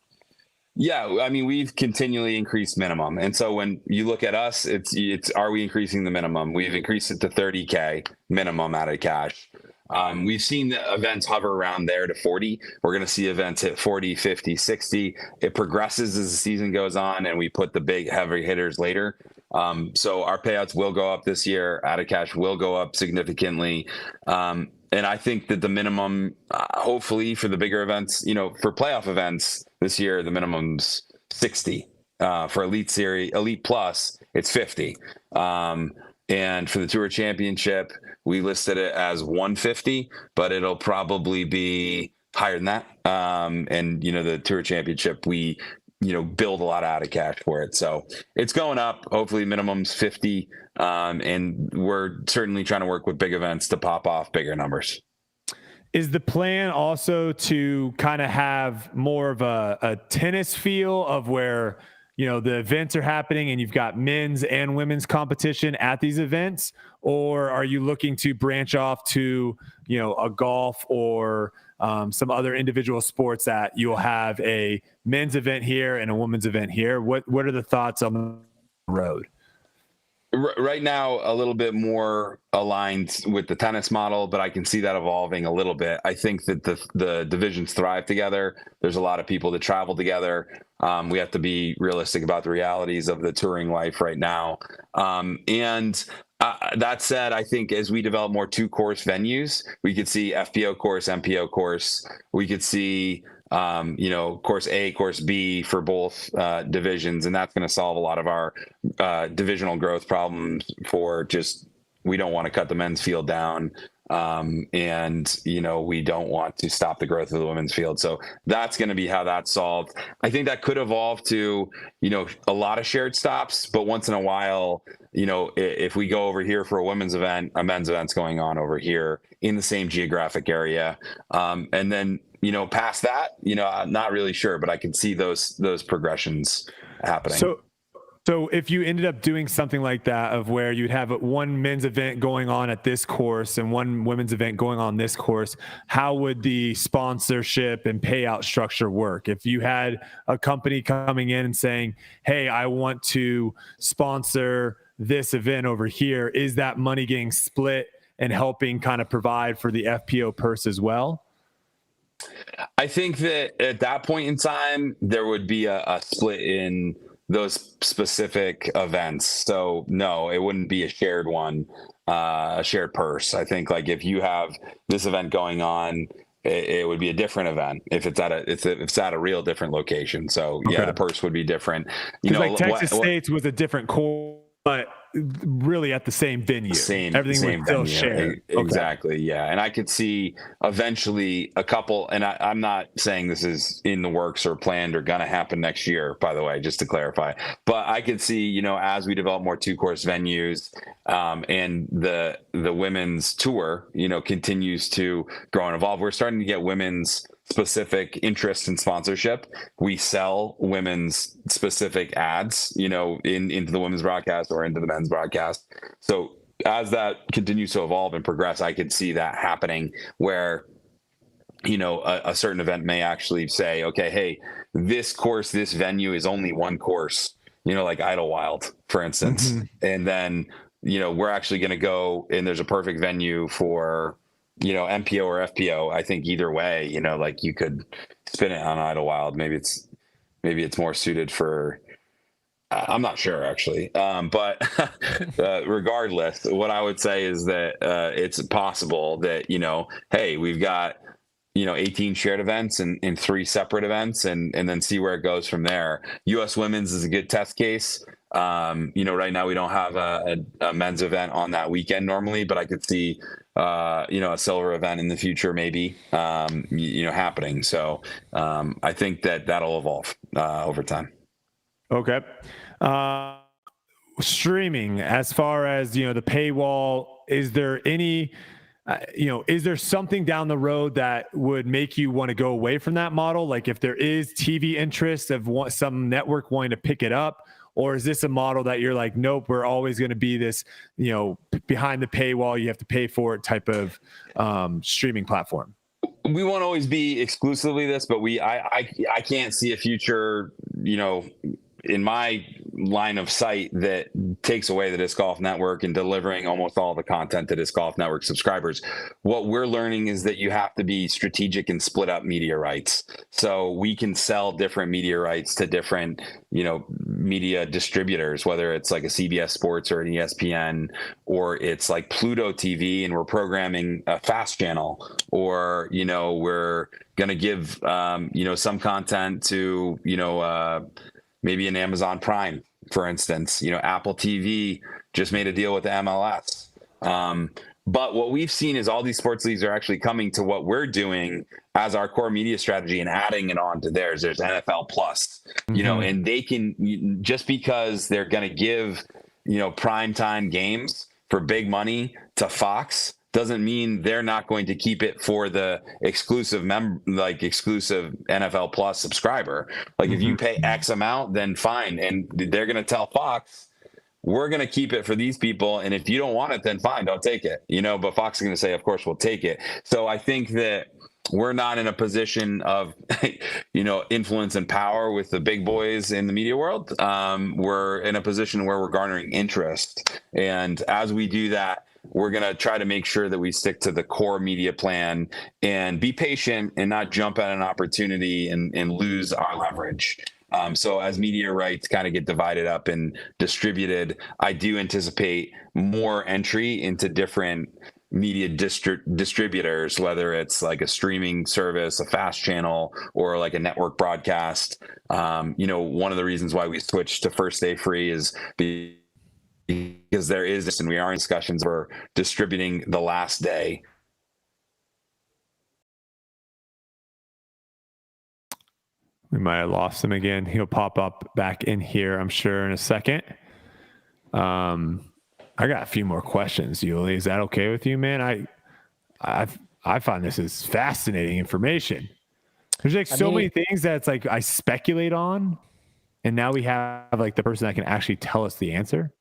Speaker 6: Yeah, I mean, we've continually increased minimum. And so when you look at us, it's are we increasing the minimum? We've increased it to $30K minimum out of cash. We've seen the events hover around there to 40. We're going to see events hit 40, 50, 60. It progresses as the season goes on, and we put the big heavy hitters later. So our payouts will go up this year. Out of cash will go up significantly. And I think that the minimum, hopefully for the bigger events, for playoff events this year, the minimum's 60. For Elite Plus, it's 50. And for the Tour Championship, we listed it as 150, but it'll probably be higher than that. And the Tour Championship, we build a lot out of cash for it. So it's going up. Hopefully minimum's 50. And we're certainly trying to work with big events to pop off bigger numbers.
Speaker 1: Is the plan also to kind of have more of a tennis feel of where, the events are happening and you've got men's and women's competition at these events? Or are you looking to branch off to, a golf or some other individual sports that you'll have a men's event here and a women's event here? What are the thoughts on the road?
Speaker 6: Right now, a little bit more aligned with the tennis model, but I can see that evolving a little bit. I think that the divisions thrive together. There's a lot of people that travel together. We have to be realistic about the realities of the touring life right now. That said, I think as we develop more 2-course venues, we could see FPO course, MPO course. We could see course A, course B for both divisions, and that's going to solve a lot of our divisional growth problems for just, we don't want to cut the men's field down. And we don't want to stop the growth of the women's field. So that's going to be how that's solved. I think that could evolve to, a lot of shared stops, but once in a while, if we go over here for a women's event, a men's event's going on over here in the same geographic area. And then, past that, I'm not really sure, but I can see those progressions happening.
Speaker 1: So if you ended up doing something like that, of where you'd have one men's event going on at this course and one women's event going on this course, how would the sponsorship and payout structure work? If you had a company coming in and saying, hey, I want to sponsor this event over here, is that money getting split and helping kind of provide for the FPO purse as well?
Speaker 6: I think that at that point in time, there would be a split in those specific events. So no, it wouldn't be a shared one, a shared purse. I think like if you have this event going on, it would be a different event if it's at a real different location. So yeah, the purse would be different.
Speaker 1: Texas States was a different course, but really at the same venue. Everything was still shared.
Speaker 6: Exactly. Yeah. And I could see eventually a couple, and I'm not saying this is in the works or planned or going to happen next year, by the way, just to clarify, but I could see, as we develop more 2-course venues, and the women's tour, continues to grow and evolve. We're starting to get women's specific interest in sponsorship. We sell women's specific ads, into the women's broadcast or into the men's broadcast. So as that continues to evolve and progress, I could see that happening where, a certain event may actually say, okay, hey, this course, this venue is only one course, like Idlewild, for instance. Mm-hmm. And then, we're actually going to go and there's a perfect venue for, MPO or FPO. I think either way, like you could spin it on Idlewild. Maybe it's more suited for I'm not sure actually, but regardless, what I would say is that it's possible that, hey, we've got 18 shared events and 3 separate events, and then see where it goes from there. U.S. Women's is a good test case. Right now we don't have a men's event on that weekend normally, but I could see a silver event in the future maybe happening. So I think that'll evolve over time.
Speaker 1: Okay. Streaming, as far as the paywall, is there any is there something down the road that would make you want to go away from that model? Like if there is TV interest of some network wanting to pick it up, or is this a model that you're like, nope, we're always going to be this, behind the paywall, you have to pay for it type of streaming platform?
Speaker 6: We won't always be exclusively this, but I can't see a future, in my line of sight that takes away the Disc Golf Network and delivering almost all the content to Disc Golf Network subscribers. What we're learning is that you have to be strategic and split up media rights. So we can sell different media rights to different, media distributors, whether it's like a CBS Sports or an ESPN, or it's like Pluto TV and we're programming a fast channel, or, we're going to give, some content to, maybe an Amazon Prime, for instance. Apple TV just made a deal with the MLS. But what we've seen is all these sports leagues are actually coming to what we're doing as our core media strategy and adding it on to theirs. There's NFL Plus, and they can, just because they're going to give, primetime games for big money to Fox, doesn't mean they're not going to keep it for the exclusive exclusive NFL Plus subscriber. Like if you pay X amount, then fine. And they're going to tell Fox, we're going to keep it for these people. And if you don't want it, then fine, don't take it, but Fox is going to say, of course we'll take it. So I think that we're not in a position of, influence and power with the big boys in the media world. We're in a position where we're garnering interest. And as we do that, we're going to try to make sure that we stick to the core media plan and be patient and not jump at an opportunity and lose our leverage. So as media rights kind of get divided up and distributed, I do anticipate more entry into different media distributors, whether it's like a streaming service, a fast channel, or like a network broadcast. One of the reasons why we switched to First Day Free is because there is this, and we are in discussions for distributing the last day.
Speaker 1: We might have lost him again. He'll pop up back in here, I'm sure, in a second. I got a few more questions, Yuli. Is that okay with you, man? I find this is fascinating information. There's like so many things that it's like I speculate on, and now we have like the person that can actually tell us the answer.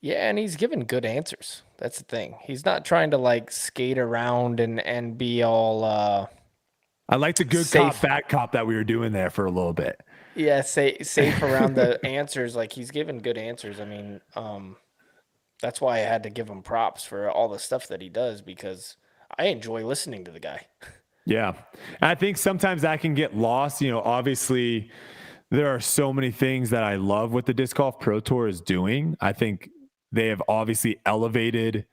Speaker 2: Yeah, and he's given good answers. That's the thing. He's not trying to like skate around and be all
Speaker 1: I like the good safe cop, bad cop that we were doing there for a little bit.
Speaker 2: Yeah, safe around the answers. Like he's given good answers. I mean, that's why I had to give him props for all the stuff that he does, because I enjoy listening to the guy.
Speaker 1: Yeah. I think sometimes that can get lost. Obviously there are so many things that I love what the Disc Golf Pro Tour is doing. I think they have obviously elevated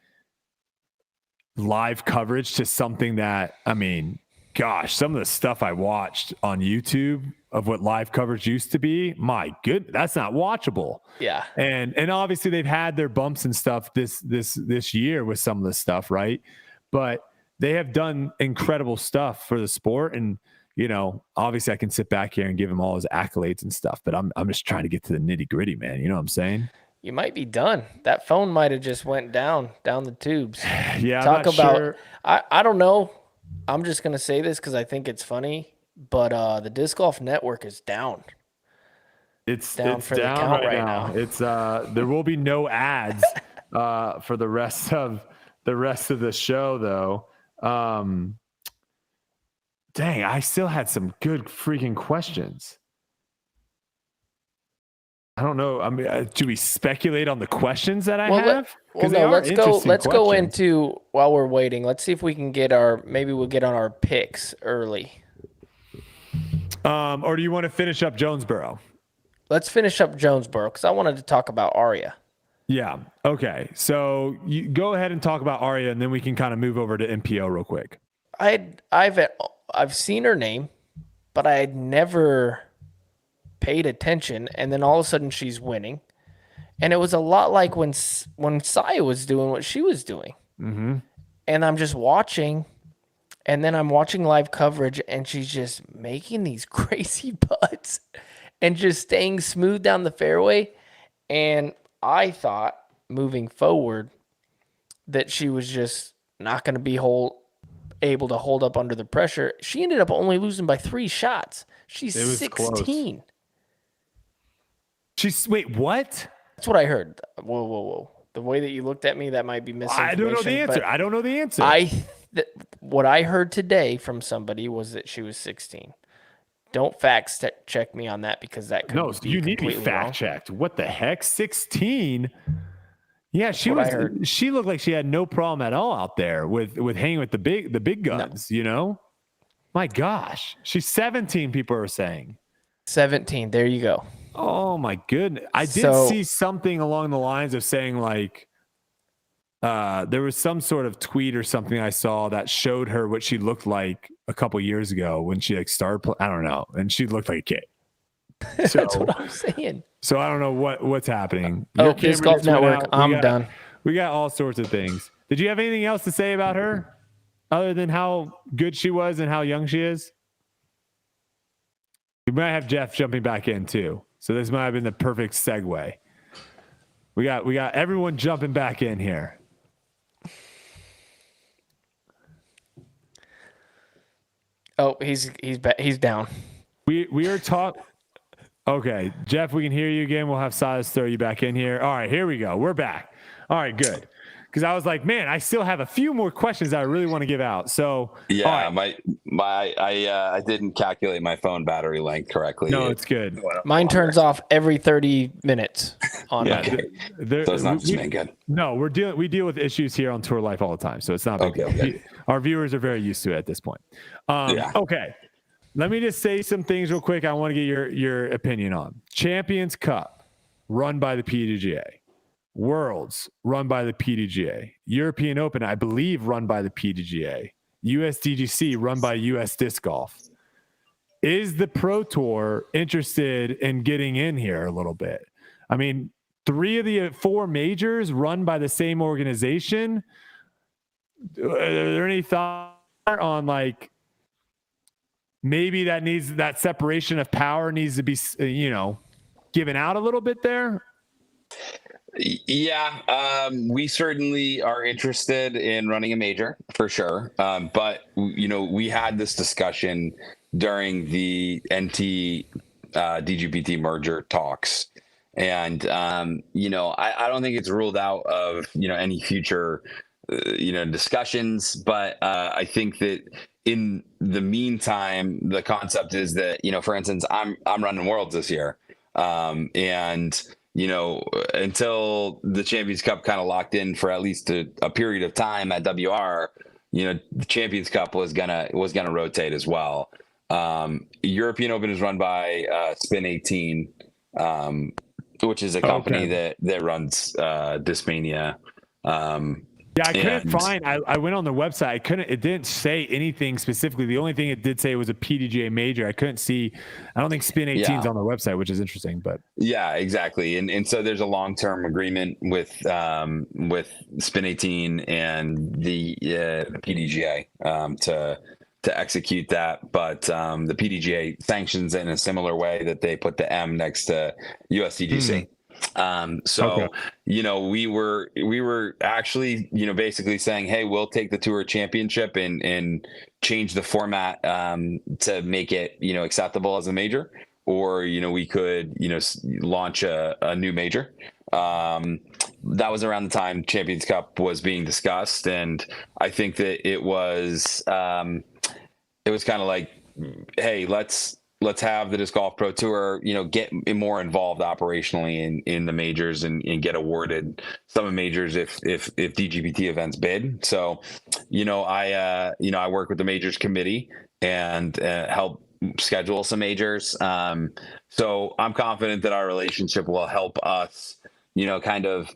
Speaker 1: live coverage to something that, gosh, some of the stuff I watched on YouTube of what live coverage used to be, my goodness, that's not watchable.
Speaker 2: Yeah.
Speaker 1: And obviously they've had their bumps and stuff this year with some of the stuff, right? But they have done incredible stuff for the sport. And, obviously I can sit back here and give him all his accolades and stuff, but I'm just trying to get to the nitty gritty, man. You know what I'm saying?
Speaker 2: You might be done. That phone might have just went down the tubes.
Speaker 1: Yeah.
Speaker 2: Talk about, sure. I don't know. I'm just going to say this because I think it's funny, but the Disc Golf Network is down.
Speaker 1: It's down for the count right now. It's there will be no ads for the rest of the show though. Dang, I still had some good freaking questions. I don't know. Do we speculate on the questions that I have?
Speaker 2: Let's go into, while we're waiting, let's see if we can maybe we'll get on our picks early.
Speaker 1: Or do you want to finish up Jonesboro?
Speaker 2: let's finish up Jonesboro because I wanted to talk about Aria.
Speaker 1: Yeah. Okay. So you go ahead and talk about Aria, and then we can kind of move over to MPO real quick.
Speaker 2: I've seen her name, but I had never paid attention. And then all of a sudden she's winning, and it was a lot like when Saya was doing what she was doing.
Speaker 1: Mm-hmm.
Speaker 2: And I'm just watching, and then I'm watching live coverage, and she's just making these crazy putts and just staying smooth down the fairway. And I thought moving forward that she was just not going to be able to hold up under the pressure. She ended up only losing by 3 shots. She's 16.
Speaker 1: Close. Wait, what?
Speaker 2: That's what I heard. Whoa. The way that you looked at me, that might be misinformation.
Speaker 1: I don't know the answer.
Speaker 2: What I heard today from somebody was that she was 16. Don't fact check me on that because that could be
Speaker 1: you need to be fact checked. What the heck? 16? Yeah, she looked like she had no problem at all out there with hanging with the big guns, you know? My gosh. She's 17, people are saying.
Speaker 2: 17. There you go.
Speaker 1: Oh my goodness. I did see something along the lines of saying like there was some sort of tweet or something I saw that showed her what she looked like a couple years ago when she like started I don't know, and she looked like a kid. So,
Speaker 2: that's what I'm saying.
Speaker 1: So I don't know what's happening.
Speaker 2: Disc Golf Network. I'm done.
Speaker 1: We got all sorts of things. Did you have anything else to say about her other than how good she was and how young she is? We might have Jeff jumping back in too. So this might have been the perfect segue. We got everyone jumping back in here.
Speaker 2: Oh, he's down.
Speaker 1: We are talking. Okay, Jeff, we can hear you again. We'll have Silas throw you back in here. All right, here we go. We're back. All right, good. Because I was like, man, I still have a few more questions that I really want to give out. So
Speaker 6: yeah, right. I didn't calculate my phone battery length correctly.
Speaker 1: No, it's good.
Speaker 2: Mine turns off every 30 minutes. On
Speaker 6: so it's not just being good.
Speaker 1: No, we deal with issues here on Tour Life all the time, so it's not big.
Speaker 6: Okay.
Speaker 1: Our viewers are very used to it at this point. Okay. Let me just say some things real quick I want to get your opinion on. Champions Cup, run by the PDGA. Worlds, run by the PDGA. European Open, I believe, run by the PDGA. USDGC, run by US Disc Golf. Is the Pro Tour interested in getting in here a little bit? I mean, 3 of the 4 majors run by the same organization. Are there any thoughts on like, maybe that separation of power needs to be, given out a little bit there?
Speaker 6: Yeah, we certainly are interested in running a major for sure. But we had this discussion during the NT DGPT merger talks, and I don't think it's ruled out of any future discussions. But I think that in the meantime, the concept is that for instance, I'm running Worlds this year, and until the Champions Cup kind of locked in for at least a period of time at WR, the Champions Cup was gonna rotate as well. European Open is run by Spin 18, which is a company that runs Discmania.
Speaker 1: Yeah, I couldn't find. I went on the website. It didn't say anything specifically. The only thing it did say was a PDGA major. I couldn't see. I don't think Spin 18 is on the website, which is interesting. But
Speaker 6: yeah, exactly. And so there's a long-term agreement with Spin 18 and the PDGA to execute that. But the PDGA sanctions in a similar way that they put the M next to USDGC. We were actually, basically saying, hey, we'll take the Tour Championship and change the format to make it, acceptable as a major, or, we could, launch a new major. That was around the time Champions Cup was being discussed. And I think that it was kind of like, hey, let's have the Disc Golf Pro Tour, get more involved operationally in the majors and get awarded some of the majors if DGPT events bid. So, I work with the majors committee and help schedule some majors. So I'm confident that our relationship will help us, kind of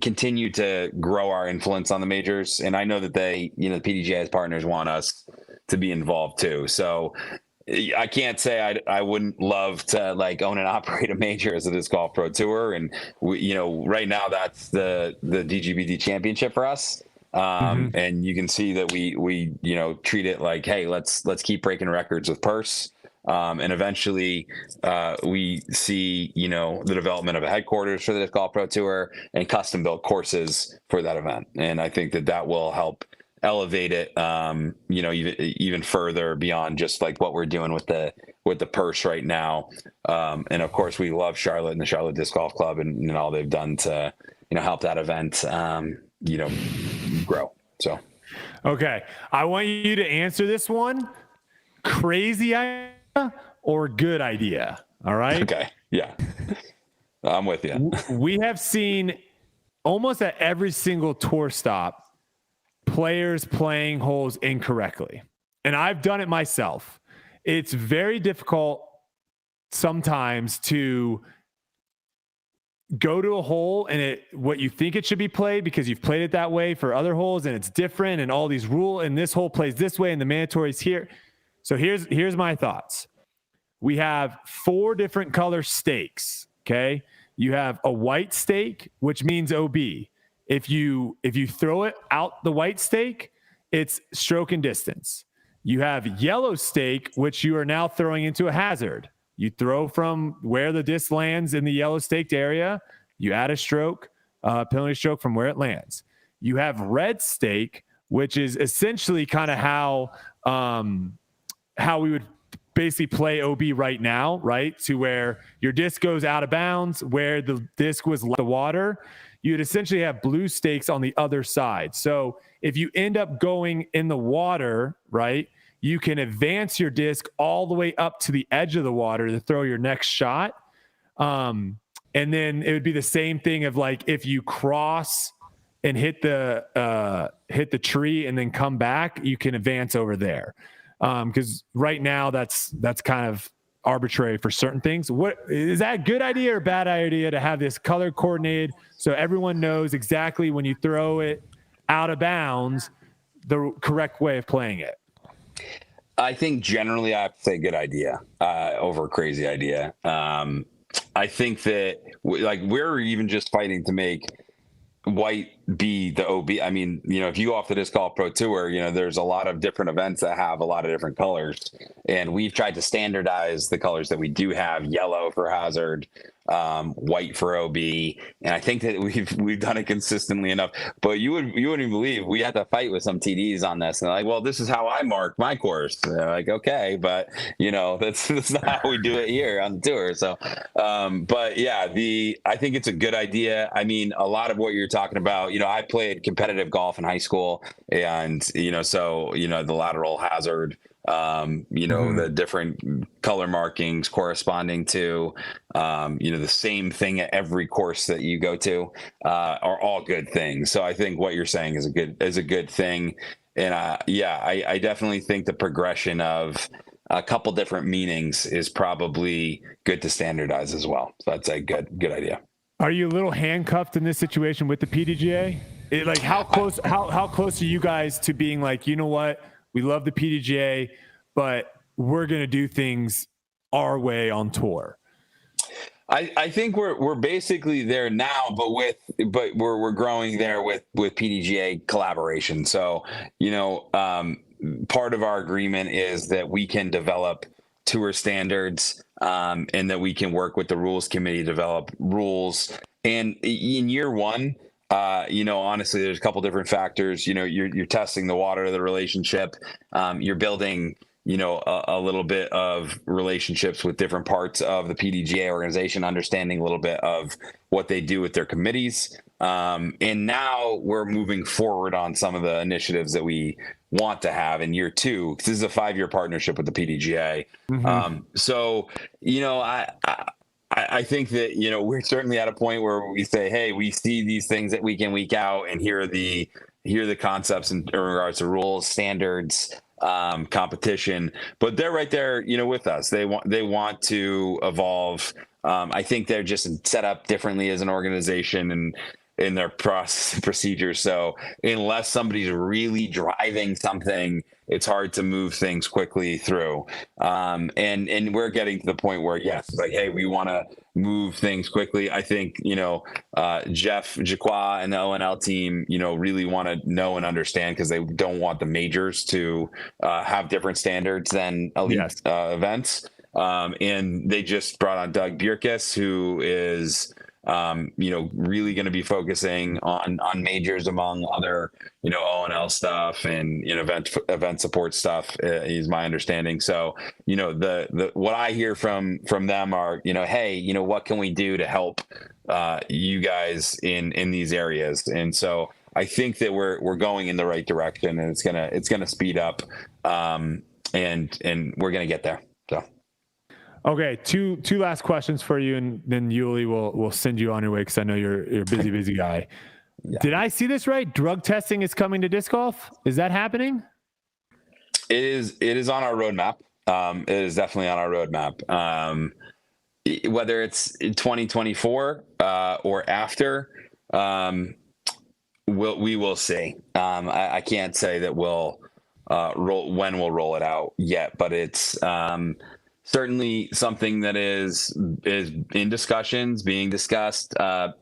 Speaker 6: continue to grow our influence on the majors. And I know that the PDGA as partners want us to be involved too. So I can't say I wouldn't love to like own and operate a major as a disc golf pro tour. And right now that's the DGBD championship for us. And you can see that we treat it like, hey, let's keep breaking records with purse. And eventually we see, the development of a headquarters for the disc golf pro tour and custom built courses for that event. And I think that will help elevate it, even further beyond just like what we're doing with the purse right now. And of course we love Charlotte and the Charlotte Disc Golf Club and all they've done to, help that event, grow. So,
Speaker 1: okay. I want you to answer this one. Crazy idea or good idea? All right.
Speaker 6: Okay. Yeah. I'm with you.
Speaker 1: We have seen almost at every single tour stop players playing holes incorrectly. And I've done it myself. It's very difficult sometimes to go to a hole and what you think it should be played because you've played it that way for other holes and it's different and all these rules and this hole plays this way and the mandatory is here. So here's my thoughts. We have 4 different color stakes. Okay. You have a white stake, which means OB. If you throw it out the white stake, it's stroke and distance. You have yellow stake, which you are now throwing into a hazard. You throw from where the disc lands in the yellow staked area. You add a stroke, penalty stroke from where it lands. You have red stake, which is essentially kind of how we would basically play OB right now, right? To where your disc goes out of bounds, where the disc was the water. You'd essentially have blue stakes on the other side. So if you end up going in the water, right, you can advance your disc all the way up to the edge of the water to throw your next shot. And then it would be the same thing of like, if you cross and hit the tree and then come back, you can advance over there. Because right now that's kind of arbitrary for certain things. What is that a good idea or a bad idea to have this color coordinated so everyone knows exactly when you throw it out of bounds, the correct way of playing it?
Speaker 6: I think generally I have to say good idea over crazy idea. I think that we're even just fighting to make white be the OB. I mean, if you go off the Disc Golf Pro Tour, there's a lot of different events that have a lot of different colors, and we've tried to standardize the colors that we do have: yellow for hazard, white for OB, and I think that we've done it consistently enough. But you wouldn't even believe we had to fight with some TDs on this, and they're like, "Well, this is how I mark my course." And they're like, "Okay, but that's not how we do it here on the tour." So, but yeah, I think it's a good idea. I mean, a lot of what you're talking about, I played competitive golf in high school, and the lateral hazard, the different color markings corresponding to the same thing at every course that you go to are all good things. So I think what you're saying is a good thing. And I definitely think the progression of a couple different meanings is probably good to standardize as well. So that's a good idea.
Speaker 1: Are you a little handcuffed in this situation with the PDGA? How close are you guys to being like, you know what, we love the PDGA, but we're going to do things our way on tour?
Speaker 6: I think we're basically there now, but we're growing there with PDGA collaboration. So, part of our agreement is that we can develop tour standards, and that we can work with the rules committee to develop rules. And in year one, honestly, there's a couple different factors. You're testing the water of the relationship. You're building, a little bit of relationships with different parts of the PDGA organization, understanding a little bit of what they do with their committees. And now we're moving forward on some of the initiatives that we want to have in year 2. This is a 5-year partnership with the PDGA. So, I think that, we're certainly at a point where we say, hey, we see these things that week in, week out, and here are the concepts in regards to rules, standards, competition, but they're right there, with us. They want to evolve. I think they're just set up differently as an organization and in their process and procedures. So unless somebody's really driving something, it's hard to move things quickly through. And we're getting to the point where, yes, it's like, hey, we want to move things quickly. I think, Jeff Jacqua and the ONL team, really want to know and understand, because they don't want the majors to have different standards than elite events. And they just brought on Doug Bjerkes, who is really going to be focusing on majors among other, O&L stuff and event support stuff, is my understanding. So, the what I hear from them are, hey, what can we do to help you guys in these areas? And so I think that we're going in the right direction, and it's gonna speed up, and we're gonna get there. So.
Speaker 1: Okay, two last questions for you, and then Yuli will send you on your way, because I know you're a busy guy. Yeah. Did I see this right? Drug testing is coming to disc golf. Is that happening?
Speaker 6: It is on our roadmap. It is definitely on our roadmap. Whether it's in 2024 or after, we will see. I can't say that we'll roll it out yet, but it's certainly something that is in discussions, being discussed,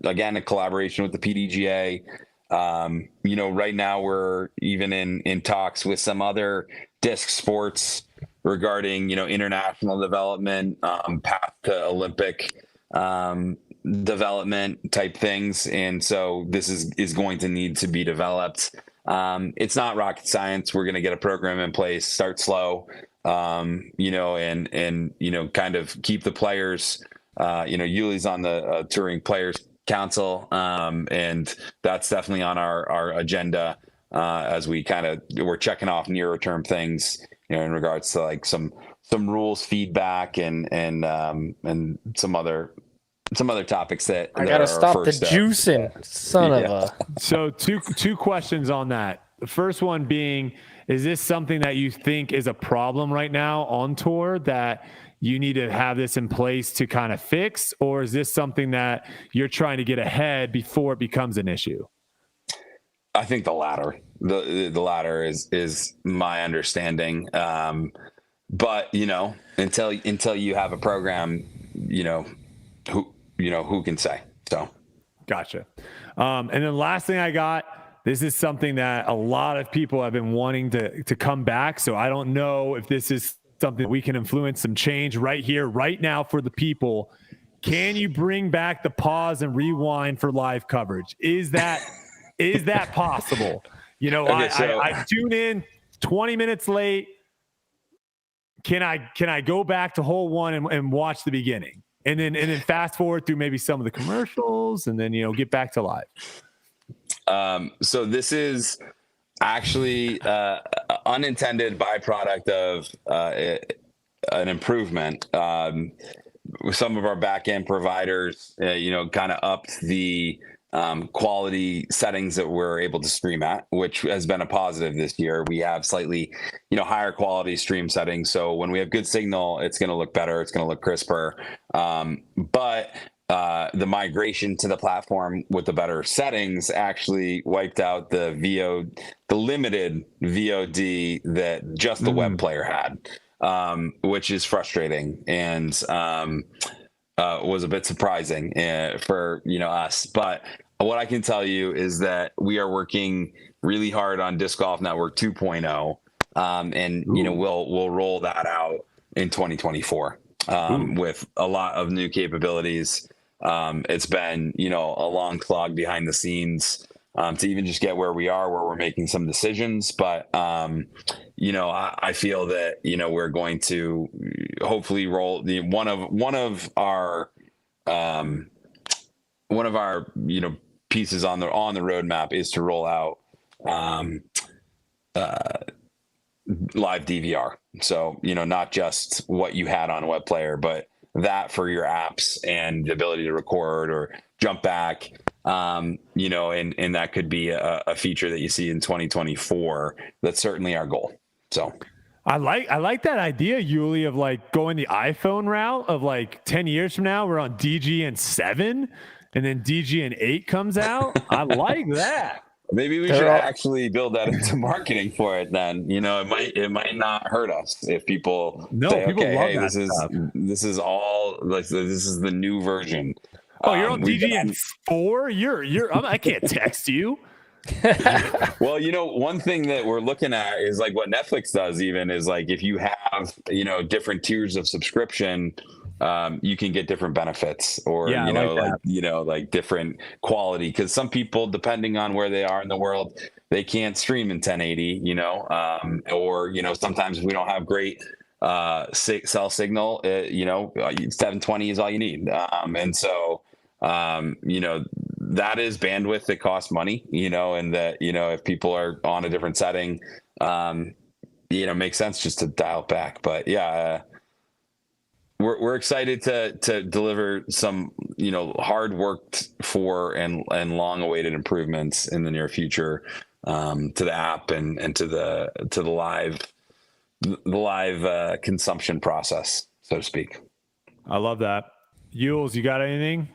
Speaker 6: again, in collaboration with the PDGA. Right now we're even in talks with some other disc sports regarding, international development, path to Olympic development type things. And so this is going to need to be developed. It's not rocket science. We're going to get a program in place, start slow, and kind of keep the players, Yuli's on the Touring Players Council, and that's definitely on our agenda as we're checking off nearer term things, in regards to like some rules feedback and some other topics that
Speaker 2: I gotta stop the juicing, son of a.
Speaker 1: So two questions on that. The first one being, is this something that you think is a problem right now on tour that you need to have this in place to kind of fix, or is this something that you're trying to get ahead before it becomes an issue?
Speaker 6: I think the latter. The latter is my understanding. But until you have a program, who can say? So,
Speaker 1: gotcha. And then last thing I got. This is something that a lot of people have been wanting to come back. So I don't know if this is something that we can influence some change right here, right now for the people. Can you bring back the pause and rewind for live coverage? Is that possible? I tune in 20 minutes late. Can I go back to hole one and watch the beginning? And then fast forward through maybe some of the commercials and then, get back to live.
Speaker 6: So this is actually unintended byproduct of an improvement. Some of our back-end providers, kind of upped the quality settings that we're able to stream at, which has been a positive this year. We have slightly, higher quality stream settings. So when we have good signal, it's going to look better. It's going to look crisper. But the migration to the platform with the better settings actually wiped out the limited VOD that just the web player had, which is frustrating and was a bit surprising for us. But what I can tell you is that we are working really hard on Disc Golf Network 2.0, and we'll roll that out in 2024 with a lot of new capabilities. It's been, a long slog behind the scenes to even just get where we are, where we're making some decisions. But, I feel that, we're going to hopefully roll one of our pieces on the roadmap is to roll out live DVR. So, not just what you had on web player, but that for your apps and the ability to record or jump back, and that could be a feature that you see in 2024. That's certainly our goal. So
Speaker 1: I like that idea, Yuli, of like going the iPhone route of like 10 years from now, we're on DGN 7 and then DGN 8 comes out. I like that.
Speaker 6: Maybe we should actually build that into marketing for it then. It might not hurt us if people say,
Speaker 1: people
Speaker 6: okay,
Speaker 1: love
Speaker 6: hey,
Speaker 1: that stuff.
Speaker 6: This is all like, this is the new version.
Speaker 1: Oh, you're on DGN 4? I can't text you.
Speaker 6: Well, one thing that we're looking at is like what Netflix does even is like, if you have, different tiers of subscription, you can get different benefits or, like different quality. Cause some people, depending on where they are in the world, they can't stream in 1080, or, sometimes if we don't have great, cell signal, 720 is all you need. And so, that is bandwidth that costs money, and that, if people are on a different setting, makes sense just to dial it back. But yeah, we're excited to deliver some, hard worked for and long awaited improvements in the near future, to the app and to the live consumption process, so to speak.
Speaker 1: I love that. Yules, you got anything?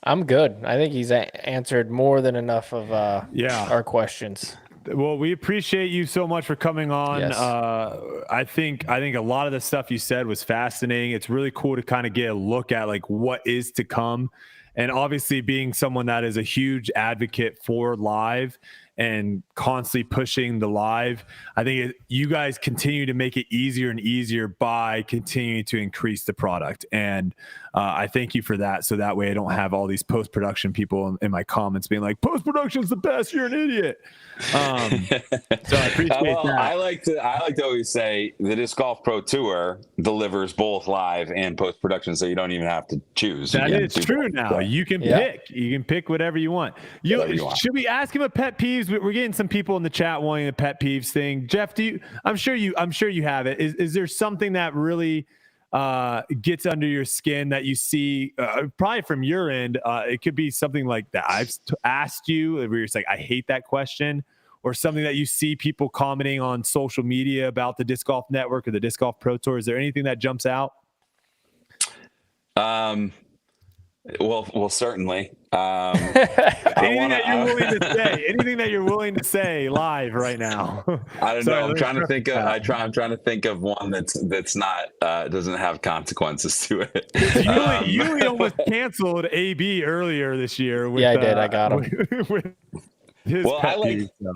Speaker 2: I'm good. I think he's answered more than enough of our questions.
Speaker 1: Well, we appreciate you so much for coming on.
Speaker 2: Yes.
Speaker 1: I think a lot of the stuff you said was fascinating. It's really cool to kind of get a look at like what is to come. And obviously being someone that is a huge advocate for live and constantly pushing the live, I think you guys continue to make it easier and easier by continuing to increase the product. And I thank you for that. So that way I don't have all these post-production people in my comments being like, post-production is the best, you're an idiot. So I appreciate that.
Speaker 6: I like to always say the Disc Golf Pro Tour delivers both live and post-production, so you don't even have to choose.
Speaker 1: That is true now. You can pick. You can pick whatever you want. Should we ask him a pet peeves? We're getting some people in the chat wanting a pet peeves thing. Jeff, I'm sure you have it. Is there something that really gets under your skin that you see, probably from your end? It could be something like that I've asked you where you're just like, I hate that question, or something that you see people commenting on social media about the Disc Golf Network or the Disc Golf Pro Tour. Is there anything that jumps out?
Speaker 6: Well, certainly.
Speaker 1: Anything that you're willing to say live right now.
Speaker 6: I don't know. I'm trying to think of one that's not doesn't have consequences to it.
Speaker 1: You almost canceled AB earlier this year.
Speaker 2: I did. I got him.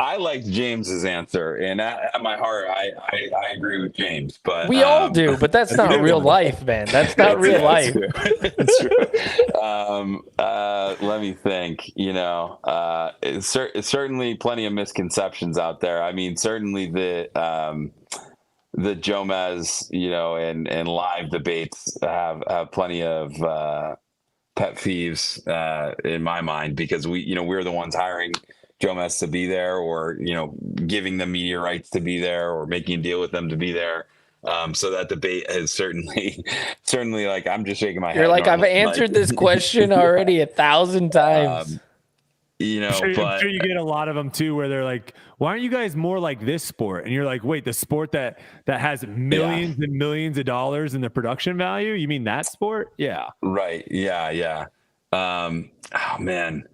Speaker 6: I liked James's answer, and at my heart, I agree with James. But
Speaker 2: we all do, but that's not real life, man. That's not real life.
Speaker 6: That's true. Let me think. It's certainly plenty of misconceptions out there. I mean, certainly the Jomez, and live debates have plenty of pet peeves in my mind, because we're the ones hiring Jomez to be there, or giving them media rights to be there, or making a deal with them to be there. So that debate has certainly like, I'm just shaking my head.
Speaker 2: You're like, I've answered this question already 1,000 times.
Speaker 1: I'm sure you get a lot of them too, where they're like, why aren't you guys more like this sport? And you're like, wait, the sport that has millions and millions of dollars in the production value? You mean that sport? Yeah.
Speaker 6: Right. Yeah. Oh man.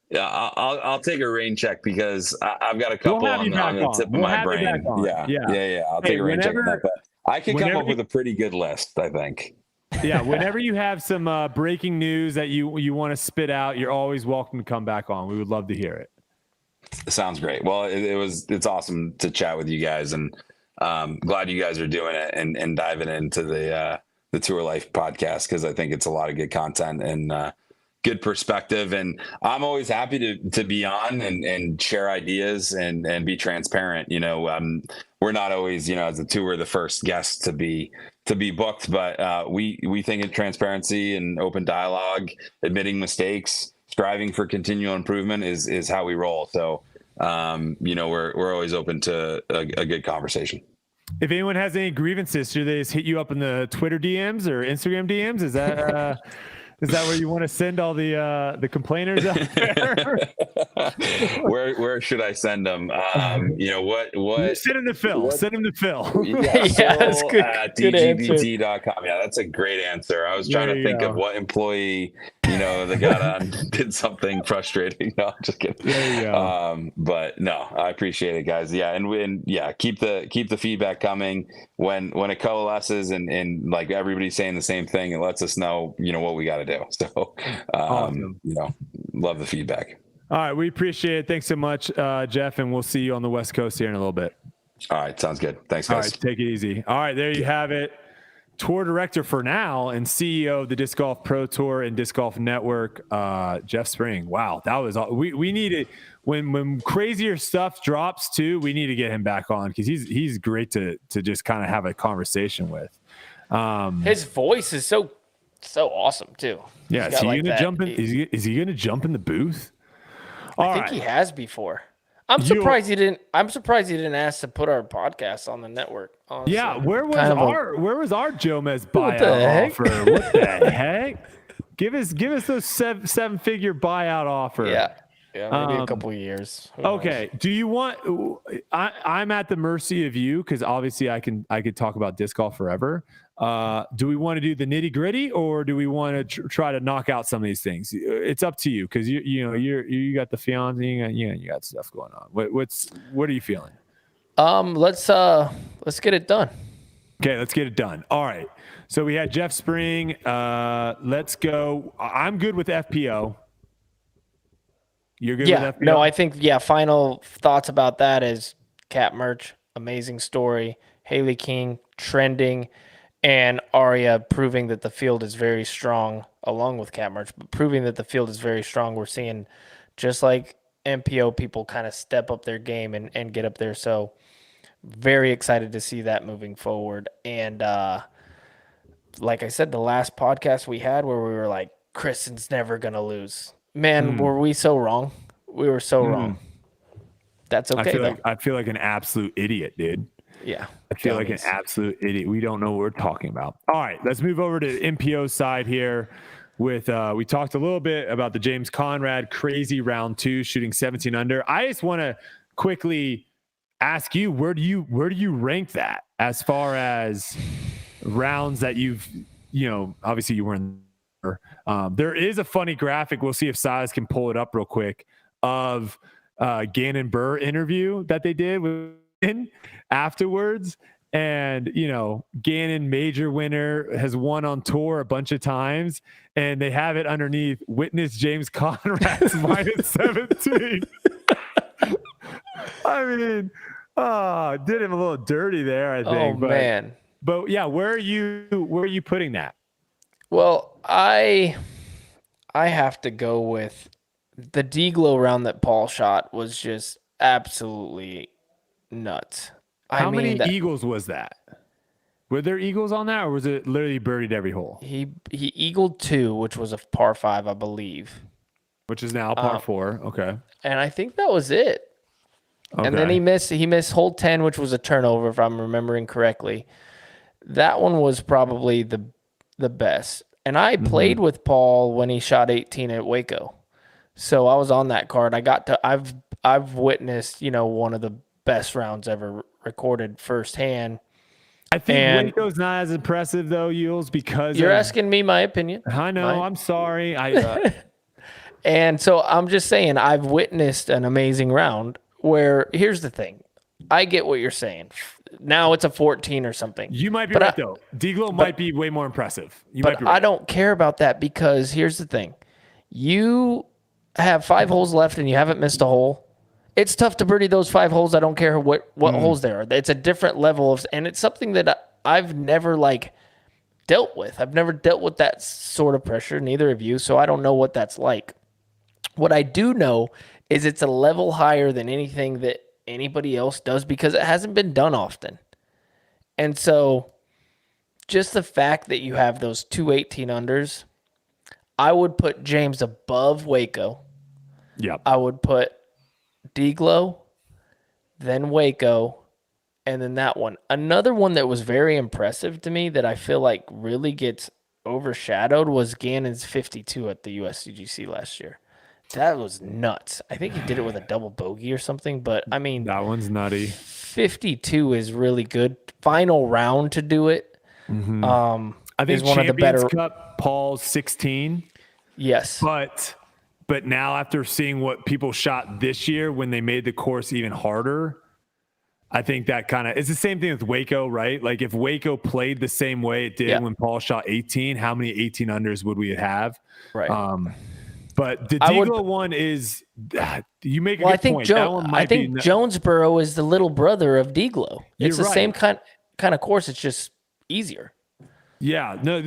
Speaker 6: Yeah, I'll take a rain check, because I've got a couple on the tip of my brain. Yeah. I'll take a rain check on that. But I can come up with a pretty good list, I think.
Speaker 1: Yeah, whenever you have some breaking news that you want to spit out, you're always welcome to come back on. We would love to hear it.
Speaker 6: Sounds great. Well, it's awesome to chat with you guys, and glad you guys are doing it and diving into the Tour Life podcast, because I think it's a lot of good content and good perspective. And I'm always happy to be on and share ideas and be transparent. We're not always, as a tour, the first guest to be booked, but we think in transparency and open dialogue, admitting mistakes, striving for continual improvement is how we roll. So, we're always open to a good conversation.
Speaker 1: If anyone has any grievances, should they just hit you up in the Twitter DMs or Instagram DMs? Is that Is that where you want to send all the complainers out there?
Speaker 6: Where should I send them? What?
Speaker 1: Send them to Phil. Send them to Phil.
Speaker 6: Yeah,
Speaker 2: that's good.
Speaker 6: at
Speaker 2: Good answer.
Speaker 6: dgdt.com. Yeah, that's a great answer. I was trying to think of what employee, that got on did something frustrating. No, I'm just kidding.
Speaker 1: There you go.
Speaker 6: But no, I appreciate it, guys. Yeah, and keep the feedback coming when it coalesces and like everybody's saying the same thing. It lets us know, what we got to do. So,
Speaker 1: awesome.
Speaker 6: Love the feedback.
Speaker 1: All right, we appreciate it. Thanks so much, Jeff, and we'll see you on the West Coast here in a little bit.
Speaker 6: All right, sounds good. Thanks, guys.
Speaker 1: All right, take it easy. All right, there you have it. Tour director for now and CEO of the Disc Golf Pro Tour and Disc Golf Network, Jeff Spring. Wow, that was all. We needed when crazier stuff drops too. We need to get him back on because he's great to just kind of have a conversation with.
Speaker 2: His voice is so awesome too.
Speaker 1: Yeah, is he gonna jump in? Is he gonna jump in the booth?
Speaker 2: I think he has before. I'm surprised he didn't ask to put our podcast on the network. Honestly.
Speaker 1: Yeah, where was our Jomez buyout offer? What the heck? Give us those seven-figure buyout offer.
Speaker 2: Yeah, maybe a couple of years.
Speaker 1: Okay. Do you want? I'm at the mercy of you because obviously I could talk about disc golf forever. Do we want to do the nitty gritty or do we want to try to knock out some of these things? It's up to you because you got the fiance, you got stuff going on. What are you feeling?
Speaker 2: Let's get it done.
Speaker 1: Okay, let's get it done. All right. So we had Jeff Spring. Let's go. I'm good with FPO. You're good with FPO?
Speaker 2: No, I think final thoughts about that is Cat Mertsch, amazing story. Haley King trending. And Aria proving that the field is very strong, along with Cat Mertsch, but proving that the field is very strong. We're seeing just like MPO people kind of step up their game and get up there. So very excited to see that moving forward. And like I said, the last podcast we had where we were like, Kristen's never going to lose. Man, were we so wrong? We were so wrong. That's okay,
Speaker 1: I feel like an absolute idiot, dude.
Speaker 2: Yeah.
Speaker 1: I feel like an absolute idiot. We don't know what we're talking about. All right, let's move over to MPO side here with we talked a little bit about the James Conrad crazy round 2 shooting 17 under. I just want to quickly ask you, where do you rank that as far as rounds that you've, obviously you were in there. There is a funny graphic. We'll see if Silas can pull it up real quick of Gannon Burr interview that they did with afterwards. And Gannon, major winner, has won on tour a bunch of times, and they have it underneath witness James Conrad's minus 17. I mean, did him a little dirty there, I think.
Speaker 2: Man.
Speaker 1: But yeah, where are you putting that?
Speaker 2: Well, I have to go with the D-Glow round that Paul shot was just absolutely nuts.
Speaker 1: How many eagles was that? Were there eagles on that, or was it literally birdied every hole?
Speaker 2: He eagled 2, which was a par 5, I believe.
Speaker 1: Which is now par 4. Okay.
Speaker 2: And I think that was it. Okay. And then he missed hole 10, which was a turnover, if I'm remembering correctly. That one was probably the best. And I played with Paul when he shot 18 at Waco. So I was on that card. I've witnessed, one of the best rounds ever recorded firsthand.
Speaker 1: I think Waco's not as impressive though, Yules, because
Speaker 2: you're asking me my opinion.
Speaker 1: I know. I'm sorry.
Speaker 2: And so I'm just saying I've witnessed an amazing round where here's the thing. I get what you're saying. Now it's a 14 or something.
Speaker 1: You might be right though. D-Glow might be way more impressive.
Speaker 2: I don't care about that because here's the thing. You have 5 holes left and you haven't missed a hole. It's tough to birdie those 5 holes. I don't care what holes there are. It's a different level and it's something that I've never dealt with. I've never dealt with that sort of pressure, neither of you, so I don't know what that's like. What I do know is it's a level higher than anything that anybody else does because it hasn't been done often. And so just the fact that you have those 2 18 unders, I would put James above Waco.
Speaker 1: Yep.
Speaker 2: I would put D-Glow, then Waco, and then that one. Another one that was very impressive to me that I feel like really gets overshadowed was Gannon's 52 at the USCGC last year. That was nuts. I think he did it with a double bogey or something, but I mean,
Speaker 1: that one's nutty.
Speaker 2: 52 is really good. Final round to do it.
Speaker 1: Mm-hmm. I think
Speaker 2: is one of the better.
Speaker 1: Cup, Paul's 16.
Speaker 2: Yes.
Speaker 1: But now after seeing what people shot this year when they made the course even harder, I think that kind of it's the same thing with Waco, right? Like if Waco played the same way it did when Paul shot 18, how many 18 unders would we have?
Speaker 2: Right.
Speaker 1: But the Diglo one is you make a good point. That one might
Speaker 2: I think Jonesboro is the little brother of Diglo. It's the same kind of course. It's just easier.
Speaker 1: Yeah, no,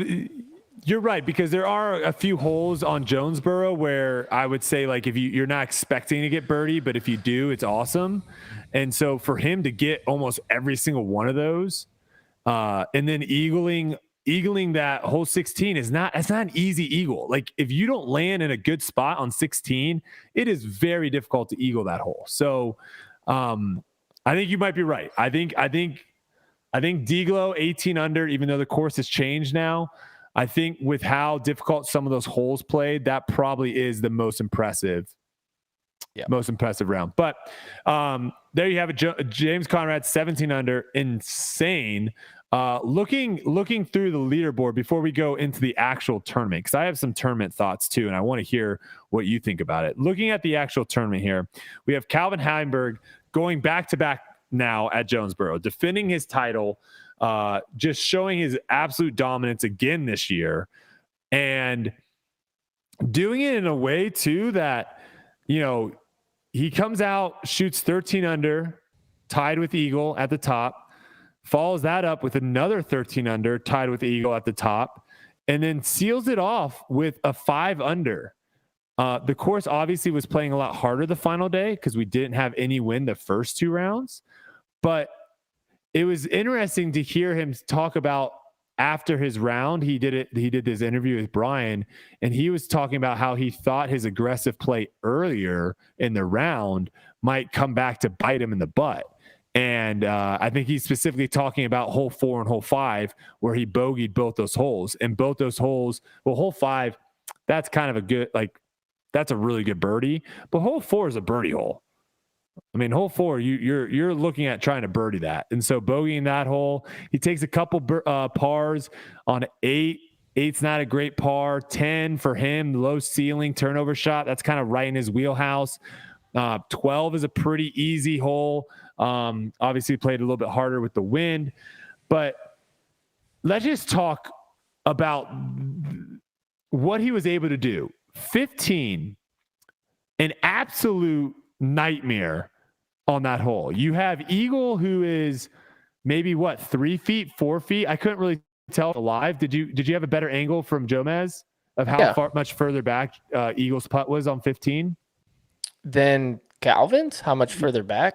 Speaker 1: you're right, because there are a few holes on Jonesboro where I would say, like, if you're not expecting to get birdie, but if you do, it's awesome. And so for him to get almost every single one of those, and then eagling that hole 16 it's not an easy eagle. Like if you don't land in a good spot on 16, it is very difficult to eagle that hole. So I think you might be right. I think Diglo 18 under, even though the course has changed now, I think with how difficult some of those holes played, that probably is the most impressive round. But there you have it. James Conrad 17 under, insane. Looking through the leaderboard before we go into the actual tournament, because I have some tournament thoughts too, and I want to hear what you think about it. Looking at the actual tournament here, we have Calvin Heimburg going back-to-back now at Jonesboro, defending his title, just showing his absolute dominance again this year, and doing it in a way too that, you know, he comes out, shoots 13 under, tied with Eagle at the top, follows that up with another 13 under, tied with Eagle at the top, and then seals it off with a 5 under. The course obviously was playing a lot harder the final day because we didn't have any wind the first 2 rounds, but it was interesting to hear him talk about after his round. He did this interview with Brian, and he was talking about how he thought his aggressive play earlier in the round might come back to bite him in the butt. And I think he's specifically talking about hole 4 and hole 5, where he bogeyed both those holes. And both those holes, well, hole 5, that's kind of a good, like, that's a really good birdie. But hole 4 is a birdie hole. I mean, hole 4, you're looking at trying to birdie that. And so bogeying that hole, he takes a couple pars on 8. 8's not a great par. 10 for him, low ceiling turnover shot. That's kind of right in his wheelhouse. 12 is a pretty easy hole. Obviously played a little bit harder with the wind, but let's just talk about what he was able to do. 15, an absolute nightmare on that hole. You have Eagle, who is maybe 3 feet, 4 feet. I couldn't really tell live. Did you have a better angle from Jomez of how much further back Eagle's putt was on 15?
Speaker 2: Then Calvin's? How much further back?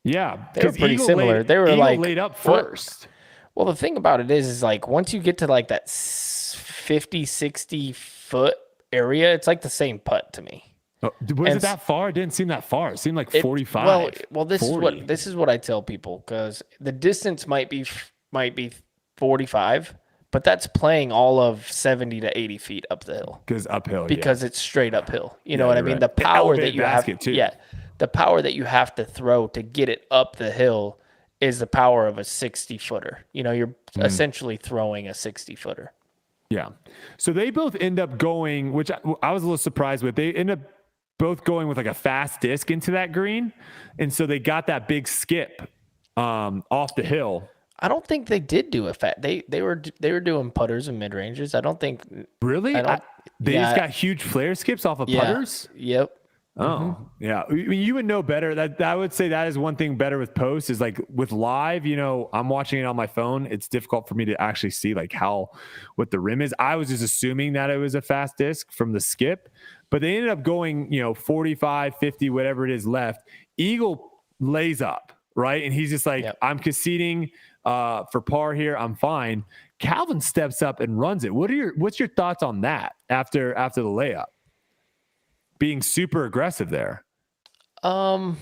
Speaker 1: Yeah,
Speaker 2: they were pretty similar. They were like
Speaker 1: laid up first.
Speaker 2: Well, the thing about it is like once you get to like that 50, 60 foot area, it's like the same putt to me.
Speaker 1: Was it that far? It didn't seem that far. It seemed like 45.
Speaker 2: Well, this is what I tell people, because the distance might be 45, but that's playing all of 70 to 80 feet up the hill. Because it's straight uphill. You know what I mean? Right. The power that you have, the power that you have to throw to get it up the hill is the power of a 60-footer. You know, you're essentially throwing a 60-footer.
Speaker 1: Yeah. So they both end up going, which I was a little surprised with. They end up both going with like a fast disc into that green, and so they got that big skip off the hill.
Speaker 2: I don't think they did do a fat. They were doing putters and mid ranges. I don't think
Speaker 1: really. They just got huge flare skips off of putters.
Speaker 2: Yep.
Speaker 1: Oh, yeah. I mean, you would know better. That I would say that is one thing better with posts is like with live, you know, I'm watching it on my phone. It's difficult for me to actually see like what the rim is. I was just assuming that it was a fast disc from the skip, but they ended up going, 45, 50, whatever it is left. Eagle lays up, right? And he's just like, I'm conceding for par here. I'm fine. Calvin steps up and runs it. What's your thoughts on that after the layup? Being super aggressive there.
Speaker 2: I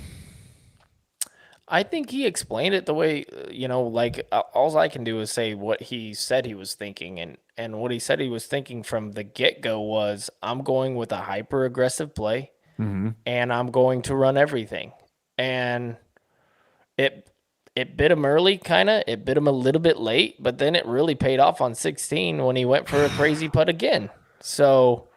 Speaker 2: I think he explained it the way, like all I can do is say what he said he was thinking. And what he said he was thinking from the get-go was, I'm going with a hyper-aggressive play, and I'm going to run everything. And it bit him early, kind of. It bit him a little bit late, but then it really paid off on 16 when he went for a crazy putt again. So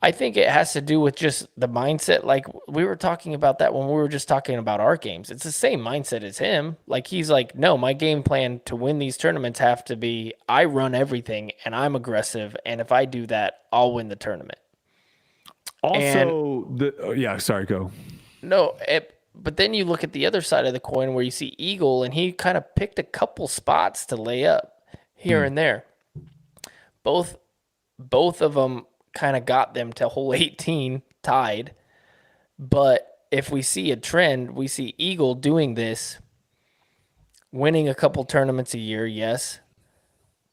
Speaker 2: I think it has to do with just the mindset. Like we were talking about that when we were just talking about our games. It's the same mindset as him. Like he's like, no, my game plan to win these tournaments have to be I run everything and I'm aggressive. And if I do that, I'll win the tournament.
Speaker 1: Also, sorry, go.
Speaker 2: No, but then you look at the other side of the coin where you see Eagle, and he kind of picked a couple spots to lay up here and there. Both of them kind of got them to hole 18 tied. But if we see a trend, we see Eagle doing this, winning a couple tournaments a year, yes.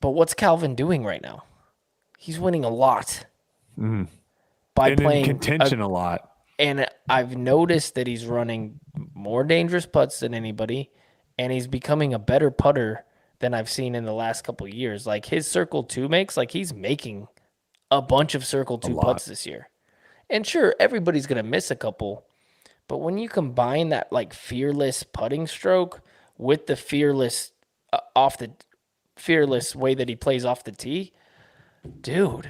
Speaker 2: But what's Calvin doing right now? He's winning a lot by playing
Speaker 1: in contention a lot.
Speaker 2: And I've noticed that he's running more dangerous putts than anybody, and he's becoming a better putter than I've seen in the last couple of years. Like his Circle 2 makes, like he's making a bunch of Circle 2 putts this year. And sure, everybody's going to miss a couple, but when you combine that like fearless putting stroke with the fearless fearless way that he plays off the tee, dude.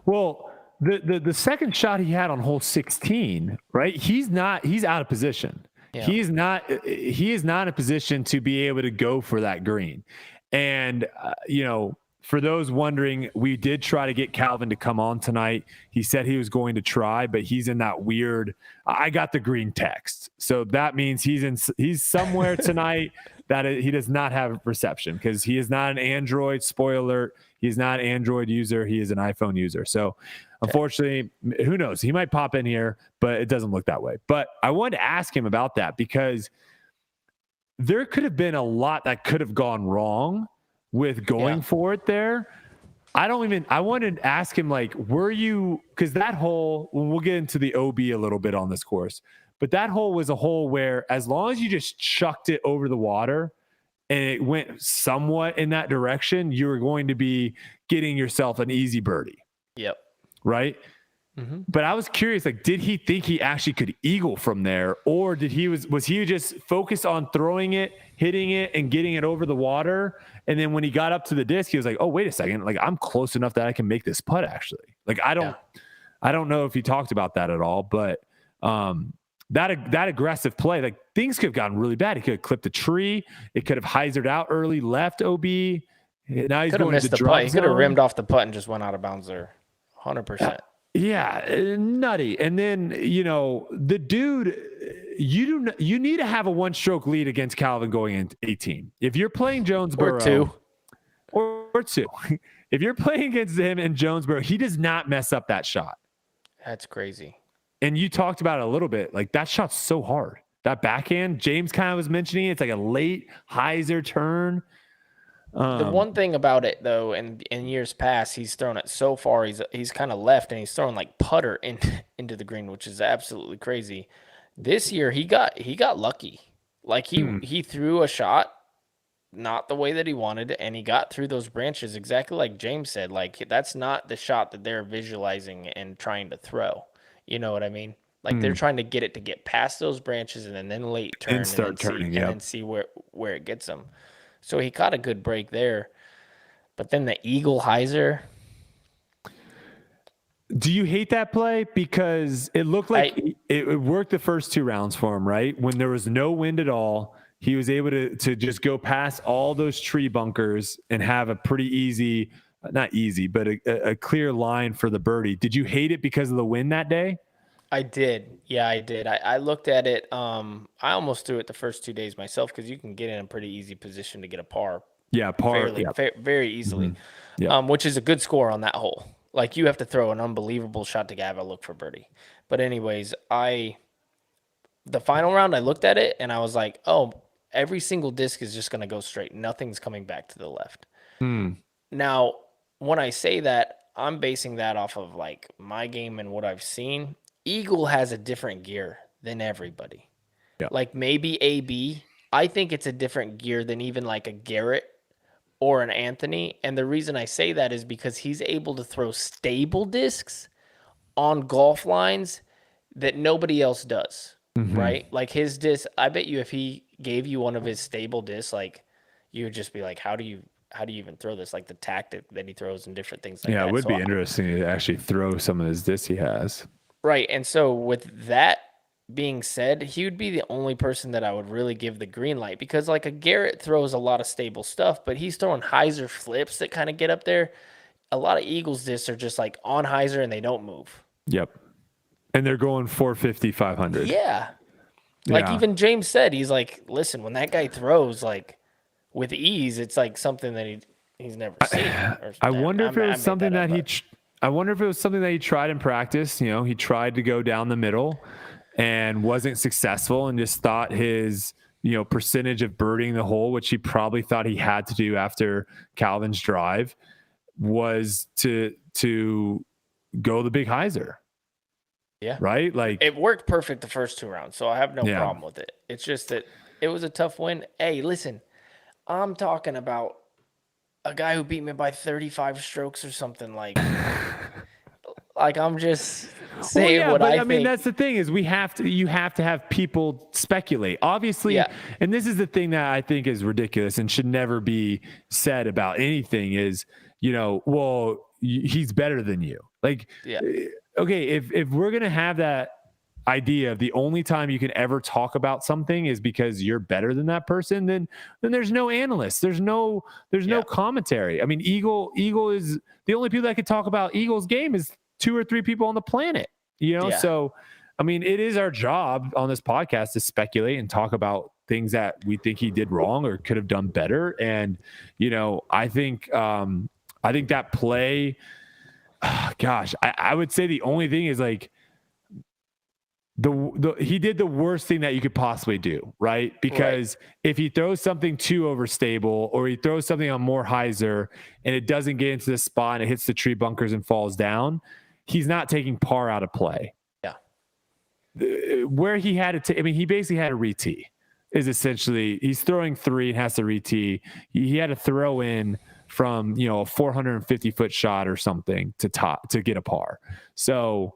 Speaker 1: Well, the second shot he had on hole 16, right? He's out of position. Yeah. He is not in a position to be able to go for that green. And, for those wondering, we did try to get Calvin to come on tonight. He said he was going to try, but he's in that weird, I got the green text. So that means he's somewhere tonight that he does not have reception because he is not an Android, spoiler alert. He's not an Android user. He is an iPhone user. So unfortunately, who knows? He might pop in here, but it doesn't look that way. But I wanted to ask him about that because there could have been a lot that could have gone wrong with going for it there. I wanted to ask him, like, because that hole, we'll get into the OB a little bit on this course, but that hole was a hole where as long as you just chucked it over the water and it went somewhat in that direction, you were going to be getting yourself an easy birdie.
Speaker 2: Yep.
Speaker 1: Right? Mm-hmm. But I was curious, like, did he think he actually could eagle from there, or was he just focused on throwing it, hitting it, and getting it over the water? And then when he got up to the disc, he was like, "Oh, wait a second! Like, I'm close enough that I can make this putt." Actually, like, I don't know if he talked about that at all, but that aggressive play, like, things could have gotten really bad. He could have clipped a tree. It could have hyzered out early, left OB. Now he's going to the drop zone.
Speaker 2: He could have rimmed off the putt and just went out of bounds there, 100%.
Speaker 1: Yeah, nutty. And then, the dude, you need to have a one-stroke lead against Calvin going into 18. If you're playing Jonesboro. Or two. If you're playing against him in Jonesboro, he does not mess up that shot.
Speaker 2: That's crazy.
Speaker 1: And you talked about it a little bit. Like, that shot's so hard. That backhand, James kind of was mentioning it. It's like a late hyzer turn.
Speaker 2: The one thing about it, though, in years past, he's thrown it so far. He's kind of left, and he's throwing like putter into the green, which is absolutely crazy. This year, he got lucky. Like he threw a shot not the way that he wanted, and he got through those branches exactly like James said. Like, that's not the shot that they're visualizing and trying to throw. You know what I mean? Like they're trying to get past those branches and then late turn
Speaker 1: and start turning,
Speaker 2: and then see where it gets them. So he caught a good break there. But then the Eagle hyzer.
Speaker 1: Do you hate that play? Because it looked like it worked the first two rounds for him, right? When there was no wind at all, he was able to just go past all those tree bunkers and have a pretty easy, not easy, but a clear line for the birdie. Did you hate it because of the wind that day?
Speaker 2: I did. Yeah, I did. I looked at it. I almost threw it the first 2 days myself because you can get in a pretty easy position to get a par.
Speaker 1: Yeah, par.
Speaker 2: Very easily, which is a good score on that hole. Like, you have to throw an unbelievable shot to have a look for birdie. But anyways, the final round, I looked at it and I was like, oh, every single disc is just going to go straight. Nothing's coming back to the left. Now, when I say that, I'm basing that off of like my game and what I've seen. Eagle has a different gear than everybody.
Speaker 1: Yeah.
Speaker 2: Like maybe AB. I think it's a different gear than even like a Garrett or an Anthony. And the reason I say that is because he's able to throw stable discs on golf lines that nobody else does, right? Like his disc, I bet you if he gave you one of his stable discs, like you would just be like, how do you even throw this? Like the tactic that he throws and different things like that.
Speaker 1: Yeah, it would
Speaker 2: So
Speaker 1: be interesting to actually throw some of his discs he has.
Speaker 2: Right. And so with that being said, he would be the only person that I would really give the green light because like a Garrett throws a lot of stable stuff, but he's throwing hyzer flips that kind of get up there. A lot of Eagles discs are just like on hyzer and they don't move.
Speaker 1: Yep. And they're going 450, 500.
Speaker 2: Yeah. Like even James said, he's like, listen, when that guy throws like with ease, it's like something that he's never seen.
Speaker 1: I wonder if it was something that he tried in practice. You know, he tried to go down the middle and wasn't successful and just thought his, percentage of birdieing the hole, which he probably thought he had to do after Calvin's drive, was to go the big hyzer.
Speaker 2: Yeah.
Speaker 1: Right? Like
Speaker 2: it worked perfect the first 2 rounds, so I have no problem with it. It's just that it was a tough win. Hey, listen, I'm talking about a guy who beat me by 35 strokes or something like I'm just saying what I think.
Speaker 1: I mean, that's the thing is you have to have people speculate. Obviously, and this is the thing that I think is ridiculous and should never be said about anything is, well, he's better than you. Like, okay, if we're going to have that idea of the only time you can ever talk about something is because you're better than that person, then there's no analyst. There's no commentary. I mean, Eagle is the only people that could talk about Eagle's game is 2 or 3 people on the planet, So, I mean, it is our job on this podcast to speculate and talk about things that we think he did wrong or could have done better. And, I think that play, gosh, I would say the only thing is like he did the worst thing that you could possibly do, right? Because if he throws something too overstable or he throws something on more hyzer and it doesn't get into the spot and it hits the tree bunkers and falls down, he's not taking par out of play. Yeah. Where he had to, he basically had a re-tee. Is essentially he's throwing 3 and has to re-tee. He had to throw in from a 450-foot shot or something to get a par. So,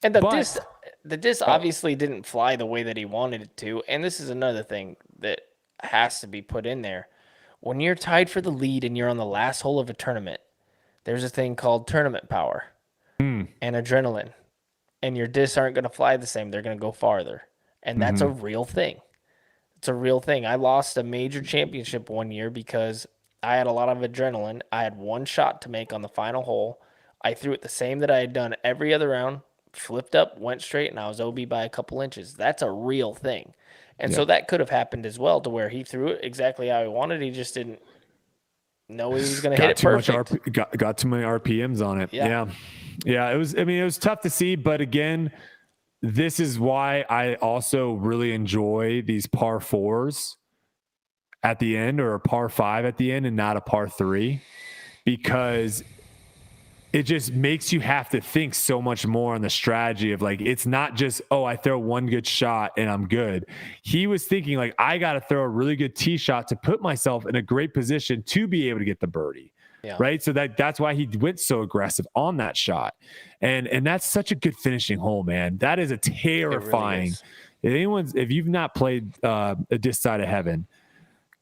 Speaker 2: and the disc obviously didn't fly the way that he wanted it to. And this is another thing that has to be put in there. When you're tied for the lead and you're on the last hole of a tournament, there's a thing called tournament power and adrenaline. And your discs aren't going to fly the same. They're going to go farther. And that's a real thing. It's a real thing. I lost a major championship one year because I had a lot of adrenaline. I had 1 shot to make on the final hole. I threw it the same that I had done every other round, flipped up, went straight, and I was OB by a couple inches. That's a real thing. And so that could have happened as well, to where he threw it exactly how he wanted. He just didn't know he was going to hit it perfect.
Speaker 1: Got too many RPMs on it. Yeah. It was tough to see, but again, this is why I also really enjoy these par 4s at the end or a par 5 at the end and not a par 3, because it just makes you have to think so much more on the strategy of like, it's not just, I throw 1 good shot and I'm good. He was thinking like, I got to throw a really good tee shot to put myself in a great position to be able to get the birdie. Yeah. Right. So that's why he went so aggressive on that shot. And that's such a good finishing hole, man. That is a terrifying. Really is. If you've not played a This Side of Heaven,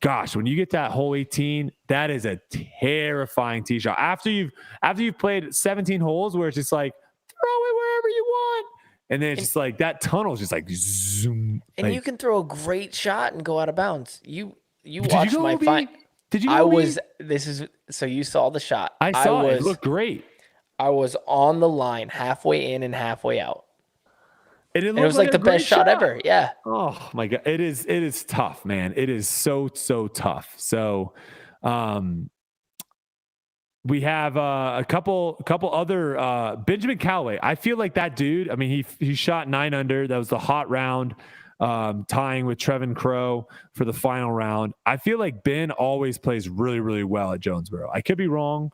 Speaker 1: gosh, when you get that hole 18, that is a terrifying tee shot. After you've played 17 holes where it's just like, throw it wherever you want. And then it's just like that tunnel is just like zoom.
Speaker 2: And
Speaker 1: like,
Speaker 2: you can throw a great shot and go out of bounds. You watched my fight.
Speaker 1: Did you?
Speaker 2: So you saw the shot.
Speaker 1: I saw it. It looked great.
Speaker 2: I was on the line halfway in and halfway out.
Speaker 1: And it
Speaker 2: was like the best shot ever. Yeah.
Speaker 1: Oh my God. It is tough, man. It is so tough. So, we have a couple other Benjamin Callaway. I feel like that dude. I mean, he shot 9 under. That was the hot round, tying with Trevin Crow for the final round. I feel like Ben always plays really, really well at Jonesboro. I could be wrong,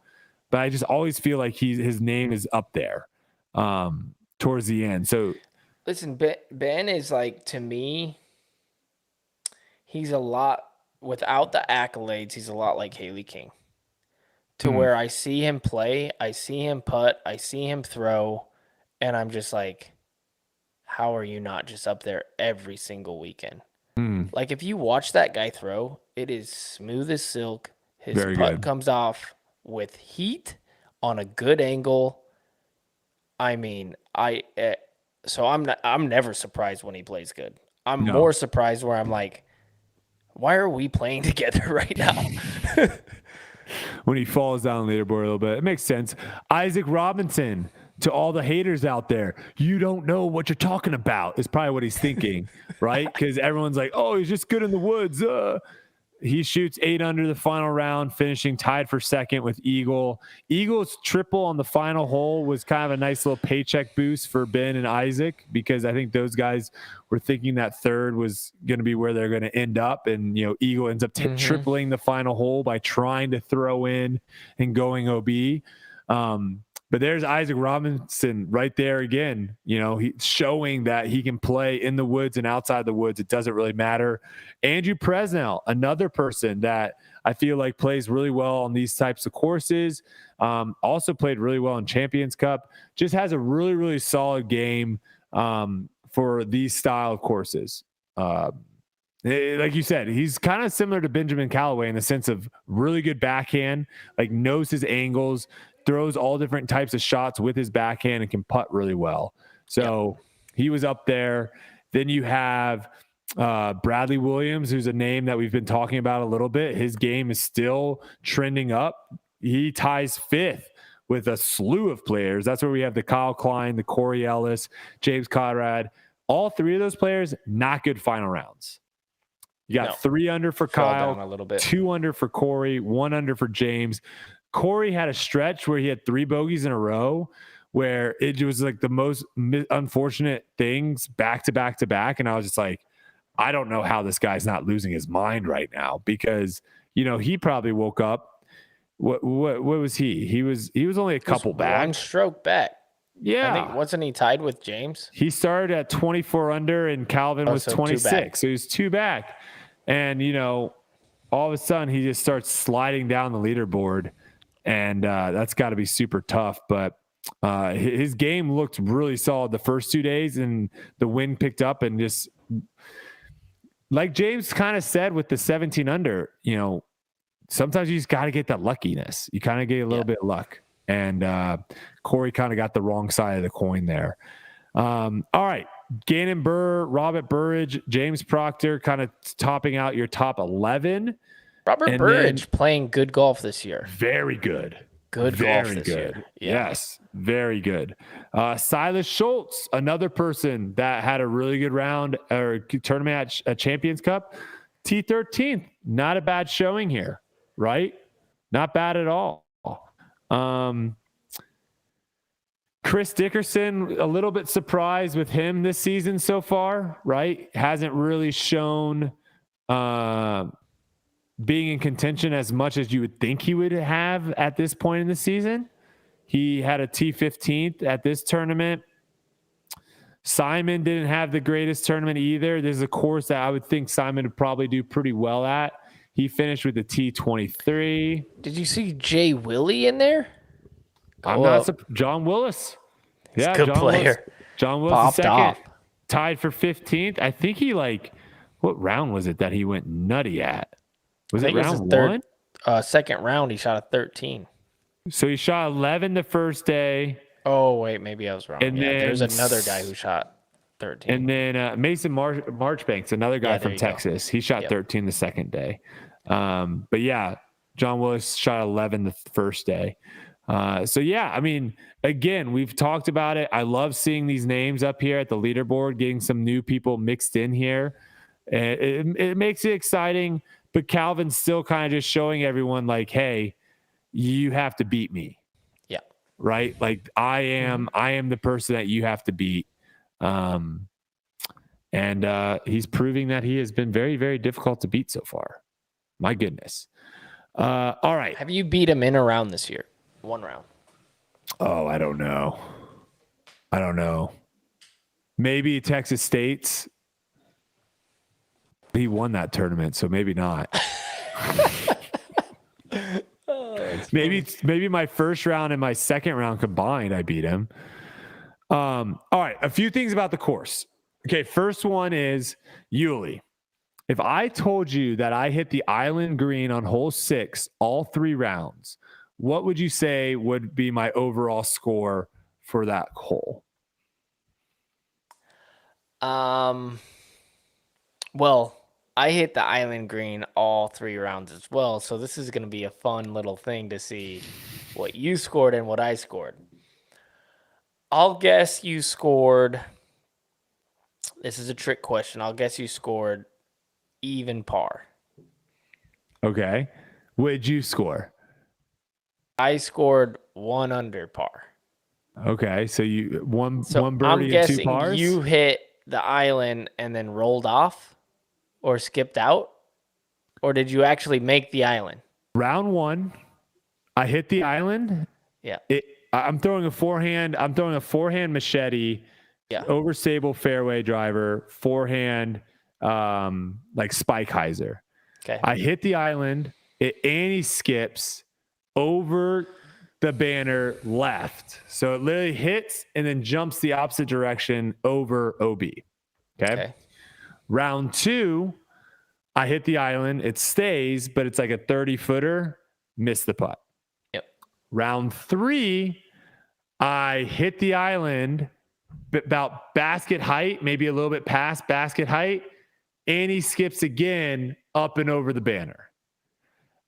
Speaker 1: but I just always feel like his name is up there towards the end. So
Speaker 2: listen, Ben is like, to me, he's a lot without the accolades. He's a lot like Haley King, to where I see him play, I see him putt, I see him throw, and I'm just like, how are you not just up there every single weekend? Like, if you watch that guy throw, it is smooth as silk. His
Speaker 1: Very
Speaker 2: putt
Speaker 1: good.
Speaker 2: comes off with heat on a good angle. I mean, so I'm never surprised when he plays good. I'm more surprised where I'm like, why are we playing together right now?
Speaker 1: When he falls down the leaderboard a little bit, it makes sense. Isaac Robinson, to all the haters out there, you don't know what you're talking about, is probably what he's thinking, right? Because everyone's like, oh, he's just good in the woods. He shoots 8 under the final round, finishing tied for second with Eagle. Eagle's triple on the final hole was kind of a nice little paycheck boost for Ben and Isaac, because I think those guys were thinking that third was going to be where they're going to end up. And, Eagle ends up tripling the final hole by trying to throw in and going OB. But there's Isaac Robinson right there again, he's showing that he can play in the woods and outside the woods. It doesn't really matter. Andrew Presnell, another person that I feel like plays really well on these types of courses. Also played really well in Champions Cup. Just has a really, really solid game for these style of courses. Like you said, he's kind of similar to Benjamin Callaway in the sense of really good backhand, like knows his angles, throws all different types of shots with his backhand, and can putt really well. So he was up there. Then you have Bradley Williams, who's a name that we've been talking about a little bit. His game is still trending up. He ties 5th with a slew of players. That's where we have the Kyle Klein, the Corey Ellis, James Conrad. All 3 of those players, not good final rounds. You got 3 under for Kyle,
Speaker 2: a little bit.
Speaker 1: 2 under for Corey, 1 under for James. Corey had a stretch where he had 3 bogeys in a row, where it was like the most unfortunate things back to back to back. And I was just like, I don't know how this guy's not losing his mind right now, because, he probably woke up. What was he? He was only a couple back.
Speaker 2: 1 stroke back.
Speaker 1: Yeah.
Speaker 2: I think, wasn't he tied with James?
Speaker 1: He started at 24 under and Calvin was 26. So he was 2 back. And, all of a sudden he just starts sliding down the leaderboard. And that's got to be super tough. But his game looked really solid the first 2 days, and the wind picked up. And just like James kind of said with the 17 under, sometimes you just got to get that luckiness. You kind of get a little bit of luck. And Corey kind of got the wrong side of the coin there. All right. Gannon Burr, Robert Burridge, James Proctor kind of topping out your top 11.
Speaker 2: Robert Burridge playing good golf this year.
Speaker 1: Very good.
Speaker 2: Good golf this year. Yeah.
Speaker 1: Yes, very good. Silas Schultz, another person that had a really good round or tournament at Champions Cup. T13th, not a bad showing here, right? Not bad at all. Chris Dickerson, a little bit surprised with him this season so far, right? Hasn't really shown being in contention as much as you would think he would have at this point in the season. He had a T15th at this tournament. Simon didn't have the greatest tournament either. There's a course that I would think Simon would probably do pretty well at. He finished with the T23.
Speaker 2: Did you see Jay Willie in there?
Speaker 1: John Willis.
Speaker 2: He's a good player.
Speaker 1: John Willis
Speaker 2: Popped
Speaker 1: second,
Speaker 2: off.
Speaker 1: tied for 15th. I think he what round was it that he went nutty at? Was it round 1?
Speaker 2: Second round, he shot a 13.
Speaker 1: So he shot 11 the first day.
Speaker 2: Oh, wait, maybe I was wrong.
Speaker 1: And then
Speaker 2: there's another guy who shot 13.
Speaker 1: And then Mason Marchbanks, another guy from Texas. He shot 13 the second day. But yeah, John Willis shot 11 the first day. So yeah, I mean, again, we've talked about it. I love seeing these names up here at the leaderboard, getting some new people mixed in here. It makes it exciting, but Calvin's still kind of just showing everyone like, hey, you have to beat me.
Speaker 2: Yeah.
Speaker 1: Right. Like I am the person that you have to beat. And he's proving that he has been very, very difficult to beat so far. My goodness. All right.
Speaker 2: Have you beat him in a round this year? 1 round.
Speaker 1: Oh, I don't know. Maybe Texas State's. He won that tournament, so maybe not. Maybe my first round and my second round combined, I beat him. All right, a few things about the course. Okay, first one is Yuli. If I told you that I hit the island green on hole 6 all 3 rounds, what would you say would be my overall score for that hole?
Speaker 2: Well, I hit the island green all 3 rounds as well, so this is going to be a fun little thing to see what you scored and what I scored. I'll guess you scored. This is a trick question. I'll guess you scored even par.
Speaker 1: Okay. What did you score?
Speaker 2: I scored 1 under par.
Speaker 1: Okay, so you one birdie
Speaker 2: I'm
Speaker 1: and 2
Speaker 2: guessing
Speaker 1: pars.
Speaker 2: you hit the island and then rolled off or skipped out, or did you actually make the island?
Speaker 1: Round 1, I hit the island.
Speaker 2: Yeah.
Speaker 1: I'm throwing a forehand. I'm throwing a forehand machete.
Speaker 2: Yeah.
Speaker 1: Over stable fairway driver, forehand, like spike hyzer.
Speaker 2: Okay.
Speaker 1: I hit the island. It anti-skips over the banner left. So it literally hits and then jumps the opposite direction over OB. Okay. Round 2, I hit the island. It stays, but it's like a 30-footer. Miss the putt.
Speaker 2: Yep.
Speaker 1: Round 3, I hit the island about basket height, maybe a little bit past basket height, and he skips again up and over the banner.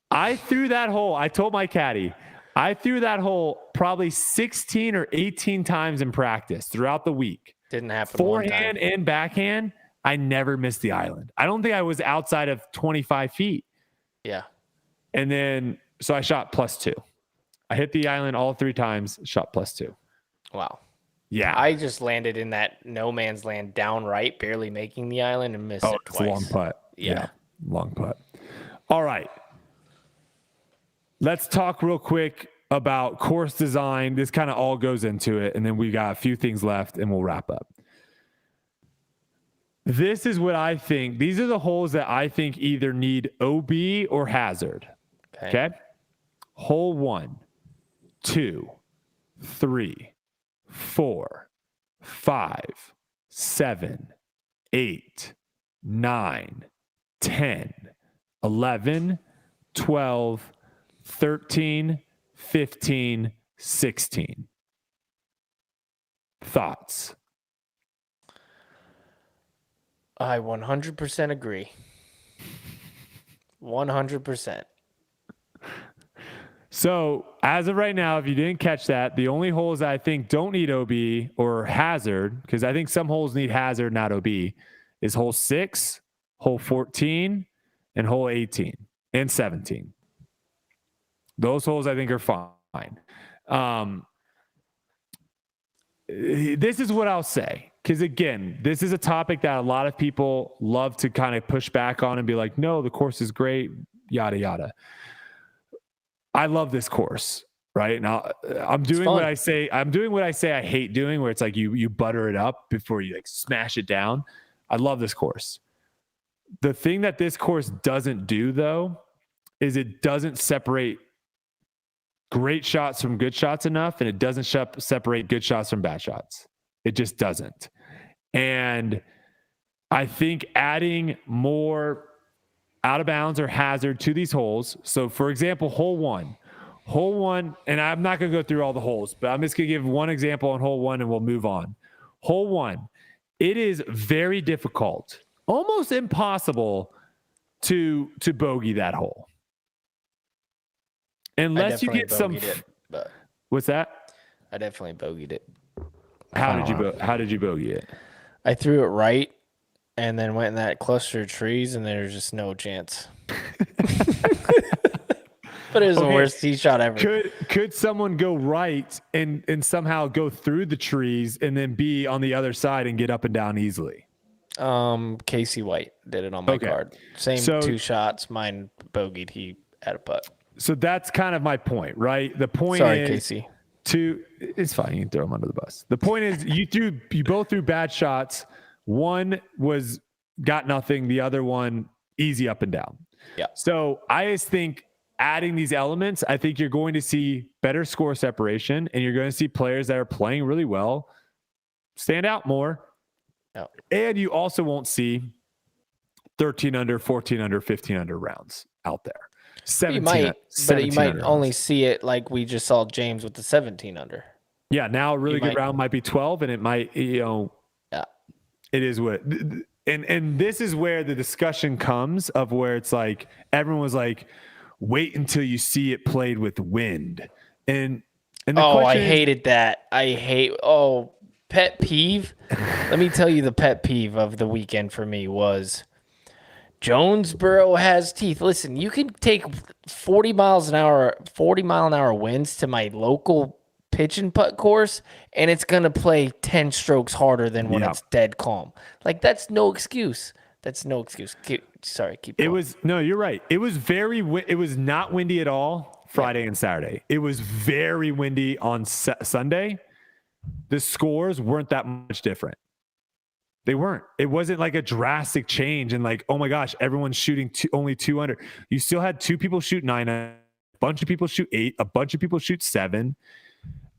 Speaker 1: I threw that hole. I told my caddy, I threw that hole probably 16 or 18 times in practice throughout the week.
Speaker 2: Didn't happen.
Speaker 1: Forehand and backhand, I never missed the island. I don't think I was outside of 25 feet.
Speaker 2: Yeah.
Speaker 1: And then, so I shot +2. I hit the island all 3 times, shot +2.
Speaker 2: Wow.
Speaker 1: Yeah.
Speaker 2: I just landed in that no man's land downright, barely making the island and missed it twice.
Speaker 1: It's a long putt.
Speaker 2: Yeah.
Speaker 1: Long putt. All right. Let's talk real quick about course design. This kind of all goes into it. And then we got a few things left and we'll wrap up. This is what I think. These are the holes that I think either need OB or hazard. Okay. Hole 1, 2, 3, 4, 5, 7, 8, 9, 10, 11, 12, 13, 15, 16. Thoughts?
Speaker 2: I 100% agree. 100%.
Speaker 1: So as of right now, if you didn't catch that, the only holes that I think don't need OB or hazard, because I think some holes need hazard, not OB, is hole 6, hole 14, and hole 18 and 17. Those holes I think are fine. This is what I'll say. Because again, this is a topic that a lot of people love to kind of push back on and be like, no, the course is great, yada, yada. I love this course, right? Now I'm doing what I say. I'm doing what I say I hate doing, where it's like you butter it up before you like smash it down. I love this course. The thing that this course doesn't do though, is it doesn't separate great shots from good shots enough, and it doesn't separate good shots from bad shots. It just doesn't. And I think adding more out of bounds or hazard to these holes. So for example, hole 1, and I'm not going to go through all the holes, but I'm just going to give one example on hole 1 and we'll move on. Hole 1, it is very difficult, almost impossible to bogey that hole. Unless you get some, what's that?
Speaker 2: I definitely bogeyed it.
Speaker 1: How did you bogey it?
Speaker 2: I threw it right and then went in that cluster of trees, and there's just no chance. But it was the worst tee shot ever.
Speaker 1: Could someone go right and somehow go through the trees and then be on the other side and get up and down easily?
Speaker 2: Casey White did it on my card. Same 2 shots. Mine bogeyed. He had a putt.
Speaker 1: So that's kind of my point, right? The point is,
Speaker 2: Casey.
Speaker 1: It's fine. You can throw him under the bus. The point is, you both threw bad shots. One was got nothing. The other one, easy up and down.
Speaker 2: Yeah.
Speaker 1: So I just think adding these elements, I think you're going to see better score separation, and you're going to see players that are playing really well stand out more.
Speaker 2: Yeah.
Speaker 1: And you also won't see 13 under, 14 under, 15 under rounds out there. 17,
Speaker 2: but you might only see it like we just saw James with the 17 under.
Speaker 1: Yeah, now a really good round might be 12, and it might, it is what. And this is where the discussion comes of where it's like everyone was like, wait until you see it played with wind. And the
Speaker 2: I hated that. Pet peeve. Let me tell you, the pet peeve of the weekend for me was Jonesboro has teeth. Listen, you can take 40 mile an hour winds to my local pitch and putt course, and it's going to play 10 strokes harder than when it's dead calm. Like, that's no excuse. That's no excuse. Keep going.
Speaker 1: You're right. It was not windy at all Friday and Saturday. It was very windy on Sunday. The scores weren't that much different. They weren't. It wasn't like a drastic change and like, oh my gosh, everyone's shooting only 2 under. You still had 2 people shoot 9, a bunch of people shoot 8, a bunch of people shoot 7.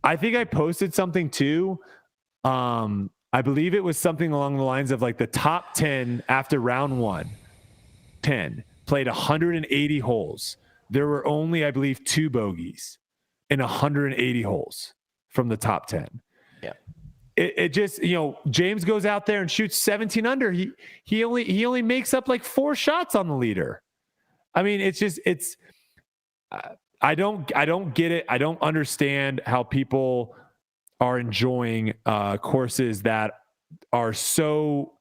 Speaker 1: I think I posted something too. I believe it was something along the lines of like the top 10 after round 1, 10 played 180 holes. There were only, I believe, 2 bogeys in 180 holes from the top 10.
Speaker 2: Yeah.
Speaker 1: It just, James goes out there and shoots 17 under. He only makes up like 4 shots on the leader. I mean, I don't get it. I don't understand how people are enjoying courses that are so,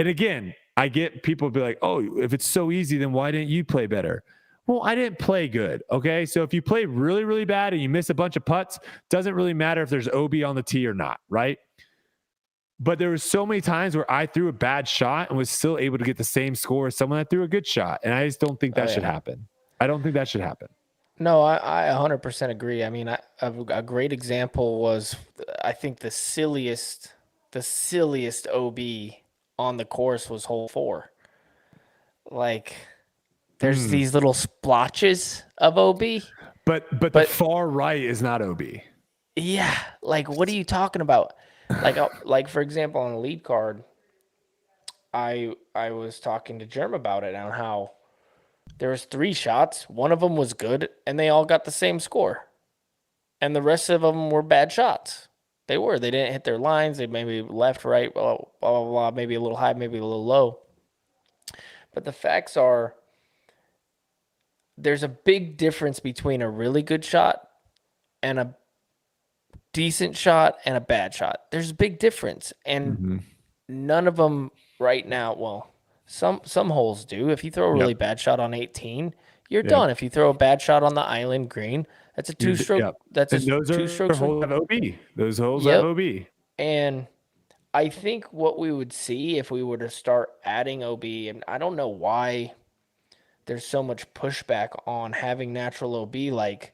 Speaker 1: and again, I get people be like, oh, if it's so easy, then why didn't you play better? Well, I didn't play good. Okay. So if you play really, really bad and you miss a bunch of putts, doesn't really matter if there's OB on the tee or not. Right. But there was so many times where I threw a bad shot and was still able to get the same score as someone that threw a good shot. And I just don't think that should happen. I don't think that should happen.
Speaker 2: No, I 100% agree. I mean, a great example was, I think the silliest OB on the course was hole 4. Like, there's these little splotches of OB.
Speaker 1: But the far right is not OB.
Speaker 2: Yeah. Like, what are you talking about? Like for example, on the lead card, I was talking to Jerm about it on how there was 3 shots. One of them was good, and they all got the same score. And the rest of them were bad shots. They didn't hit their lines. They maybe left, right, blah, blah, blah, blah, maybe a little high, maybe a little low. But the facts are, there's a big difference between a really good shot and a decent shot and a bad shot. There's a big difference. And none of them right now, well, some holes do. If you throw a really bad shot on 18, you're done. If you throw a bad shot on the island green, that's a 2-stroke. That's a 2-stroke.
Speaker 1: Holes have OB. Those holes have OB.
Speaker 2: And I think what we would see if we were to start adding OB, and I don't know why there's so much pushback on having natural OB. Like,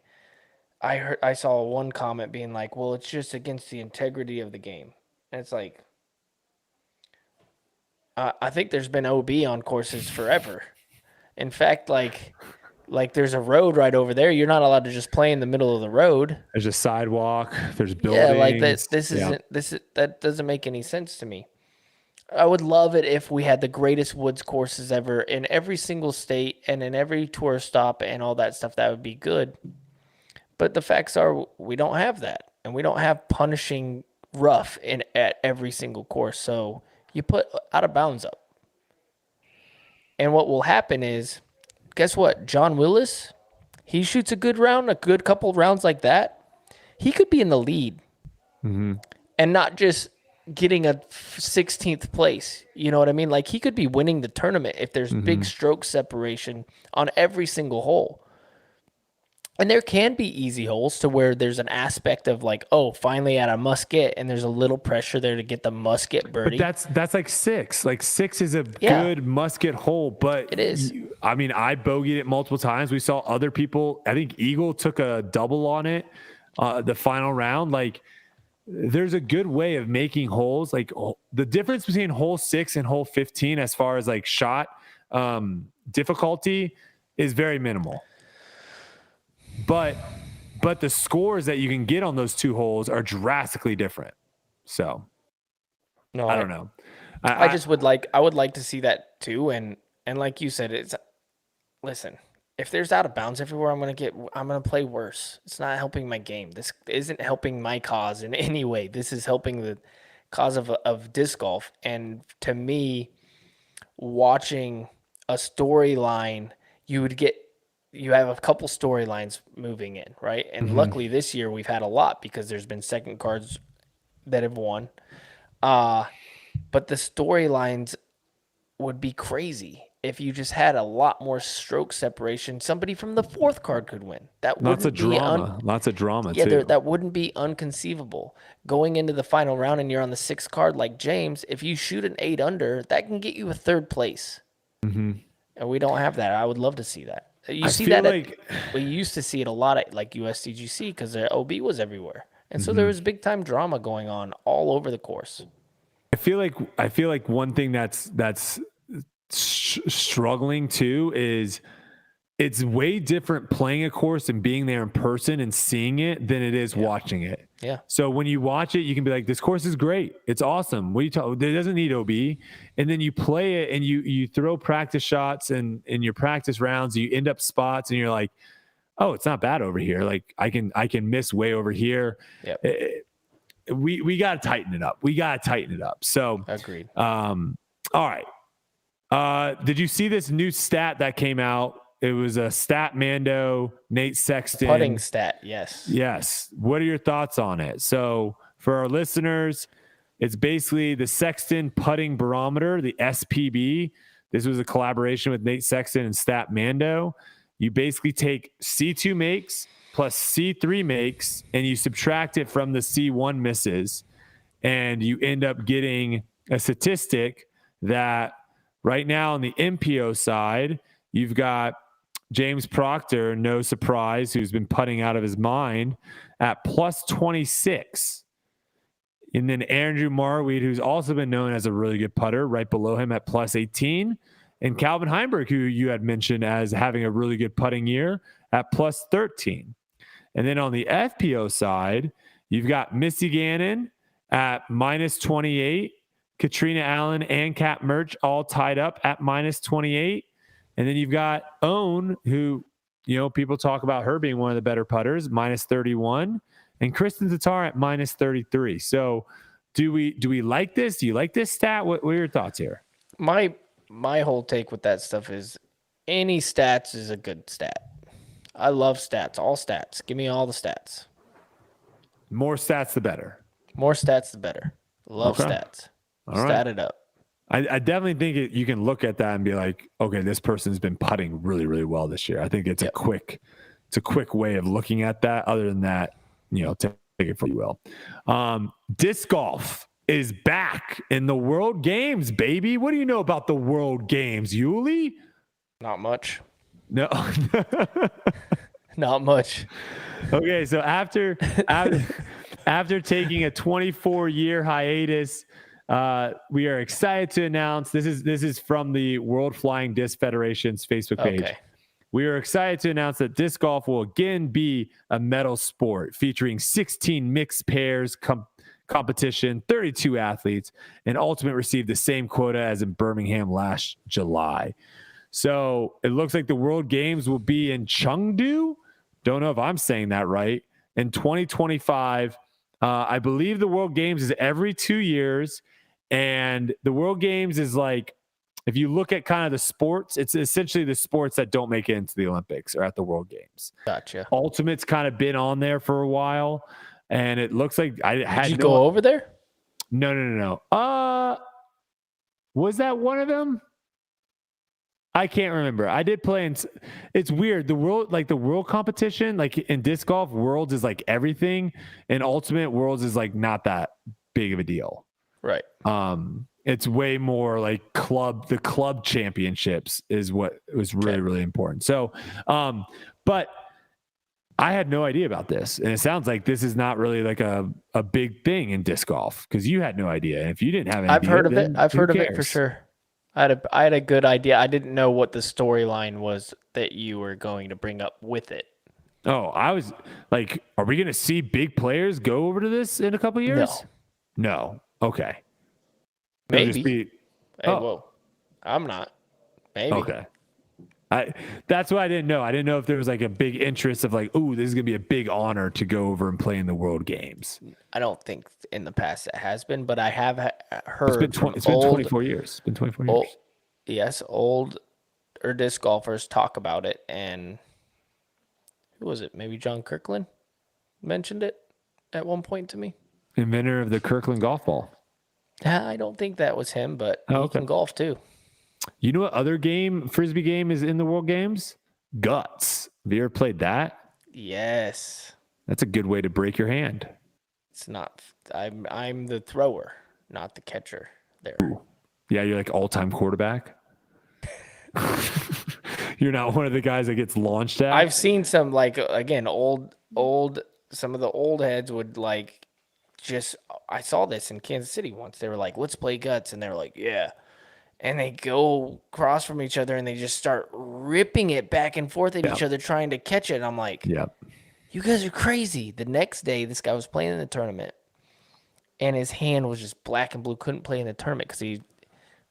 Speaker 2: I saw one comment being like, well, it's just against the integrity of the game. And it's like, I think there's been OB on courses forever. In fact, like there's a road right over there. You're not allowed to just play in the middle of the road.
Speaker 1: There's a sidewalk. There's buildings.
Speaker 2: Yeah, like that doesn't make any sense to me. I would love it if we had the greatest woods courses ever in every single state and in every tourist stop and all that stuff. That would be good. But the facts are we don't have that, and we don't have punishing rough at every single course. So you put out of bounds up. And what will happen is, guess what? John Willis, he shoots a good couple rounds like that. He could be in the lead and not just getting a 16th place. You know what I mean? Like, he could be winning the tournament if there's big stroke separation on every single hole. And there can be easy holes to where there's an aspect of like, oh, finally at a musket, and there's a little pressure there to get the musket birdie.
Speaker 1: But that's like 6. Like 6 is a good musket hole, but
Speaker 2: it is.
Speaker 1: I mean, I bogeyed it multiple times. We saw other people. I think Eagle took a double on it, the final round. Like, there's a good way of making holes. Like the difference between hole 6 and hole 15, as far as like shot difficulty, is very minimal. But the scores that you can get on those 2 holes are drastically different. So
Speaker 2: no,
Speaker 1: I don't know.
Speaker 2: I would like to see that too. And like you said, listen, if there's out of bounds everywhere, I'm going to play worse. It's not helping my game. This isn't helping my cause in any way. This is helping the cause of disc golf. And to me, watching a storyline, you have a couple storylines moving in, right? And luckily this year we've had a lot because there's been second cards that have won. But the storylines would be crazy if you just had a lot more stroke separation. Somebody from the 4th card could win.
Speaker 1: Lots of drama
Speaker 2: yeah,
Speaker 1: too.
Speaker 2: That wouldn't be unconceivable. Going into the final round and you're on the 6th card like James, if you shoot an 8 under, that can get you a 3rd place. And we don't have that. I would love to see that. You see that we used to see it a lot at like USDGC because their OB was everywhere. And so there was big time drama going on all over the course.
Speaker 1: I feel like one thing that's struggling too is it's way different playing a course and being there in person and seeing it than it is watching it.
Speaker 2: Yeah.
Speaker 1: So when you watch it, you can be like, this course is great. It's awesome. What are you talking? It doesn't need OB. And then you play it and you throw practice shots and in your practice rounds, you end up spots and you're like, oh, it's not bad over here. Like I can miss way over here.
Speaker 2: Yep.
Speaker 1: We got to tighten it up. So
Speaker 2: agreed.
Speaker 1: All right. Did you see this new stat that came out? It was a stat Mando, Nate Sexton.
Speaker 2: Putting stat, yes.
Speaker 1: Yes. What are your thoughts on it? So for our listeners, it's basically the Sexton Putting Barometer, the SPB. This was a collaboration with Nate Sexton and Stat Mando. You basically take C2 makes plus C3 makes, and you subtract it from the C1 misses, and you end up getting a statistic that right now on the MPO side, you've got James Proctor, no surprise, who's been putting out of his mind at plus 26. And then Andrew Marweed, who's also been known as a really good putter, right below him at plus 18. And Calvin Heimburg, who you had mentioned as having a really good putting year, at plus 13. And then on the FPO side, you've got Missy Gannon at minus 28, Katrina Allen and Kat Mertsch all tied up at minus 28. And then you've got Owen, who, people talk about her being one of the better putters, minus 31, and Kristen Tatar at minus 33. So do we like this? Do you like this stat? What are your thoughts here?
Speaker 2: My whole take with that stuff is any stats is a good stat. I love stats, all stats. Give me all the stats.
Speaker 1: More stats, the better.
Speaker 2: More stats, the better. Love stats.
Speaker 1: All
Speaker 2: Stat
Speaker 1: right.
Speaker 2: it up.
Speaker 1: I definitely think you can look at that and be like, okay, this person's been putting really, really well this year. I think it's a quick way of looking at that. Other than that, take it for you will. Disc golf is back in the World Games, baby. What do you know about the World Games, Yuli?
Speaker 2: Not much.
Speaker 1: No.
Speaker 2: Not much.
Speaker 1: Okay, so after taking a 24-year hiatus, we are excited to announce this is from the World Flying Disc Federation's Facebook page.
Speaker 2: Okay.
Speaker 1: We are excited to announce that disc golf will again be a medal sport featuring 16 mixed pairs competition, 32 athletes, and Ultimate received the same quota as in Birmingham last July. So it looks like the World Games will be in Chengdu. Don't know if I'm saying that right. In 2025, I believe the World Games is every 2 years. And the World Games is like, if you look at kind of the sports, it's essentially the sports that don't make it into the Olympics or at the World Games.
Speaker 2: Gotcha.
Speaker 1: Ultimate's kind of been on there for a while. And it looks like
Speaker 2: Did you go over there?
Speaker 1: No. Was that one of them? I can't remember. I did play in. It's weird. The world competition, like in disc golf, Worlds is like everything, and Ultimate Worlds is like not that big of a deal.
Speaker 2: Right.
Speaker 1: It's way more like the club championships is what was really, really important. So, but I had no idea about this. And it sounds like this is not really like a big thing in disc golf because you had no idea. And if you didn't have any
Speaker 2: I've
Speaker 1: idea,
Speaker 2: heard of it. I've heard of
Speaker 1: cares?
Speaker 2: it for sure. I had a good idea. I didn't know what the storyline was that you were going to bring up with it.
Speaker 1: Oh, I was like, are we going to see big players go over to this in a couple of years? No. Okay.
Speaker 2: Maybe. Whoa. I'm not. Maybe.
Speaker 1: Okay. That's what I didn't know. I didn't know if there was like a big interest of like, ooh, this is going to be a big honor to go over and play in the World Games.
Speaker 2: I don't think in the past it has been, but I have heard
Speaker 1: it's been 24 years. It's been 24 years.
Speaker 2: Yes, older disc golfers talk about it. And who was it? Maybe John Kirkland mentioned it at one point to me.
Speaker 1: Inventor of the Kirkland golf ball.
Speaker 2: I don't think that was him, but he can golf too.
Speaker 1: You know what other frisbee game is in the World Games? Guts. Have you ever played that?
Speaker 2: Yes.
Speaker 1: That's a good way to break your hand.
Speaker 2: It's not. I'm the thrower, not the catcher there.
Speaker 1: Ooh. Yeah, you're like all-time quarterback. You're not one of the guys that gets launched at.
Speaker 2: I've seen some some of the old heads would like I saw this in Kansas City once. They were like, let's play guts. And they were like, yeah. And they go across from each other and they just start ripping it back and forth at each other trying to catch it. And I'm like, you guys are crazy. The next day, this guy was playing in the tournament and his hand was just black and blue. Couldn't play in the tournament because he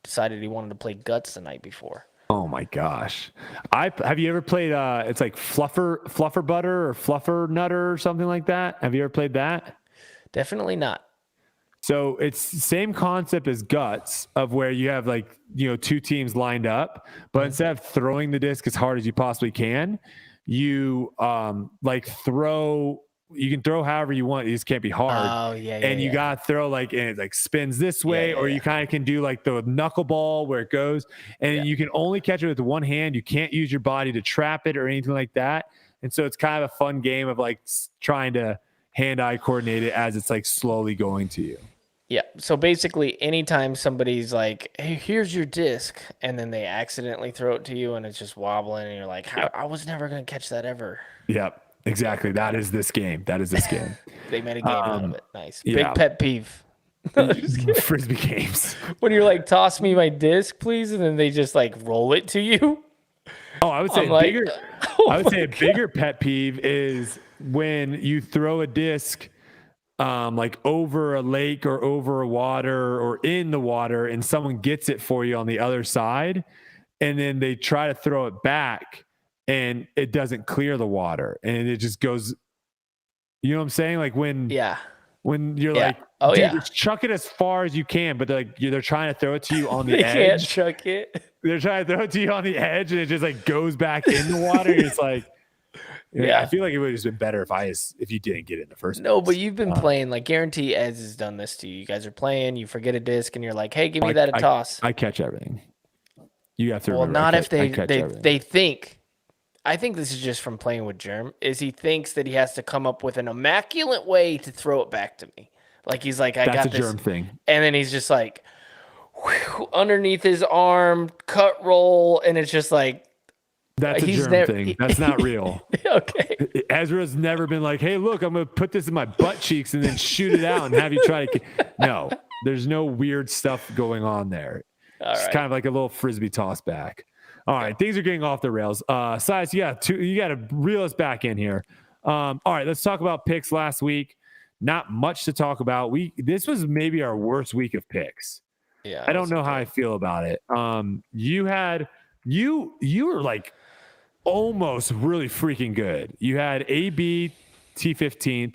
Speaker 2: decided he wanted to play guts the night before.
Speaker 1: Oh my gosh. Have you ever played, it's like fluffer butter or fluffer nutter or something like that? Have you ever played that?
Speaker 2: Definitely not.
Speaker 1: So it's the same concept as guts of where you have like, two teams lined up, but instead of throwing the disc as hard as you possibly can, you you can throw however you want. It just can't be hard.
Speaker 2: Oh yeah.
Speaker 1: And you got to throw and it like spins this way, or you kind of can do like the knuckleball where it goes and you can only catch it with one hand. You can't use your body to trap it or anything like that. And so it's kind of a fun game of like trying to hand-eye coordinate it as it's like slowly going to you.
Speaker 2: Yeah. So basically anytime somebody's like, hey, here's your disc, and then they accidentally throw it to you and it's just wobbling and you're like, I was never going to catch that ever.
Speaker 1: Yep. Exactly. That is this game.
Speaker 2: They made a game out of it. Nice. Big pet peeve.
Speaker 1: Frisbee games.
Speaker 2: When you're like, toss me my disc, please, and then they just like roll it to you.
Speaker 1: Oh, I would say a bigger pet peeve is when you throw a disc like over a lake or over a water or in the water and someone gets it for you on the other side and then they try to throw it back and it doesn't clear the water and it just goes, you know what I'm saying? Like when you're like, just chuck it as far as you can, but they're trying to throw it to you on the edge.
Speaker 2: They can't chuck it.
Speaker 1: They're trying to throw it to you on the edge and it just like goes back in the water. It's like, I feel like it would have just been better if you didn't get it in the first place.
Speaker 2: No, but you've been playing. Like, guarantee Eds has done this to you. You guys are playing. You forget a disc, and you're like, "Hey, give me that a toss."
Speaker 1: I catch everything. You have to.
Speaker 2: Well, not if they think. I think this is just from playing with Germ. Is he thinks that he has to come up with an immaculate way to throw it back to me? Like he's like, I got this.
Speaker 1: That's a Germ thing.
Speaker 2: And then he's just like, underneath his arm, cut roll, and it's just like.
Speaker 1: That's a Germ thing. That's not real.
Speaker 2: Okay.
Speaker 1: Ezra's never been like, hey, look, I'm going to put this in my butt cheeks and then shoot it out and have you try to. No, there's no weird stuff going on there. It's kind of like a little Frisbee toss back. All right. Things are getting off the rails. Size, you got to reel us back in here. All right. Let's talk about picks last week. Not much to talk about. This was maybe our worst week of picks.
Speaker 2: Yeah.
Speaker 1: I don't know how I feel about it. You were like, almost really freaking good. You had AB T15th,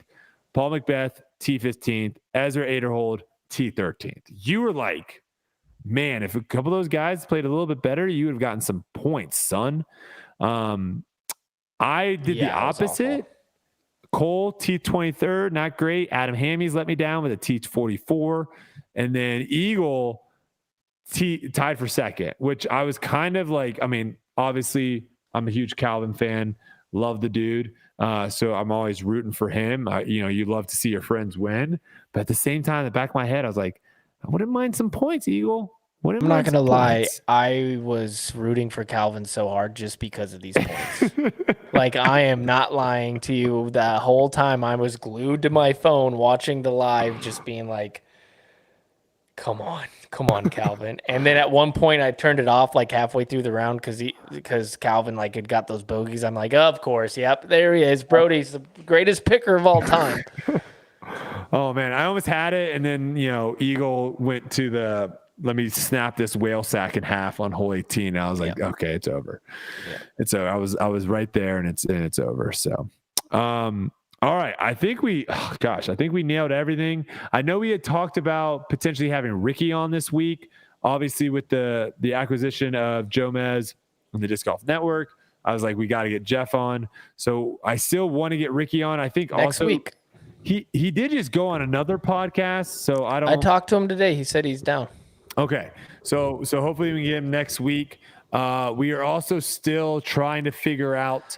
Speaker 1: Paul Macbeth T15th, Ezra Aderhold T13th. You were like, man, if a couple of those guys played a little bit better, you would have gotten some points, son. I did the opposite. Cole T23rd, not great. Adam Hammies let me down with a T44. And then Eagle tied for second, which I was kind of like, I mean, obviously I'm a huge Calvin fan. Love the dude. So I'm always rooting for him. You love to see your friends win. But at the same time, in the back of my head, I was like, I wouldn't mind some points, Eagle.
Speaker 2: I'm not going to lie. I was rooting for Calvin so hard just because of these points. Like, I am not lying to you. The whole time I was glued to my phone watching the live, just being like, come on, Calvin. And then at one point I turned it off like halfway through the round because Calvin like had got those bogeys. I'm like, of course, yep, there he is. Brody's the greatest picker of all time.
Speaker 1: Oh man, I almost had it, and then Eagle went to the let me snap this whale sack in half on hole 18. I was like, okay, it's over. Yeah. It's over. I was right there, and it's over. So, all right. I think we nailed everything. I know we had talked about potentially having Ricky on this week, obviously with the acquisition of Jomez and the Disc Golf Network. I was like, we got to get Jeff on. So I still want to get Ricky on. I think
Speaker 2: next week.
Speaker 1: He did just go on another podcast. So I
Speaker 2: talked to him today. He said he's down.
Speaker 1: Okay. So hopefully we can get him next week. We are also still trying to figure out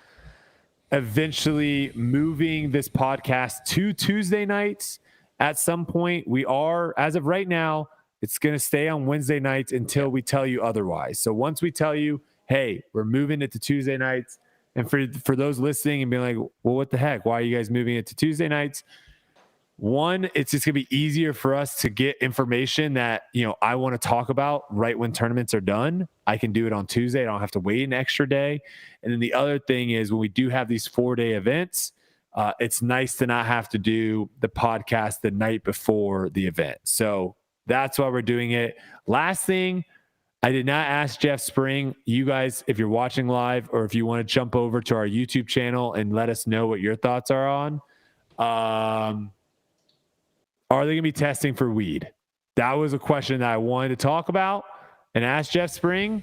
Speaker 1: eventually moving this podcast to Tuesday nights at some point. We are, as of right now, it's going to stay on Wednesday nights until we tell you otherwise. So once we tell you, hey, we're moving it to Tuesday nights, and for those listening and being like, well, what the heck? Why are you guys moving it to Tuesday nights? One, it's just going to be easier for us to get information that, I want to talk about right when tournaments are done. I can do it on Tuesday. I don't have to wait an extra day. And then the other thing is when we do have these 4-day events, it's nice to not have to do the podcast the night before the event. So that's why we're doing it. Last thing, I did not ask Jeff Spring. You guys, if you're watching live or if you want to jump over to our YouTube channel and let us know what your thoughts are on, are they going to be testing for weed? That was a question that I wanted to talk about and ask Jeff Spring.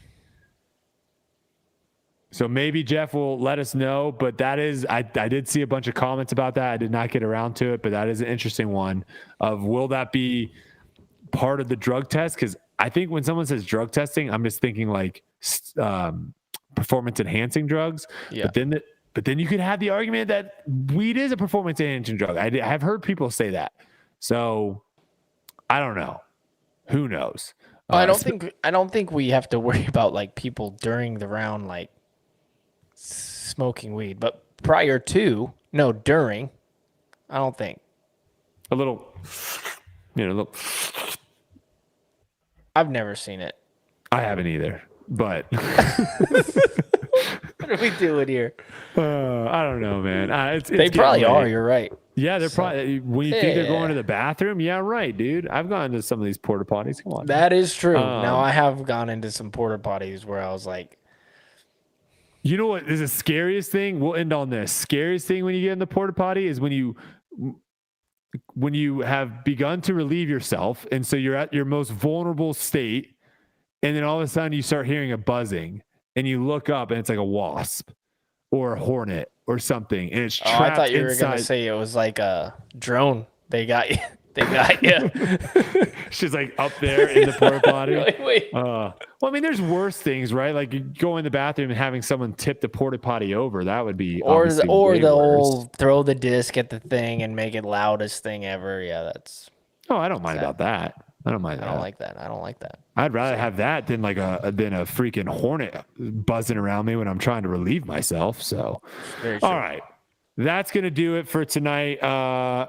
Speaker 1: So maybe Jeff will let us know, but that is, I did see a bunch of comments about that. I did not get around to it, but that is an interesting one of, will that be part of the drug test? Because I think when someone says drug testing, I'm just thinking like performance enhancing drugs. Yeah. But then you could have the argument that weed is a performance enhancing drug. I have heard people say that. So I don't know. Who knows?
Speaker 2: I don't think we have to worry about like people during the round like smoking weed, but during, I don't think.
Speaker 1: A little.
Speaker 2: I've never seen it.
Speaker 1: I haven't either. But
Speaker 2: what are we doing here?
Speaker 1: I don't know, man.
Speaker 2: They probably are. You're right.
Speaker 1: Yeah, they're probably, when you think they're going to the bathroom, yeah, right, dude. I've gone to some of these porta potties. Come on.
Speaker 2: That is true. Now, I have gone into some porta potties where I was like,
Speaker 1: you know what is the scariest thing? We'll end on this. Scariest thing when you get in the porta potty is when you have begun to relieve yourself, and so you're at your most vulnerable state, and then all of a sudden you start hearing a buzzing, and you look up, and it's like a wasp or a hornet or something, and it's trapped
Speaker 2: I thought you
Speaker 1: inside.
Speaker 2: were going to say it was like a drone. They got you.
Speaker 1: She's like up there in the porta potty.
Speaker 2: Like, wait.
Speaker 1: Well, I mean, there's worse things, right? Like you go in the bathroom and having someone tip the porta potty over. That would be
Speaker 2: or the
Speaker 1: worse.
Speaker 2: old throw the disc at the thing and make it loudest thing ever. Yeah, that's.
Speaker 1: Oh, I don't mind about that. I don't mind that.
Speaker 2: I don't like that.
Speaker 1: I'd rather have that than a freaking hornet buzzing around me when I'm trying to relieve myself. So, all right, that's gonna do it for tonight. I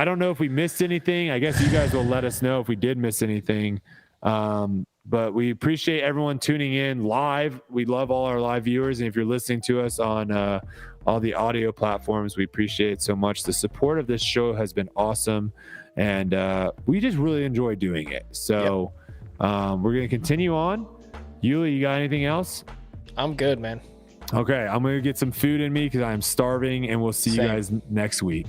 Speaker 1: don't know if we missed anything. I guess you guys will let us know if we did miss anything. But we appreciate everyone tuning in live. We love all our live viewers, and if you're listening to us on all the audio platforms, we appreciate it so much. The support of this show has been awesome. And we just really enjoy doing it. So we're going to continue on. Yuli, you got anything else?
Speaker 2: I'm good, man.
Speaker 1: Okay, I'm going to get some food in me because I'm starving, and we'll see you guys next week.